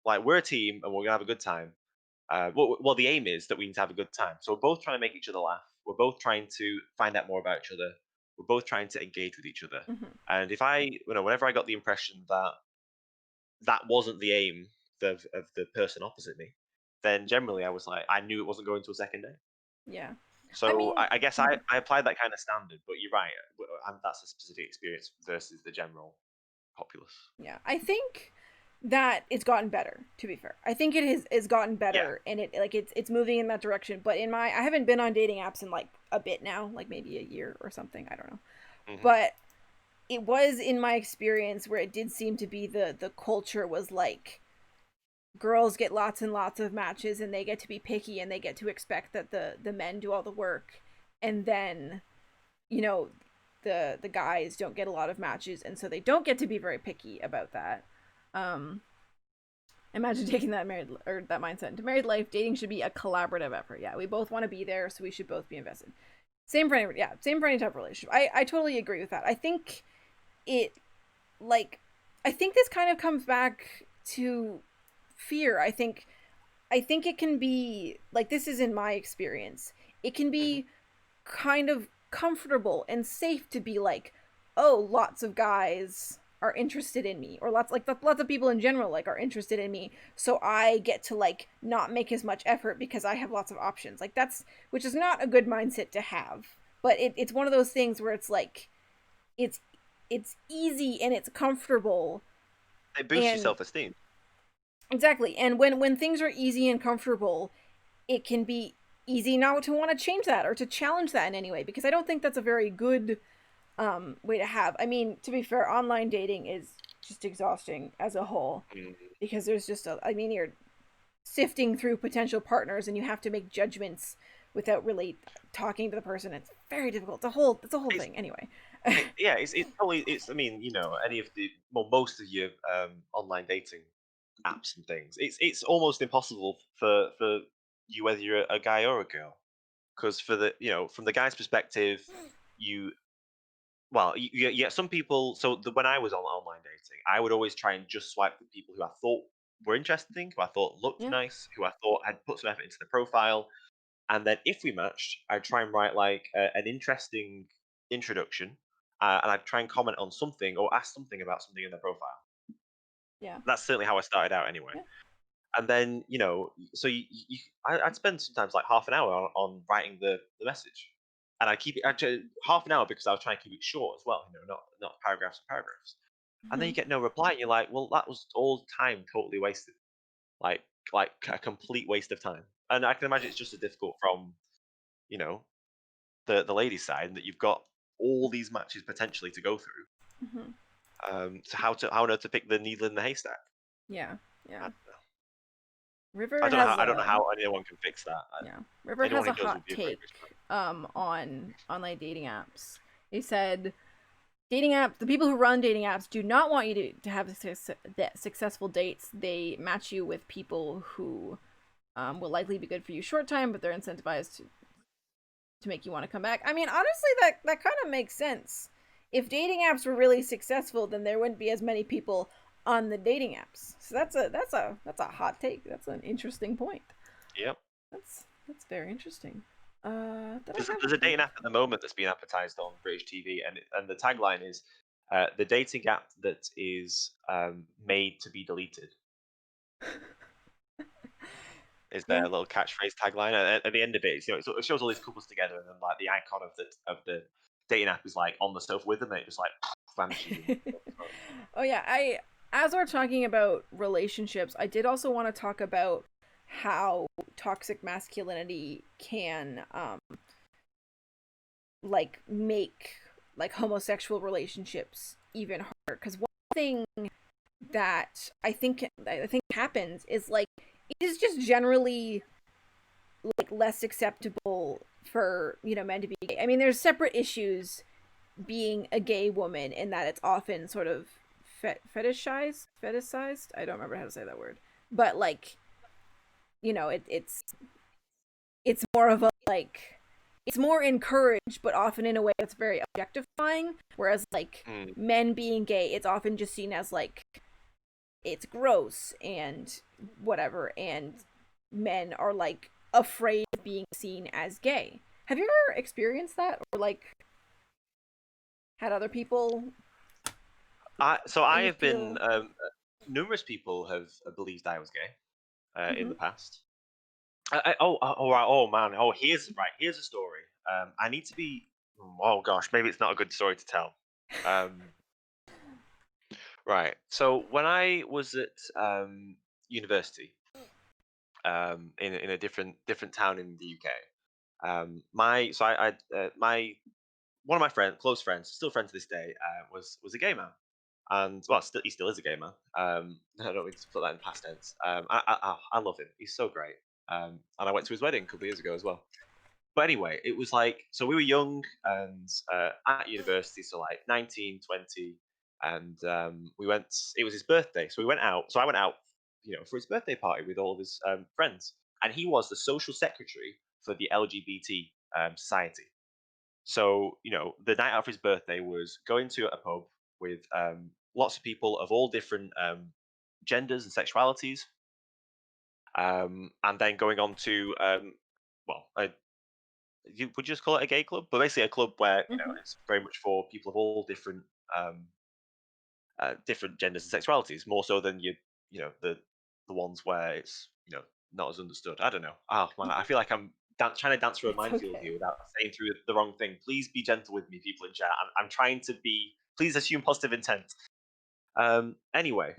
Like we're a team, and we're gonna have a good time. Well, the aim is that we need to have a good time. So we're both trying to make each other laugh. We're both trying to find out more about each other. We're both trying to engage with each other. Mm-hmm. And if whenever I got the impression that that wasn't the aim of the person opposite me, then generally I knew it wasn't going to a second date. Yeah. I So mean, I guess I applied that kind of standard. But you're right. That's a specific experience versus the general populace. yeah. I think that it's gotten better, to be fair. I think it has gotten Yeah. better, and it's moving in that direction. But I haven't been on dating apps in like a bit now, like maybe a year or something. I don't know. Hmm. But it was in my experience where it did seem to be the culture was like girls get lots and lots of matches, and they get to be picky, and they get to expect that the men do all the work, and then you know the guys don't get a lot of matches, and so they don't get to be very picky about that. um Imagine taking that married or that mindset into married life. Dating should be a collaborative effort. Yeah, we both want to be there, so we should both be invested. Same for any type of relationship. I totally agree with that. It like I think this kind of comes back to fear. I think it can be like, this is in my experience. It can Hmm. be kind of comfortable and safe to be like, oh, lots of guys are interested in me, or lots of people in general like are interested in me, so I get to like not make as much effort because I have lots of options. Like that's which is not a good mindset to have, but it's one of those things where it's like it's it's easy and it's comfortable. It boosts your And self-esteem. exactly, and when things are easy and comfortable, it can be easy not to want to change that or to challenge that in any way, because I don't think that's a very good way to have. I mean, to be fair, online dating is just exhausting as a whole, Mm. because there's just I mean, you're sifting through potential partners and you have to make judgments without really talking to the person. It's very difficult. It's a whole It's thing anyway. Yeah, it's probably I mean, any of the well, most of your online dating apps and things, it's almost impossible for you whether you're a guy or a girl, because for the from the guy's perspective, you well you get some people. So when I was on online dating, I would always try and just swipe the people who I thought were interesting, who I thought looked Yeah. nice, who I thought had put some effort into the profile, and then if we matched, I'd try and write like an interesting. introduction, and I'd try and comment on something or ask something about something in their profile. Yeah. That's certainly how I started out anyway. Yeah. And then, so I'd spend sometimes like half an hour on writing the message, and I keep it actually half an hour because I was trying to keep it short as well, not paragraphs and paragraphs. And then Hmm. you get no reply, and you're like, well, that was all time totally wasted, like like a complete waste of time. And I can imagine it's just as difficult from you know the ladies' side that you've got all these matches potentially to go through. Hmm. So how on earth to pick the needle in the haystack? Yeah. I, Yeah. I River don't know has how I don't know a how anyone can fix that. Yeah. River Anyone has who a does would hot be a great take rich man. on online dating apps. He said dating apps, the people who run dating apps do not want you to have successful dates. They match you with people who will likely be good for you short time, but they're incentivized to make you want to come back. I mean, honestly, that kind of makes sense. If dating apps were really successful, then there wouldn't be as many people on the dating apps. So that's a hot take. That's an interesting point. Yep. That's very interesting. Did I There's have a a dating app at the moment that's being advertised on British TV, and the tagline is the dating app that is made to be deleted. Is their Yeah. little catchphrase tagline at the end of it? It shows all these couples together, and then like the icon of the dating app is like on the stuff with them, and it just like vanishes. Oh yeah, I as we're talking about relationships, I did also want to talk about how toxic masculinity can like make like homosexual relationships even harder, cuz one thing that I think happens is like it is just generally like less acceptable for, men to be gay. I mean, there's separate issues being a gay woman in that it's often sort of fetishized. I don't remember how to say that word, but like it's more of a like it's more encouraged, but often in a way that's very objectifying. Whereas like Mm, men being gay, it's often just seen as like it's gross and whatever, and men are like afraid of being seen as gay. Have you ever experienced that, or like had other people I you have been feel? numerous people have believed I was gay in Mm-hmm. the past. Right, oh man, here's a story. I need to be. Oh gosh, maybe it's not a good story to tell. Um, right. So when I was at university, in a different town in the UK, my so my one of my close friends, still friends to this day, was a gay man, and well, he still is a gay man. I don't mean to put that in past tense. I love him. He's so great. And I went to his wedding a couple of years ago as well. But anyway, it was like, so we were young and at university, so like 19, 20, and we went. It was his birthday, so we went out. So I went out, for his birthday party with all of his friends, and he was the social secretary for the LGBT society. So, the night after his birthday was going to a pub with lots of people of all different genders and sexualities, and then going on to, well, you would you just call it a gay club, but basically a club where Mm-hmm. it's very much for people of all um, different genders and sexualities, more so than the ones where it's not as understood. I don't know. Oh man, I Mm-hmm. feel like I'm trying to dance through a It's minefield okay. here without saying through the wrong thing. Please be gentle with me, people in chat. I'm trying to be. Please assume positive intent. Anyway,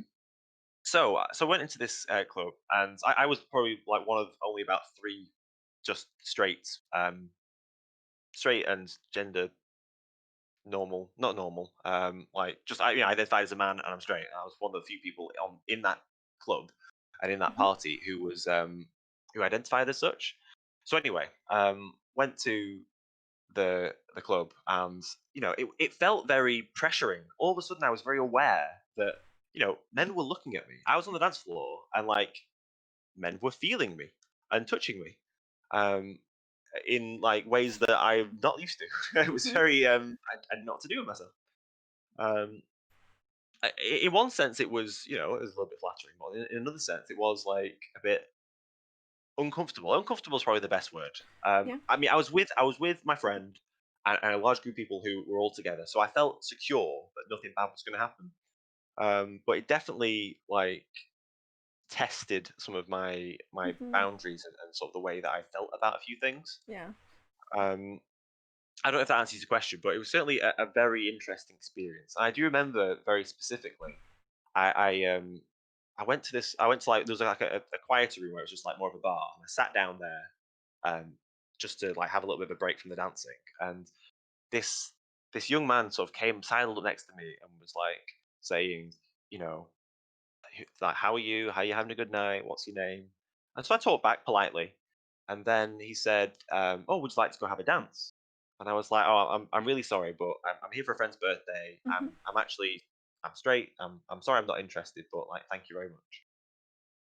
so I went into this club, and I was probably like one of only about three just straight and gender normal, not normal. Like just I identified as a man and I'm straight. I was one of the few people in that club and in that Mm-hmm. party who identified as such. So anyway, went to the club, and it felt very pressuring. All of a sudden, I was very aware that men were looking at me. I was on the dance floor, and like men were feeling me and touching me. Um, in like ways that I'm not used to. It was Mm-hmm. very I had not to do with myself. Um, in one sense, it was it was a little bit flattering, but in another sense, it was like a bit uncomfortable. Uncomfortable is probably the best word. Yeah. I mean, I was with my friend, and a large group of people who were all together. So I felt secure that nothing bad was going to happen. But it definitely like tested some of my Mhm. boundaries and sort of the way that I felt about a few things. Yeah. Um, I don't know if that answers your question, but it was certainly a very interesting experience. I do remember very specifically. I, I um I went to this. I went to like there was like a quieter room where it was just like more of a bar, and I sat down there, just to like have a little bit of a break from the dancing. And this this young man sort of came sidled up next to me and was like saying, you know, like, "How are you? How are you having a good night? What's your name?" And so I talked back politely, and then he said, "Oh, would you like to go have a dance?" And I was like, "Oh, I'm really sorry, but I'm here for a friend's birthday. Mhm. I'm straight. I'm sorry, I'm not interested, but like, thank you very much."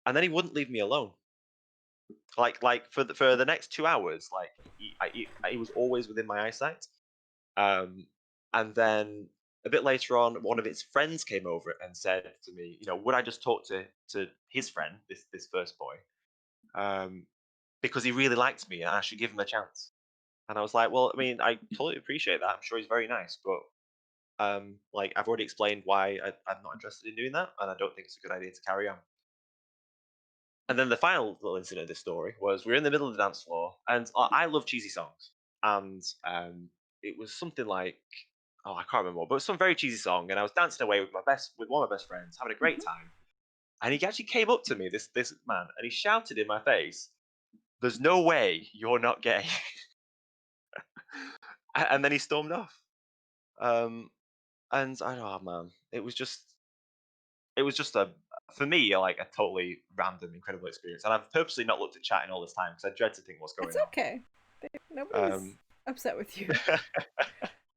And then he wouldn't leave me alone. For the next 2 hours, like he was always within my eyesight. Um, and then a bit later on, one of his friends came over and said to me, would I just talk to his friend, this first boy, um, because he really liked me and I should give him a chance. And I was like, well, I mean, I totally appreciate that. I'm sure he's very nice, but like I've already explained why I'm not interested in doing that, and I don't think it's a good idea to carry on. And then the final little incident of this story was we were in the middle of the dance floor, and I love cheesy songs, and it was something like, oh, I can't remember, what, but it was some very cheesy song, and I was dancing away with one of my best friends, having a great Mhm. time, and he actually came up to me, this man, and he shouted in my face, "There's no way you're not gay," and then he stormed off. Um, and I don't know, man, it was just a for me like a totally random, incredible experience, and I've purposely not looked at chat in all this time because I dread to think what's It's going on. okay. Nobody was Um, upset with you.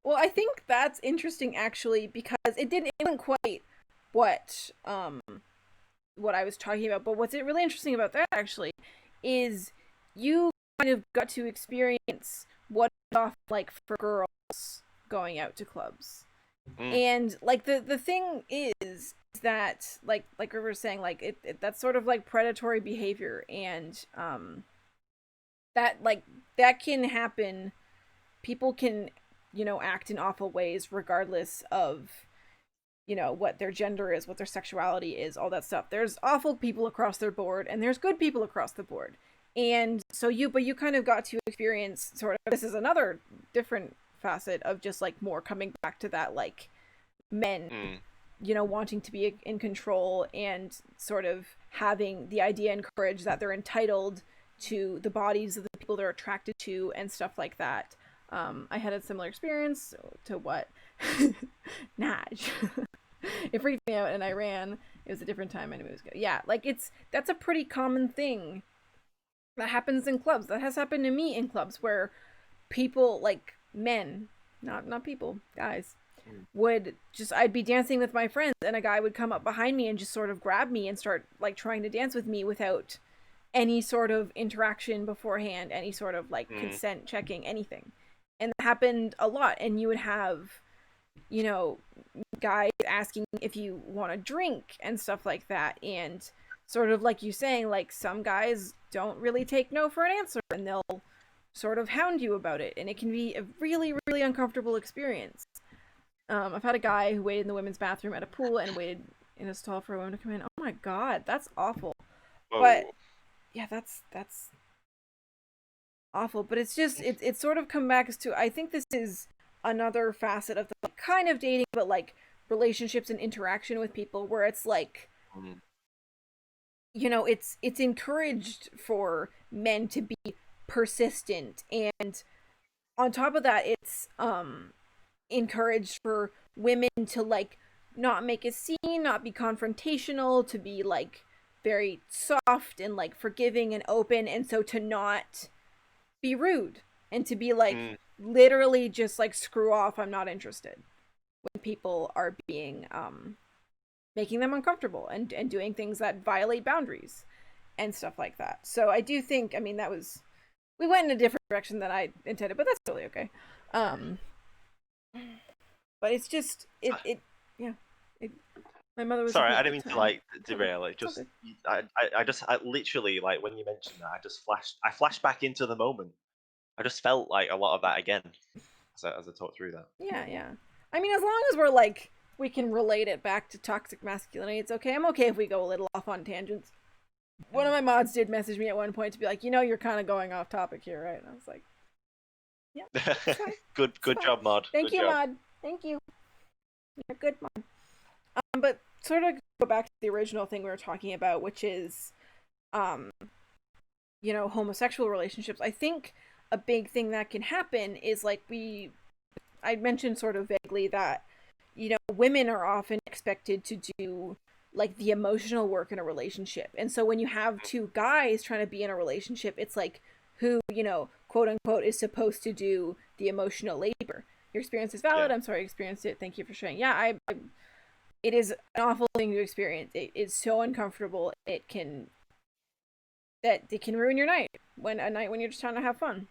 Well, I think that's interesting actually because it wasn't quite what what I was talking about, but what's really interesting about that actually is you kind of got to experience what it's off like for girls going out to clubs. mm, And like the thing is that like we were saying like that's sort of like predatory behavior, and that like that can happen. People can, act in awful ways regardless of, what their gender is, what their sexuality is, all that stuff. There's awful people across the board and there's good people across the board. And so you kind of got to experience sort of, this is another different facet of just like more coming back to that like men, mm, wanting to be in control and sort of having the idea and courage that they're entitled to the bodies of the people they're attracted to and stuff like that. I had a similar experience to what Naj. It freaked me out and I ran. It was a different time and it was good. Yeah, like that's a pretty common thing that happens in clubs. That has happened to me in clubs where people like men, not people, guys, mm, would just I'd be dancing with my friends and a guy would come up behind me and just sort of grab me and start like trying to dance with me without any sort of interaction beforehand, any sort of like mm, consent checking, anything. And that happened a lot. And you would have, you know, guys asking if you want a drink and stuff like that. And sort of like you saying, like some guys don't really take no for an answer and they'll sort of hound you about it. And it can be a really, really uncomfortable experience. I've had a guy who waited in the women's bathroom at a pool and waited in a stall for a woman to come in. Oh my god, that's awful. But whoa, yeah, that's awful. But it's just it's sort of come back to, I think this is another facet of the like, kind of dating, but like relationships and interaction with people, where it's like, mm, it's encouraged for men to be persistent, and on top of that, it's encouraged for women to like not make a scene, not be confrontational, to be like very soft and like forgiving and open, and so to not be rude and to be like mm, literally just like screw off, I'm not interested, when people are being making them uncomfortable and doing things that violate boundaries and stuff like that. So I do think, I mean, that was, we went in a different direction than I intended, but that's totally okay. Um but it's just yeah. It, my mother was with sorry, me I at didn't the mean to time. like It's okay. derail it. It's all Just good. I literally like when you mentioned that, I flashed back into the moment. I just felt like a lot of that again. as I talk through that. Yeah, yeah. I mean, as long as we're like we can relate it back to toxic masculinity, it's okay. I'm okay if we go a little off on tangents. One of my mods did message me at one point to be like, you're kind of going off topic here, right? And I was like, yeah, it's fine. It's Good fine. job, Mod. Thank Good you, job. mod. Thank you. You're good, mod. But sort of go back to the original thing we were talking about, which is, um, homosexual relationships. I think a big thing that can happen is like I mentioned sort of vaguely that, women are often expected to do like the emotional work in a relationship. And so when you have two guys trying to be in a relationship, it's like who, quote unquote, is supposed to do the emotional labor. Your experience is Yeah. valid. I'm sorry you experienced it. Thank you for sharing. Yeah, it is an awful thing to experience. It is so uncomfortable. It can ruin your night when a night when you're just trying to have fun.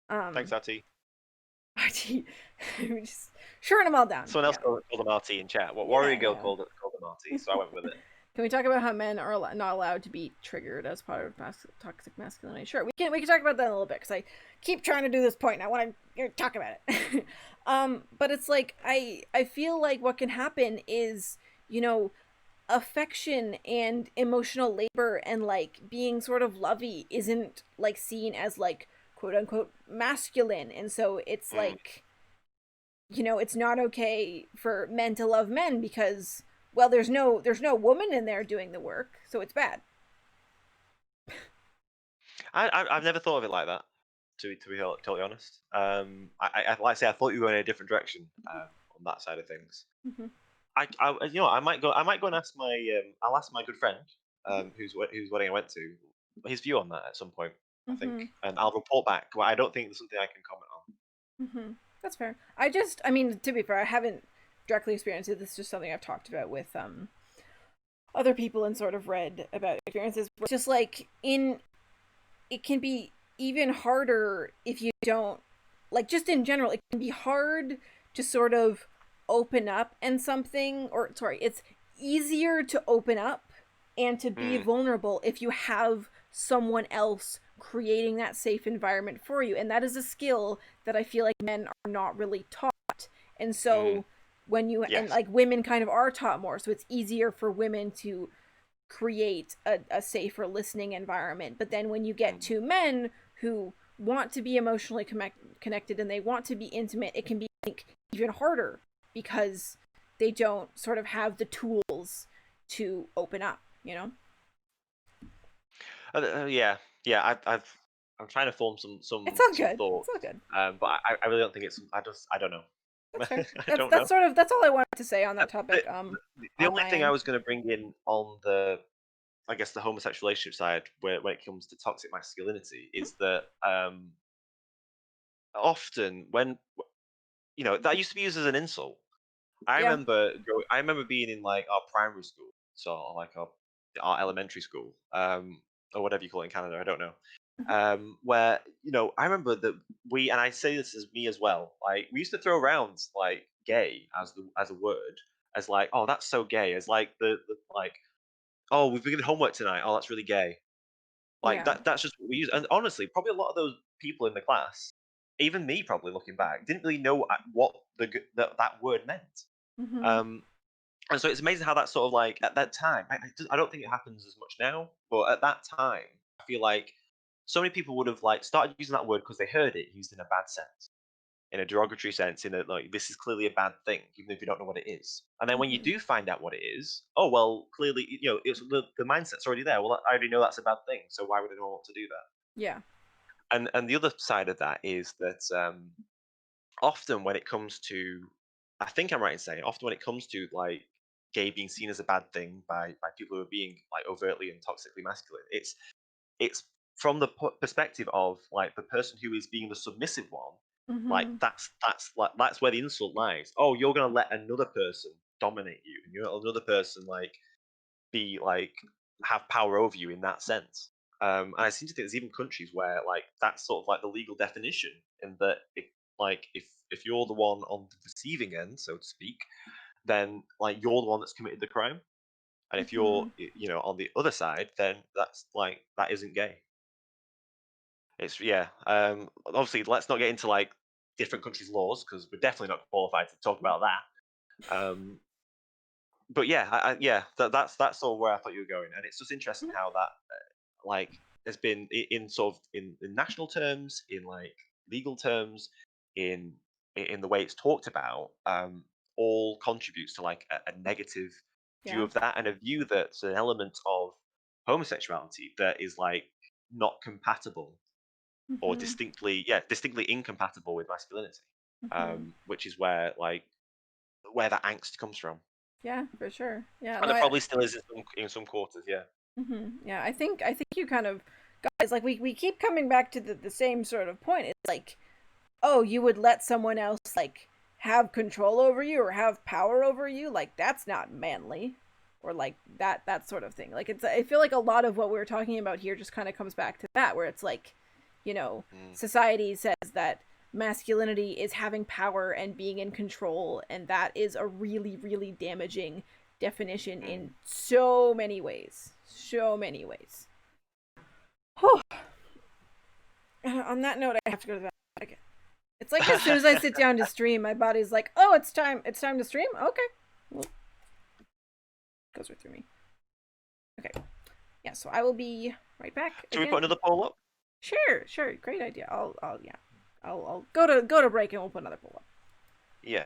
Thanks, Um, RT. just shorting them all down. Someone else Yeah, called him RT in chat. What Warrior yeah, Girl yeah. called him RT, so I went with it. Can we talk about how men are not allowed to be triggered as part of toxic masculinity? Sure, we can talk about that in a little bit because I keep trying to do this point and I want to talk about it. But it's like I feel like what can happen is affection and emotional labor and like being sort of lovey isn't like seen as like quote unquote masculine, and so it's Mm. like it's not okay for men to love men because well there's no woman in there doing the work, so it's bad. I've never thought of it like that. To be totally honest, I like I say I thought you were in a different direction on that side of things. Mm-hmm. I might go. I might go and ask my. I'll ask my good friend, whose wedding I went to, his view on that at some point. I think, Mm-hmm. and I'll report back. Well, I don't think there's something I can comment on. Mm-hmm. That's fair. I mean, to be fair, I haven't directly experienced it. This is just something I've talked about with other people and sort of read about experiences. It's just like it can be even harder if you don't like just in general it can be hard to sort of open up and something or sorry it's easier to open up and to be Mm, vulnerable if you have someone else creating that safe environment for you, and that is a skill that I feel like men are not really taught. And mm, so when you and yes. like women kind of are taught more, so it's easier for women to create a safer listening environment. But then when you get Mm. to men who want to be emotionally connected and they want to be intimate, it can be like, even harder because they don't sort of have the tools to open up. Yeah, yeah. I'm trying to form It's all some good. It's thoughts, all good. but I really don't think it's. I don't know. That's fair. I That's don't know. that's all I wanted to say on Uh, that The, topic. the On only my thing I end. was going to bring in on the, I guess, the homosexual relationship side, where when it comes to toxic masculinity, is that often when that used to be used as an insult. Yeah. I remember being in like our primary school, so like our elementary school, or whatever you call it in Canada. I don't know. Mhm. Where I remember that and I say this as me as well. Like we used to throw around like gay as a word, as like, oh, that's so gay, as like the like, oh, we've been doing homework tonight, oh, that's really gay. Like Yeah. that's just what we use. And honestly, probably a lot of those people in the class, even me probably looking back, didn't really know what that word meant. Mhm. Um, and so it's amazing how that sort of like at that time, I don't think it happens as much now, but at that time, I feel like so many people would have like started using that word because they heard it used in a bad sense, in a derogatory sense, in a like this is clearly a bad thing, even if you don't know what it is. And then when you Mhm. do find out what it is, oh well, clearly it's the mindset's already there. Well, I already know that's a bad thing, so why would anyone want to do that? Yeah. And the other side of that is that often when it comes to, I think I'm right in saying, often when it comes to like gay being seen as a bad thing by people who are being like overtly and toxically masculine, it's from the perspective of like the person who is being the submissive one. Like Mhm. that's where the insult lies. Oh, you're gonna let another person dominate you, and you're another person like be like have power over you in that sense. And I seem to think there's even countries where like that's sort of like the legal definition, in that if you're the one on the receiving end, so to speak, then like you're the one that's committed the crime, and if you're Mhm. on the other side, then that's like that isn't gay. It's yeah. Obviously, let's not get into like different countries' laws because we're definitely not qualified to talk about that. But yeah, yeah, that's all where I thought you were going, and it's just interesting how that like has been in sort of in national terms, in like legal terms, in in the way it's talked about, all contributes to like a negative view Yeah. of that, and a view that's an element of homosexuality that is like not compatible or Hmm. distinctly incompatible with masculinity, Hmm. which is where like where that angst comes from, Yeah, for sure. Yeah, and no, it probably still is in some quarters. Yeah. yeah, I think you kind of guys like we keep coming back to the same sort of point. It's like, oh, you would let someone else like have control over you or have power over you, like that's not manly, or like that sort of thing. Like it's, I feel like a lot of what we were talking about here just kind of comes back to that, where it's like, you know, Mm, society says that masculinity is having power and being in control, and that is a really really damaging definition mm. in so many ways, so many ways. Whew. On that note, I have to go to the bathroom. It's like as soon as I sit down to stream, my body's like, "Oh, it's time. It's time to stream." Okay, well, goes right through me. Okay, yeah. So I will be right back Should we put again. another poll up? Sure, sure. Great idea. Yeah. I'll go to break and we'll put another poll up. Yeah.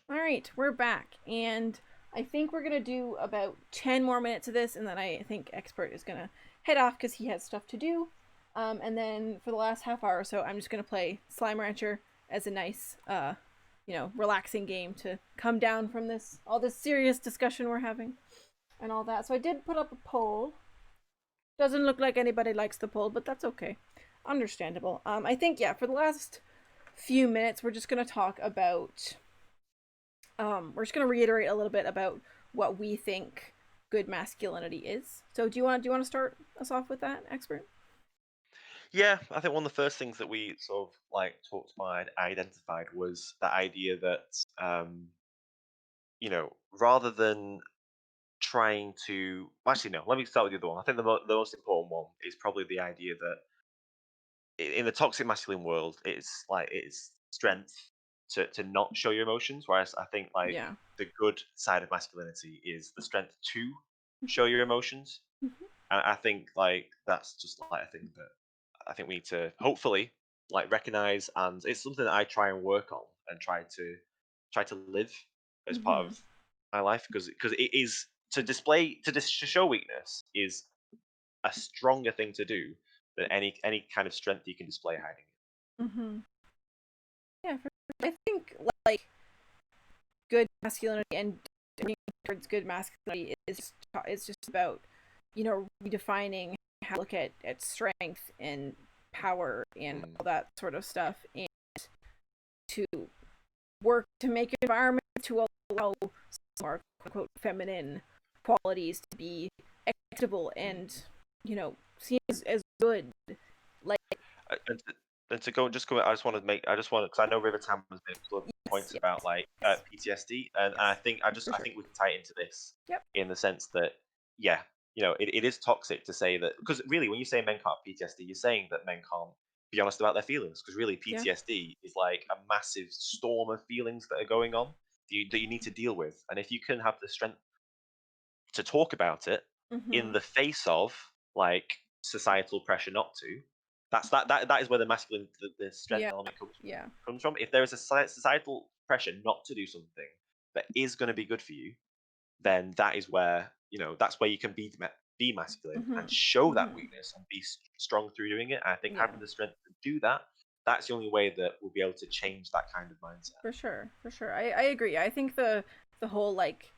All right, we're back, and I think we're gonna do about 10 more minutes of this, and then I think Expert is gonna head off because he has stuff to do. And then for the last half hour or so, I'm just gonna play Slime Rancher as a nice, relaxing game to come down from this all this serious discussion we're having and all that. So I did put up a poll. Doesn't look like anybody likes the poll, but that's okay. Understandable. I think for the last few minutes, we're just gonna talk about we're just going to reiterate a little bit about what we think good masculinity is. So do you want to start us off with that, Expert? Yeah, I think one of the first things that we sort of like talked about, identified was the idea that rather than trying to actually no, let me start with the other one. I think the most important one is probably the idea that in the toxic masculine world, it's strength to not show your emotions, whereas I think like Yeah. the good side of masculinity is the strength to show your emotions. Mm-hmm. And I think like that's just like a thing that I think we need to hopefully like recognize, and it's something that I try and work on and try to live as part Mm-hmm. of my life, because it is to show weakness is a stronger thing to do than any kind of strength you can display hiding Mm-hmm. Yeah, I think like good masculinity and turning towards good masculinity is just about redefining how to look at strength and power it. and all that sort of stuff, and to work to make an environment to allow more quote unquote feminine qualities to be acceptable and seen as good. Like And to go just go, I just want to, because I know River Tam has made a couple of yes, points yes, about like yes, PTSD, and yes, for I sure. think we can tie it into this Yep. in the sense that yeah, it is toxic to say that, because really when you say men can't have PTSD, you're saying that men can't be honest about their feelings, because really Yeah. PTSD is like a massive storm of feelings that are going on that you need to deal with, and if you can have the strength to talk about it in Mm-hmm. the face of like societal pressure not to. That is where the masculine the strength Yeah. element Yeah. comes from. If there is a societal pressure not to do something that is going to be good for you, then that is where that's where you can be masculine Mm-hmm. and show that Mm-hmm. weakness and be strong through doing it. And I think Yeah. having the strength to do that, that's the only way that we'll be able to change that kind of mindset. For sure. For sure. I agree. I think the whole like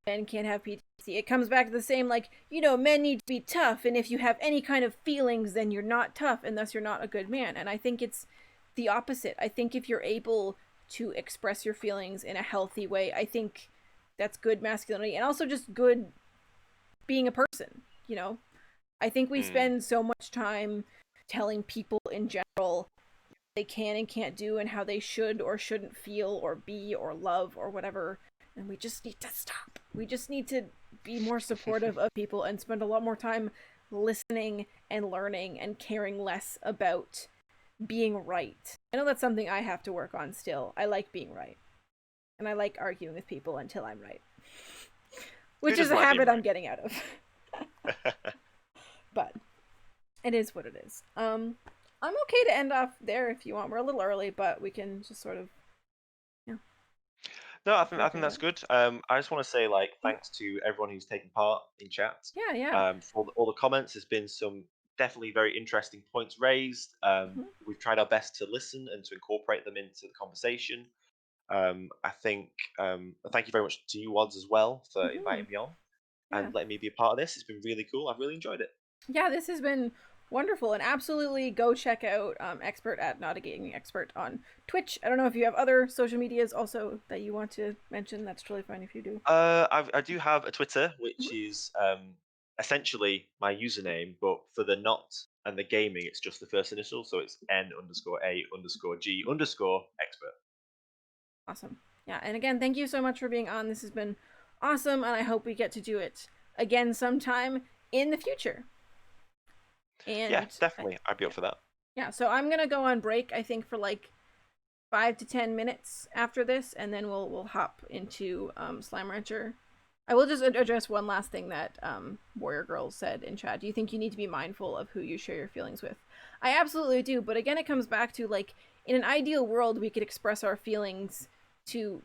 men can't have PTSD. It comes back to the same like, men need to be tough, and if you have any kind of feelings, then you're not tough, and thus you're not a good man. And I think it's the opposite. I think if you're able to express your feelings in a healthy way, I think that's good masculinity and also just good being a person, I think we Mm. spend so much time telling people in general they can and can't do and how they should or shouldn't feel or be or love or whatever. And we just need to stop. We just need to be more supportive of people and spend a lot more time listening and learning and caring less about being right. I know that's something I have to work on still. I like being right. And I like arguing with people until I'm right. Who Which is doesn't a like being habit I'm right? getting out of. But it is what it is. I'm okay to end off there if you want. We're a little early, but we can just sort of yeah, No, I figure think it that's out. good. I just want to say like thanks to everyone who's taken part in chat. Yeah, yeah. For all the comments, there's been some definitely very interesting points raised. Mm-hmm. We've tried our best to listen and to incorporate them into the conversation. I think thank you very much to you, Wads, as well for Mm-hmm. inviting me on Yeah. and letting me be a part of this. It's been really cool. I've really enjoyed it. Yeah, this has been wonderful and absolutely go check out Expert at Not a Gaming Expert on Twitch. I don't know if you have other social medias also that you want to mention. That's totally fine if you do. I do have a Twitter, which Mm-hmm. is essentially my username, but for the not and the gaming, it's just the first initial, so it's N_A_G_G_expert. Awesome. Yeah, and again, thank you so much for being on. This has been awesome, and I hope we get to do it again sometime in the future. Yeah, And definitely, I'd be yeah, up for that. yeah. So I'm gonna go on break. I think for like 5 to 10 minutes after this, and then we'll hop into Slime Rancher. I will just address one last thing that Warrior Girls said in chat. Do you think you need to be mindful of who you share your feelings with? I absolutely do, but again, it comes back to like in an ideal world, we could express our feelings to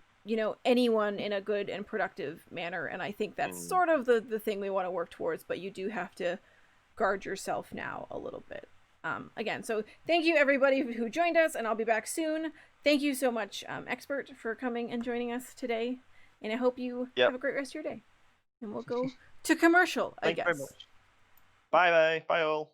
anyone in a good and productive manner. And I think that's Mm. sort of the thing we want to work towards, but you do have to guard yourself now a little bit. Again, so thank you everybody who joined us, and I'll be back soon. Thank you so much, Expert, for coming and joining us today. And I hope you have Yep. a great rest of your day. And we'll go to commercial, I Thank you very guess. much. Bye bye. Bye all.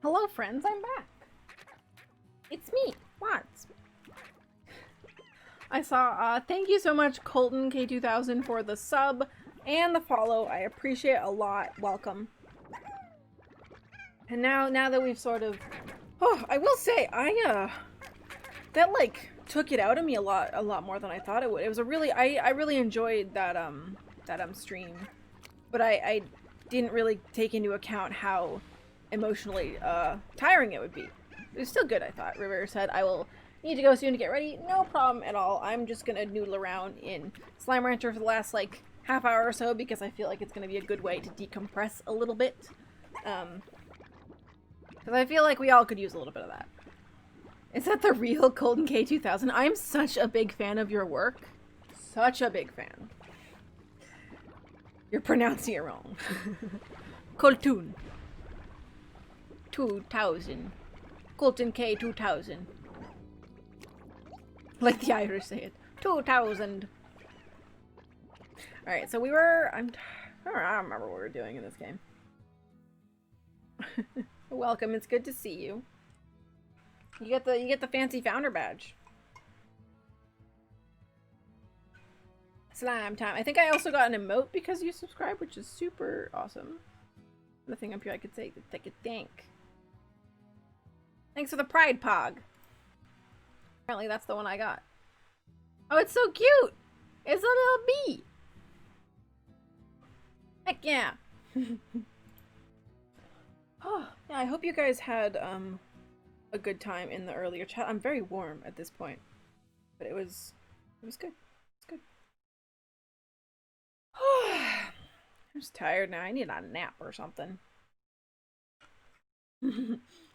Hello, friends, I'm back. It's me, Watts. I saw, thank you so much, Colton K2000, for the sub and the follow. I appreciate it a lot. Welcome. And now that we've sort of, oh, I will say, that, like, took it out of me a lot more than I thought it would. It was a really, I really enjoyed that stream. But I didn't really take into account how emotionally, tiring it would be. It was still good, I thought. River said, I will need to go soon to get ready. No problem at all. I'm just gonna noodle around in Slime Rancher for the last, like, half hour or so because I feel like it's gonna be a good way to decompress a little bit. Because I feel like we all could use a little bit of that. Is that the real Colton K2000? I'm such a big fan of your work. Such a big fan. You're pronouncing it wrong. Colton. 2000. Colton K2000. Like the Irish say it. 2000. Alright, so we were... I don't remember what we were doing in this game. Welcome, it's good to see you. You get the fancy founder badge. Slime time. I think I also got an emote because you subscribed, which is super awesome. Nothing up here I could say to take a thank. Thanks for the pride pog. Apparently that's the one I got. Oh, it's so cute! It's a little bee! Heck yeah! Oh, yeah, I hope you guys had a good time in the earlier chat. I'm very warm at this point. But it was good. It's good. I'm just tired now. I need a nap or something.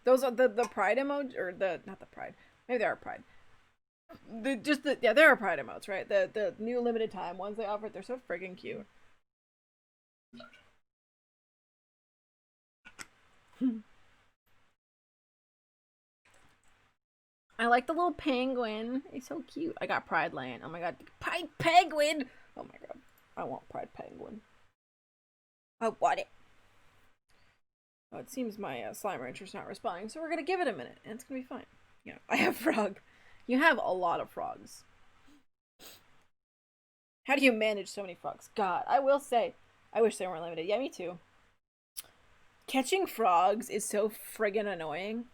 Those are the pride emoji, or not the pride. Maybe they are pride. Yeah, there are pride emotes, right? The new limited time ones they offered. They're so friggin' cute. I like the little penguin. He's so cute. I got Pride Land. Oh my god. Pride Penguin! Oh my god. I want Pride Penguin. I want it. Oh, it seems my Slime Rancher's not responding, so we're gonna give it a minute, and it's gonna be fine. Yeah, I have frog. You have a lot of frogs. How do you manage so many frogs? God, I will say, I wish they weren't limited. Yeah, me too. Catching frogs is so friggin' annoying.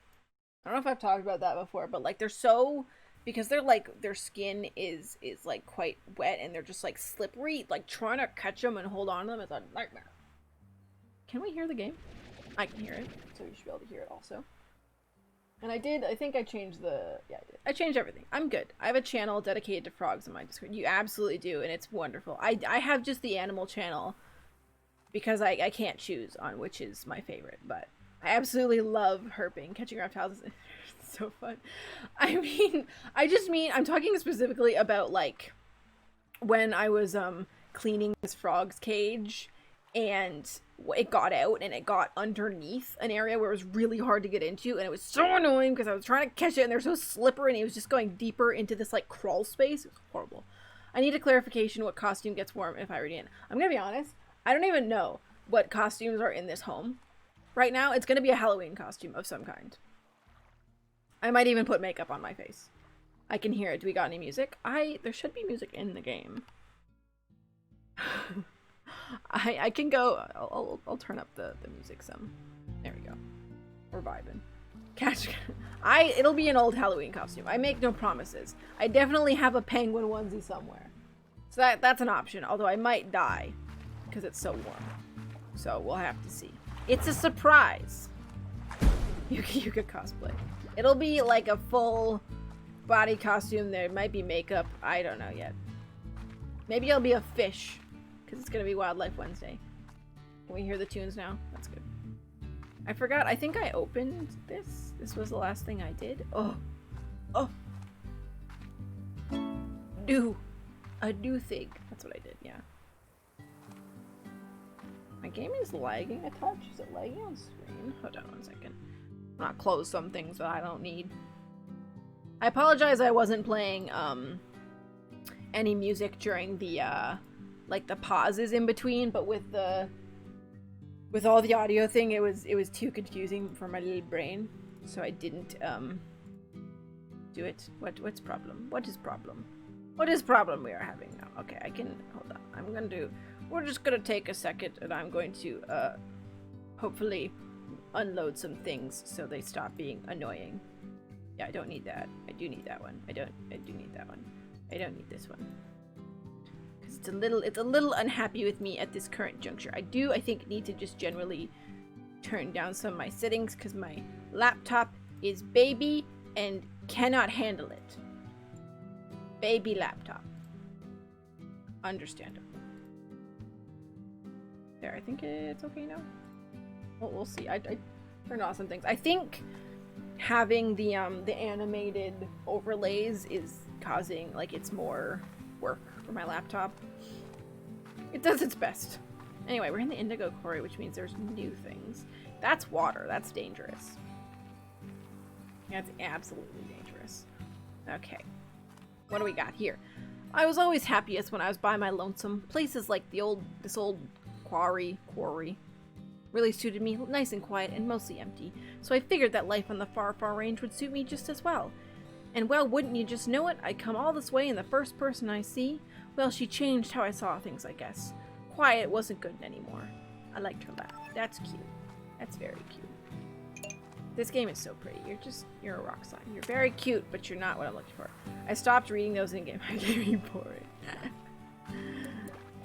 I don't know if I've talked about that before, but like they're so, because they're like, their skin is like quite wet and they're just like slippery, like trying to catch them and hold on to them is a nightmare. Can we hear the game? I can hear it, so you should be able to hear it also. And I think I changed yeah, I did. I changed everything. I'm good. I have a channel dedicated to frogs on my Discord. You absolutely do, and it's wonderful. I have just the animal channel because I can't choose on which is my favorite, but I absolutely love herping. Catching reptiles is so fun. I mean, I'm talking specifically about, like, when I was, cleaning this frog's cage, and it got out, and it got underneath an area where it was really hard to get into, and it was so annoying because I was trying to catch it, and they're so slippery, and it was just going deeper into this, like, crawl space. It was horrible. I need a clarification what costume gets warm if I read in. I'm gonna be honest, I don't even know what costumes are in this home. Right now, it's gonna be a Halloween costume of some kind. I might even put makeup on my face. I can hear it. Do we got any music? There should be music in the game. I can go, I'll turn up the music some. There we go. We're vibing. It'll be an old Halloween costume. I make no promises. I definitely have a penguin onesie somewhere. So that's an option, although I might die because it's so warm. So we'll have to see. It's a surprise. You could cosplay. It'll be like a full body costume. There might be makeup. I don't know yet. Maybe I'll be a fish because it's gonna be Wildlife Wednesday. Can we hear the tunes now? That's good. I forgot. I think I opened this. This was the last thing I did. Oh. A new thing. That's what I did. Yeah. My game is lagging a touch. Is it lagging on screen? Hold on 1 second. I'm not close some things that I don't need. I apologize I wasn't playing any music during the like the pauses in between, but with the with all the audio thing, it was too confusing for my little brain, so I didn't do it. What's problem? What is problem? What is problem we are having now? Okay, I can hold on. We're just gonna take a second, and I'm going to hopefully unload some things so they stop being annoying. Yeah, I don't need that. I do need that one. I do need that one. I don't need this one. Because it's a little unhappy with me at this current juncture. I think, need to just generally turn down some of my settings because my laptop is baby and cannot handle it. Baby laptop. Understandable. There, I think it's okay now. Well, we'll see. I turned off some things. I think having the animated overlays is causing, like, it's more work for my laptop. It does its best. Anyway, we're in the Indigo Quarry, which means there's new things. That's water. That's dangerous. That's absolutely dangerous. Okay. What do we got here? I was always happiest when I was by my lonesome. Places like this old quarry really suited me, nice and quiet and mostly empty. So I figured that life on the far, far range would suit me just as well. And well, wouldn't you just know it, I'd come all this way and the first person I see, well, she changed how I saw things, I guess. Quiet wasn't good anymore. I liked her laugh. That's cute. That's very cute. This game is so pretty. You're a rock slime. You're very cute, but you're not what I'm looking for. I stopped reading those in game. I gave you boring.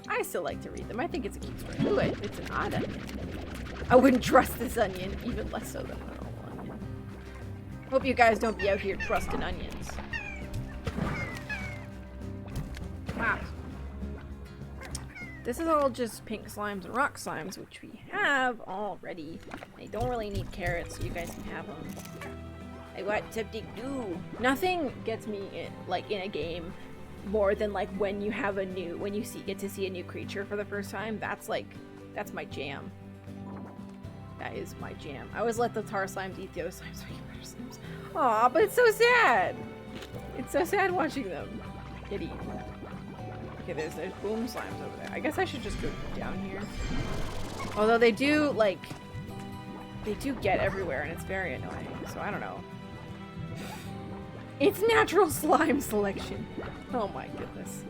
I still like to read them. I think it's a cute story. Ooh, it's an odd onion. I wouldn't trust this onion, even less so than a normal onion. Hope you guys don't be out here trusting onions. Wow. This is all just pink slimes and rock slimes, which we have already. I don't really need carrots, so you guys can have them. I want something new. Nothing gets me in a game more than like when you get to see a new creature for the first time. That's my jam. That is my jam. I always let the tar slimes eat the other slimes so I get better slimes. Aw, but it's so sad. It's so sad watching them get eaten. Okay, there's boom slimes over there. I guess I should just go down here. Although they do get everywhere and it's very annoying. So I don't know. It's natural slime selection. Oh my goodness.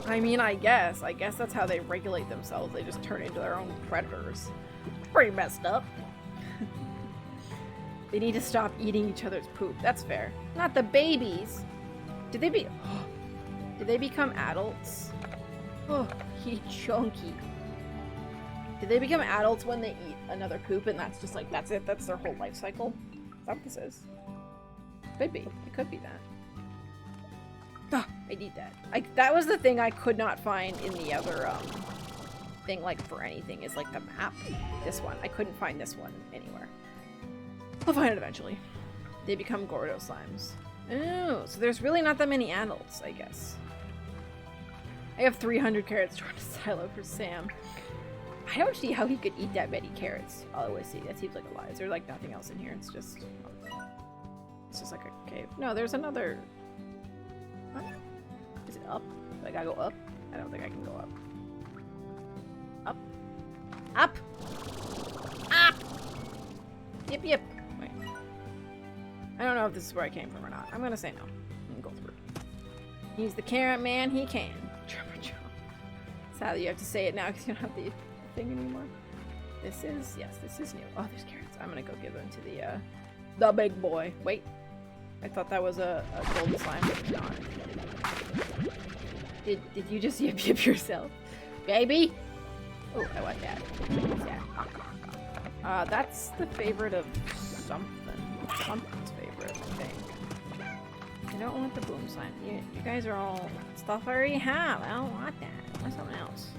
I mean, I guess that's how they regulate themselves. They just turn into their own predators. Pretty messed up. They need to stop eating each other's poop. That's fair. Not the babies. Did they become adults? Oh, he chunky. Did they become adults when they eat another poop and that's just like, that's it? That's their whole life cycle? Is that what this is? Could be. It could be that. Oh, I need that. That was the thing I could not find in the other thing, like, for anything, is like the map. This one. I couldn't find this one anywhere. I'll find it eventually. They become Gordo slimes. Oh, so there's really not that many adults, I guess. I have 300 carrots stored in a silo for Sam. I don't see how he could eat that many carrots. I'll always see. That seems like a lie. Is there like nothing else in here? It's just like a cave. No, there's another. What? Is it up? Do I gotta go up? I don't think I can go up. Up. Up. Up. Yip yip. Wait. I don't know if this is where I came from or not. I'm gonna say no. I'm gonna go through. He's the carrot man. He can. Trevor Joe. Sadly, you have to say it now because you don't have the thing anymore. This is new. Oh, there's carrots. I'm gonna go give them to the big boy. Wait. I thought that was a golden slime. No. Did you just yip yip yourself? Baby? Oh, I want that. Yeah. That's the favorite of something. Something's favorite, I think. I don't want the boom slime. You guys are all stuff I already have. I don't want that. I want something else.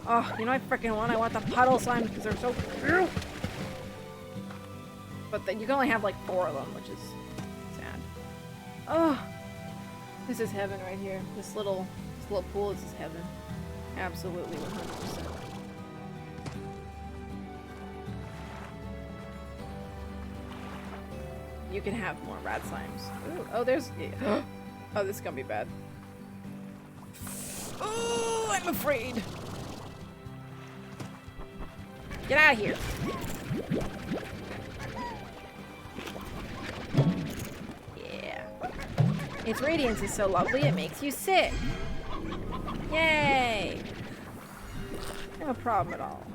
Oh, you know what I freaking want? I want the puddle slimes because they're so cute. But then you can only have like 4 of them, which is sad. Oh, this is heaven right here. This little pool is heaven. Absolutely 100%. You can have more rad slimes. Ooh, oh, there's... Oh, this is gonna be bad. Oh, I'm afraid. Get out of here. Yeah. Its radiance is so lovely, it makes you sick. Yay! No problem at all.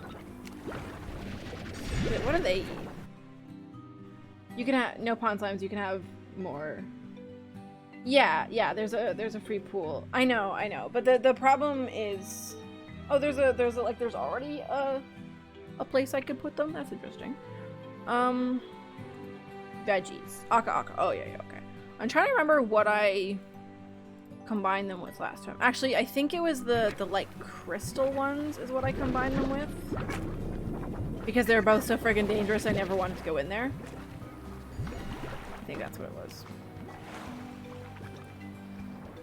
Wait, what do they eat? You can have no pond slimes. You can have more. Yeah. There's a free pool. I know. But the problem is, oh, there's already a place I could put them. That's interesting. Veggies. Aka. Oh yeah. Okay. I'm trying to remember what I combined them with last time. Actually, I think it was the like crystal ones is what I combined them with. Because they're both so friggin' dangerous, I never wanted to go in there. I think that's what it was.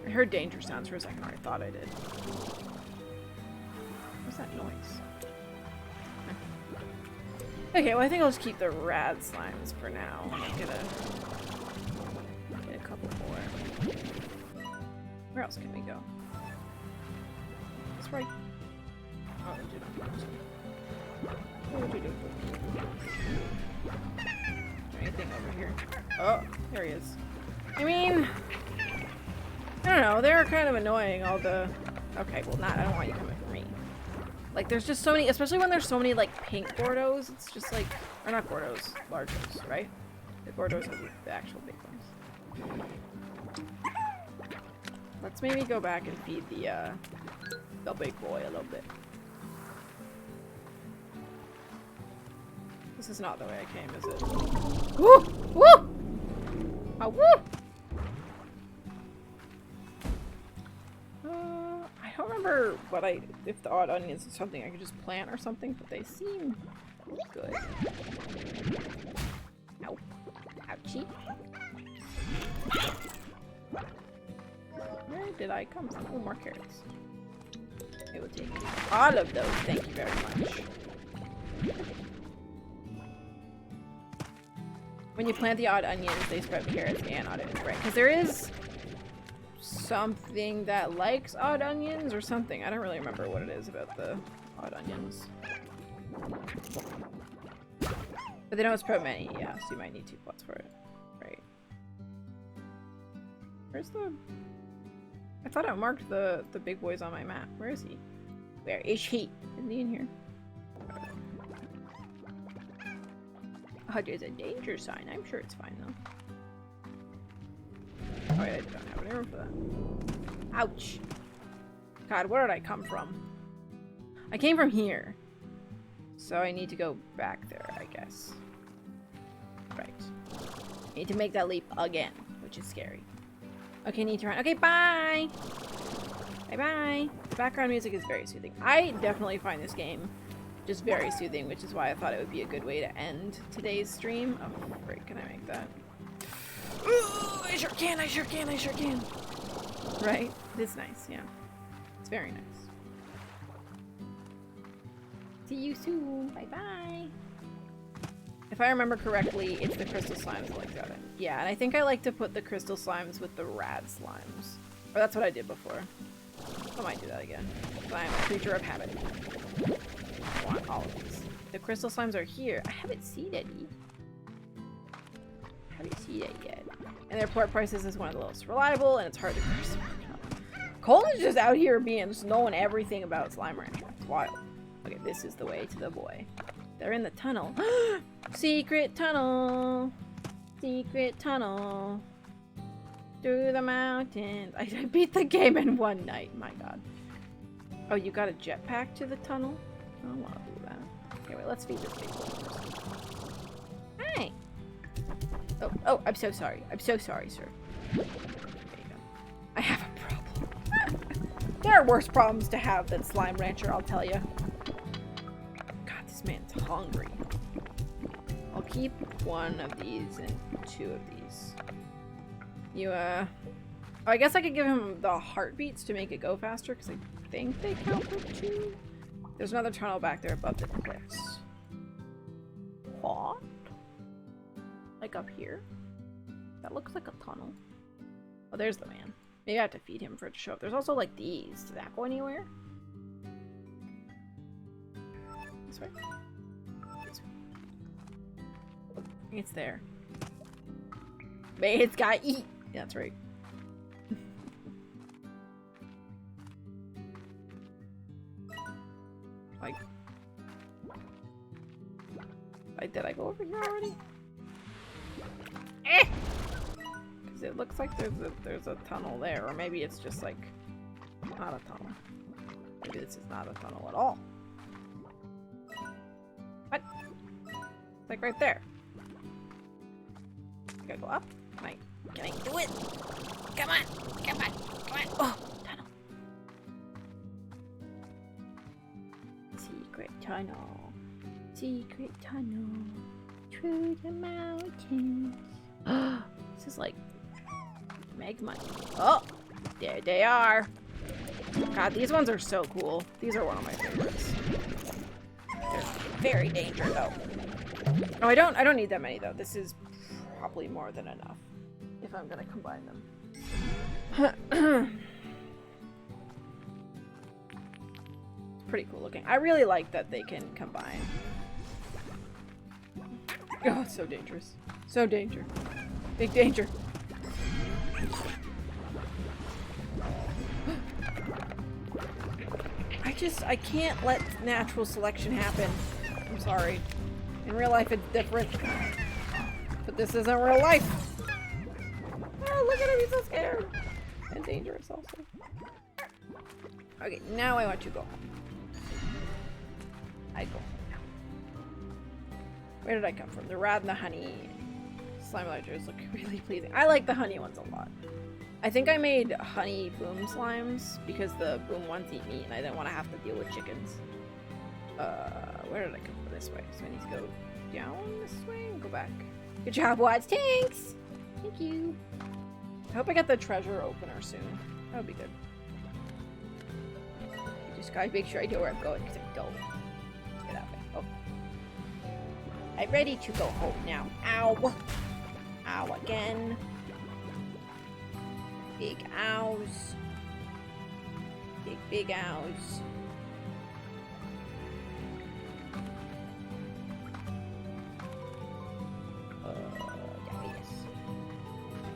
I heard danger sounds for a second, or I thought I did. What's that noise? Okay, well I think I'll just keep the rad slimes for now. Get a couple more. Where else can we go? That's right. Oh, they do not. Anything over here? Oh, there he is. I mean, I don't know. They're kind of annoying. All the. Okay, well, not. I don't want you coming for me. Like, there's just so many, especially when there's so many like pink Gordos. It's just like, or not Gordos, Largos, right? The Gordos are the actual big ones. Let's maybe go back and feed the big boy a little bit. This is not the way I came, is it? Woo! Woo! Oh, woo! I don't remember if the odd onions is something I could just plant or something, but they seem good. Ow. Ouchie. Where did I come from? Oh, more carrots. It will take all of those, thank you very much. When you plant the odd onions, they sprout carrots and odd onions, right? Because there is something that likes odd onions or something. I don't really remember what it is about the odd onions. But they don't sprout many, yeah, so you might need 2 pots for it. Right. Where's the... I thought I marked the big boys on my map. Where is he? Where is he? Isn't he in here? Oh, there's a danger sign. I'm sure it's fine, though. Oh, yeah, I don't have any room for that. Ouch. God, where did I come from? I came from here. So I need to go back there, I guess. Right. I need to make that leap again, which is scary. Okay, need to run. Okay, bye! Bye-bye. The background music is very soothing. I definitely find this game just very soothing, which is why I thought it would be a good way to end today's stream. Oh, great, can I make that? Ooh, I sure can, I sure can. Right? It's nice, yeah. It's very nice. See you soon. Bye-bye. If I remember correctly, it's the crystal slimes I like that in. Yeah, and I think I like to put the crystal slimes with the rad slimes. Or that's what I did before. I might do that again. I'm a creature of habit. I want all of these. The crystal slimes are here. I haven't seeded yet. And their port prices is one of the lowest reliable, and it's hard to cross. Cole is just out here just knowing everything about Slime Rancher. It's wild. Okay, this is the way to the boy. They're in the tunnel. Secret tunnel. Secret tunnel. Through the mountains. I beat the game in one night. My god. Oh, you got a jetpack to the tunnel? I don't want to do that. Okay, wait, let's feed this big boy first. Hi. Oh, I'm so sorry. I'm so sorry, sir. There you go. I have a problem. There are worse problems to have than Slime Rancher, I'll tell you. God, this man's hungry. I'll keep one of these and 2 of these. You, oh, I guess I could give him the heartbeats to make it go faster, because I think they count for 2. There's another tunnel back there above the cliffs. What? Like up here? That looks like a tunnel. Oh, there's the man. Maybe I have to feed him for it to show up. There's also like these. Does that go anywhere? This way? this way. It's there. But it's got eat. Yeah, that's right. Did I go over here already? Because it looks like there's a tunnel there, or maybe it's just like not a tunnel. Maybe this is not a tunnel at all. What? It's like right there. I gotta go up. Can I do it? Come on! Come on! Come on! Oh, tunnel. Secret tunnel. Secret tunnel through the mountains. This is like magma. Oh, there they are. God, these ones are so cool. These are one of my favorites. They're very dangerous though. Oh, I don't need that many though. This is probably more than enough if I'm gonna combine them. It's pretty cool looking. I really like that they can combine. Oh, it's so dangerous. So danger. Big danger. I can't let natural selection happen. I'm sorry. In real life, it's different. But this isn't real life. Oh, look at him. He's so scared. And dangerous also. Okay, now I want you to go home. I go home now. Where did I come from? The rat and the honey. Slime lighters look really pleasing. I like the honey ones a lot. I think I made honey boom slimes because the boom ones eat meat and I didn't want to have to deal with chickens. Where did I come from? This way. So I need to go down this way and go back. Good job, Watts. Thanks! Thank you. I hope I get the treasure opener soon. That would be good. I just gotta make sure I know where I'm going because I don't. Let's get that way. Oh. I'm ready to go home now. Ow! Ow again. Big ows. Big ows. Yes.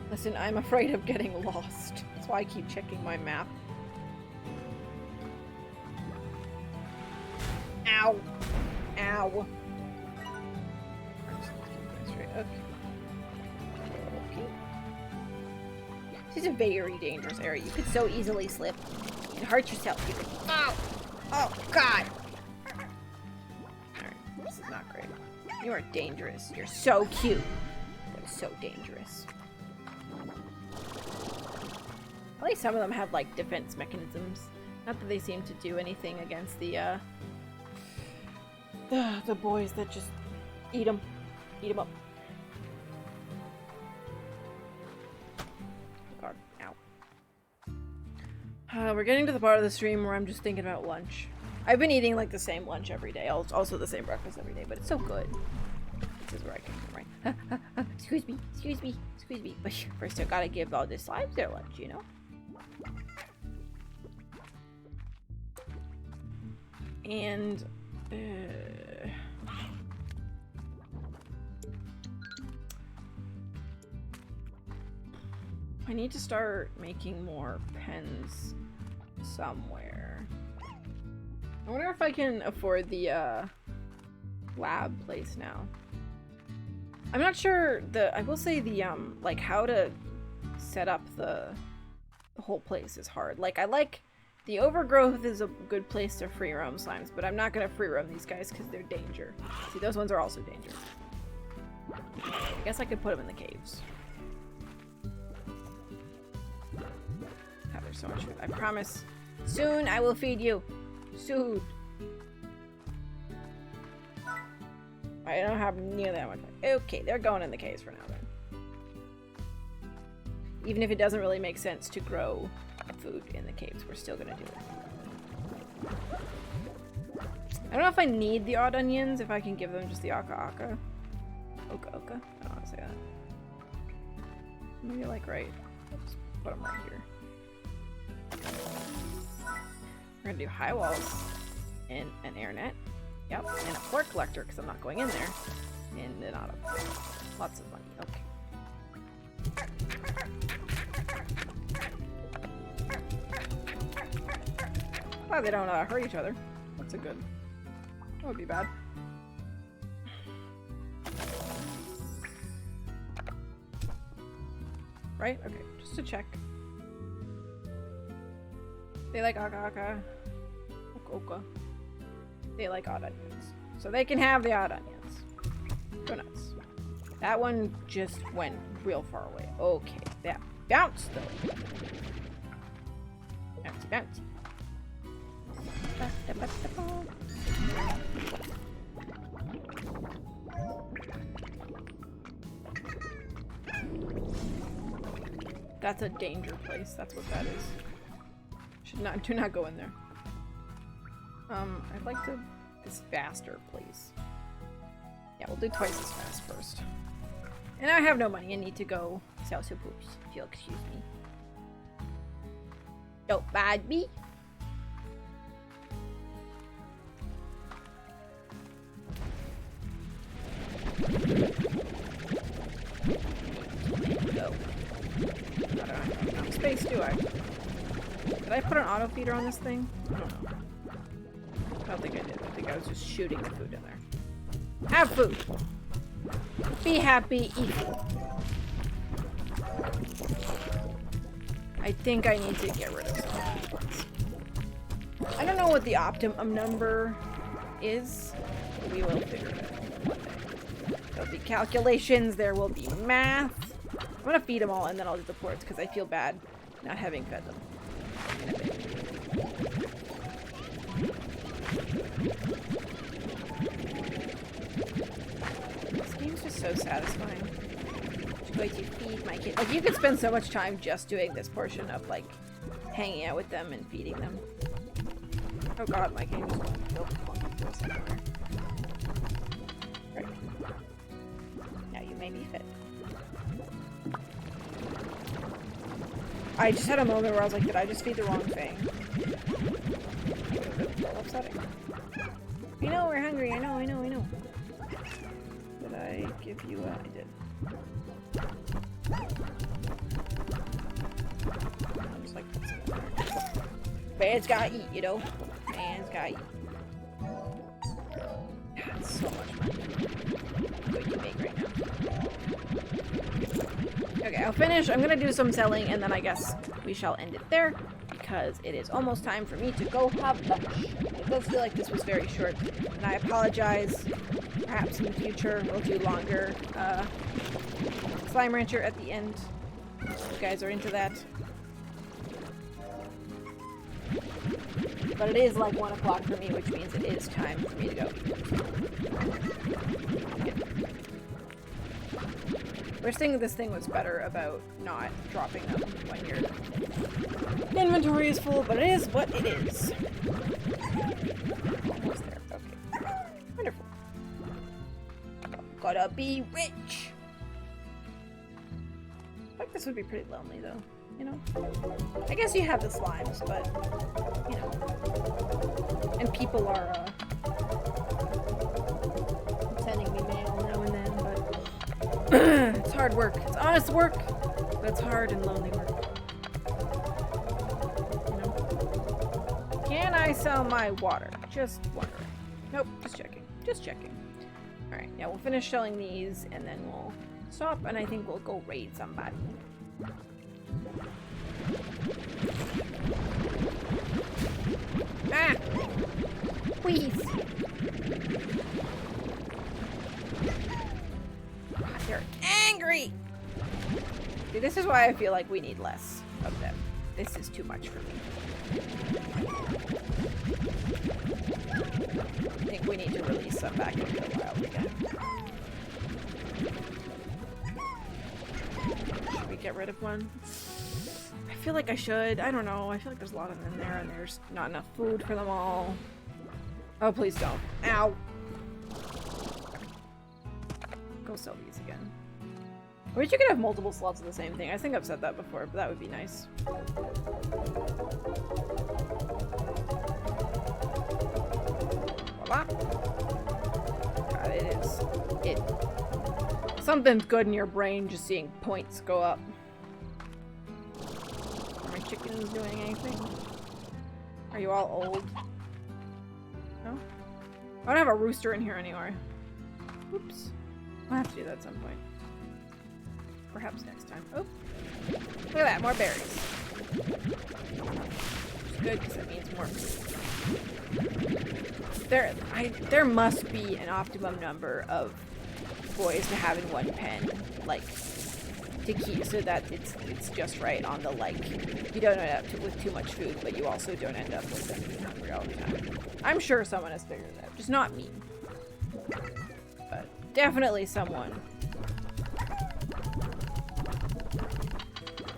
Listen, I'm afraid of getting lost. That's why I keep checking my map. Ow! Ow! Okay. This is a very dangerous area. You could so easily slip and hurt yourself. You could. Oh! Oh, God! Alright, this is not great. You are dangerous. You're so cute, but so dangerous. At least some of them have, like, defense mechanisms. Not that they seem to do anything against the boys that just eat them. Eat them up. We're getting to the part of the stream where I'm just thinking about lunch. I've been eating like the same lunch every day, also the same breakfast every day, but it's so good. This is where I came from, right? Excuse me, excuse me, excuse me. But first I gotta give all the slimes their lunch, you know? And, I need to start making more pens somewhere. I wonder if I can afford the lab place now. I'm not sure I will say the like how to set up the whole place is hard. Like I like the overgrowth is a good place to free roam slimes, but I'm not gonna free roam these guys because they're danger. See, those ones are also danger. I guess I could put them in the caves. God, there's so much food. I promise. Soon I will feed you. Soon. I don't have near that much. Okay, they're going in the caves for now then. Even if it doesn't really make sense to grow food in the caves, we're still gonna do it. I don't know if I need the odd onions, if I can give them just the aka. Oka. I don't know how to say that. Maybe like right. Let's put them right here. We're gonna do high walls and an air net. Yep, and a pork collector because I'm not going in there. And an auto. Lots of money. Okay. Glad they don't hurt each other. That's a good. That would be bad. Right? Okay, just to check. They like aka. Oka. They like odd onions. So they can have the odd onions. Go nuts. That one just went real far away. Okay, that bounced though. Bouncy, bouncy. That's a danger place. That's what that is. Do not go in there. I'd like to this faster, please. Yeah, we'll do twice as fast first. And I have no money. I need to go sell some poops, if you'll excuse me. Don't bad me. Go. I don't have enough space, do I? Did I put an auto feeder on this thing? I don't know. I don't think I did. I think I was just shooting the food in there. Have food! Be happy, eat food. I think I need to get rid of some of these ones. I don't know what the optimum number is, but we will figure it out one day. There'll be calculations, there will be math. I'm gonna feed them all and then I'll do the ports because I feel bad not having fed them. This game's just so satisfying. Just going to feed my kid. Like, you could spend so much time just doing this portion of, like, hanging out with them and feeding them. Oh god, my game just went real funky somewhere. Right. Now you may be fit. I just had a moment where I was like, did I just feed the wrong thing? It was upsetting. I know we're hungry, I know. Did I give you a... I did. I'm just like, put some in there. Man's gotta eat, you know? Man's gotta eat. That's so much money. What you make right now. Okay, I'll finish. I'm gonna do some selling and then I guess we shall end it there because it is almost time for me to go have lunch. It does feel like this was very short and I apologize. Perhaps in the future we'll do longer Slime Rancher at the end. If you guys are into that. But it is like 1 o'clock for me, which means it is time for me to go. We're saying this thing was better about not dropping them when your inventory is full, but it is what it is. Almost there. Okay. Wonderful. Gotta be rich. I think this would be pretty lonely though, you know? I guess you have the slimes, but, you know. And people are, sending me mail now and then, but it's hard work. It's honest work, but it's hard and lonely work. You know? Can I sell my water? Just wondering. Nope, just checking. Just checking. Alright, yeah, we'll finish selling these, and then we'll stop, and I think we'll go raid somebody. Ah! Please! God, they're angry! See, this is why I feel like we need less of them. This is too much for me. I think we need to release some back into the wild again. Should we get rid of one? I feel like I should. I don't know. I feel like there's a lot of them in there and there's not enough food for them all. Oh, please don't. Ow! Go sell these again. I wish you could have multiple slots of the same thing. I think I've said that before, but that would be nice. Come on. God, it is. Something's good in your brain just seeing points go up. Are my chickens doing anything? Are you all old? No? I don't have a rooster in here anyway. Oops. I'll have to do that at some point. Perhaps next time. Oh. Look at that, more berries. It's good because it means more food. There must be an optimum number of boys to have in one pen, like, to keep so that it's just right on the, like, you don't end up with too much food, but you also don't end up with them being hungry all the time. I'm sure someone has figured it out, just not me. But definitely someone.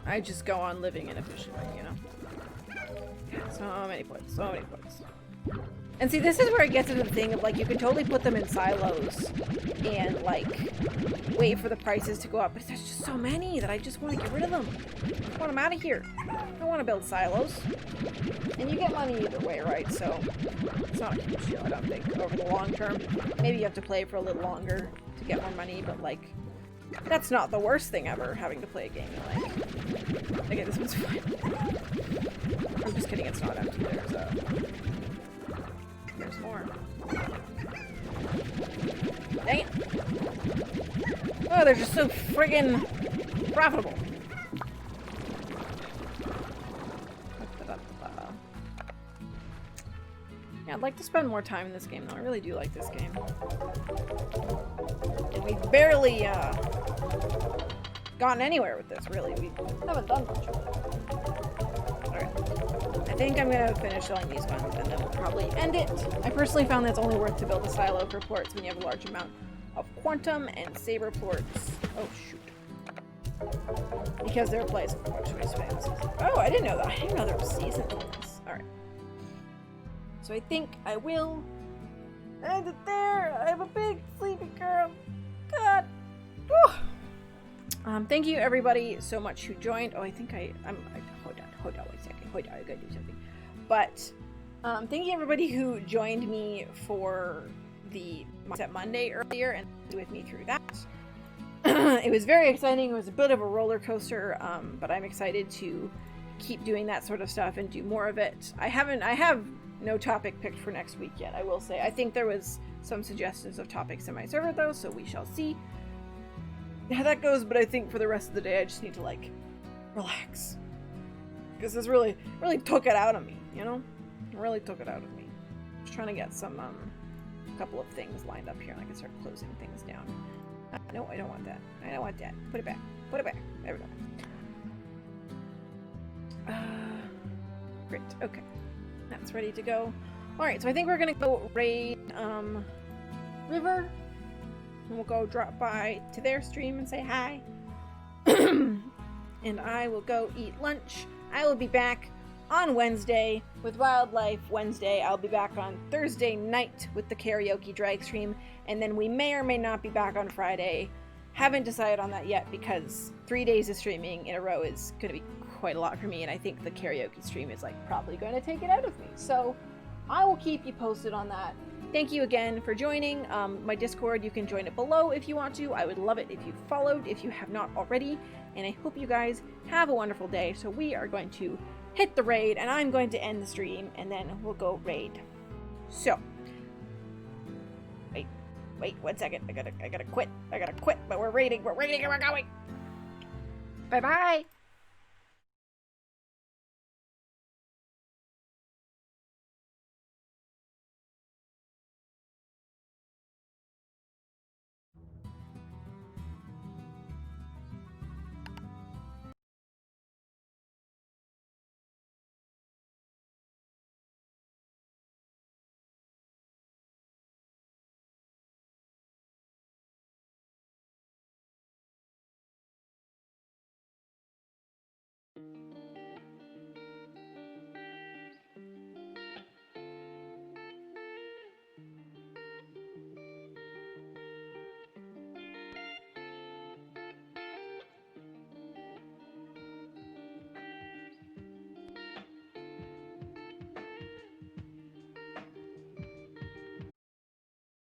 I just go on living inefficiently, you know? So many points, so many points. And see, this is where it gets into the thing of, like, you can totally put them in silos and, like, wait for the prices to go up. But there's just so many that I just want to get rid of them. I want them out of here. I don't want to build silos. And you get money either way, right? So it's not a huge deal, I don't think, over the long term. Maybe you have to play for a little longer to get more money, but, like, that's not the worst thing ever, having to play a game you like. Okay, this one's fine. I'm just kidding, it's not empty there, so... There's more. Dang it! Oh, they're just so friggin' profitable. Yeah, I'd like to spend more time in this game, though. I really do like this game. And we've barely, gotten anywhere with this, really. We haven't done much of it. Alright. I think I'm gonna finish selling these ones, and then we'll probably end it. I personally found that it's only worth to build a silo for plorts when you have a large amount of quantum and saber plorts. Oh, shoot. Because their place fluctuates fast. Oh, I didn't know that. I didn't know there was seasons in this. Alright. So I think I will end it there. I have a big sleepy girl. God. Whew. Thank you everybody so much who joined. Oh, I think hold on 1 second. Hold on, I gotta do something. But thank you everybody who joined me for the Mindset Monday earlier and with me through that. It was very exciting. It was a bit of a roller coaster, but I'm excited to keep doing that sort of stuff and do more of it. I have no topic picked for next week yet, I will say. I think there was some suggestions of topics in my server though, so we shall see how that goes, but I think for the rest of the day I just need to, like, relax. Because this really took it out of me, you know? It really took it out of me. Just trying to get some, couple of things lined up here and I can start closing things down. No, I don't want that. I don't want that. Put it back. Put it back. There we go. Great. Okay. That's ready to go. Alright, so I think we're gonna go raid, River. And we'll go drop by to their stream and say hi. And I will go eat lunch. I will be back on Wednesday with Wildlife Wednesday. I'll be back on Thursday night with the karaoke drag stream. And then we may or may not be back on Friday. Haven't decided on that yet because 3 days of streaming in a row is going to be quite a lot for me. And I think the karaoke stream is, like, probably going to take it out of me. So I will keep you posted on that. Thank you again for joining. My Discord, you can join it below if you want to. I would love it if you followed, if you have not already. And I hope you guys have a wonderful day. So we are going to hit the raid, and I'm going to end the stream, and then we'll go raid. So, wait 1 second. I gotta quit. But we're raiding, and we're going. Bye-bye.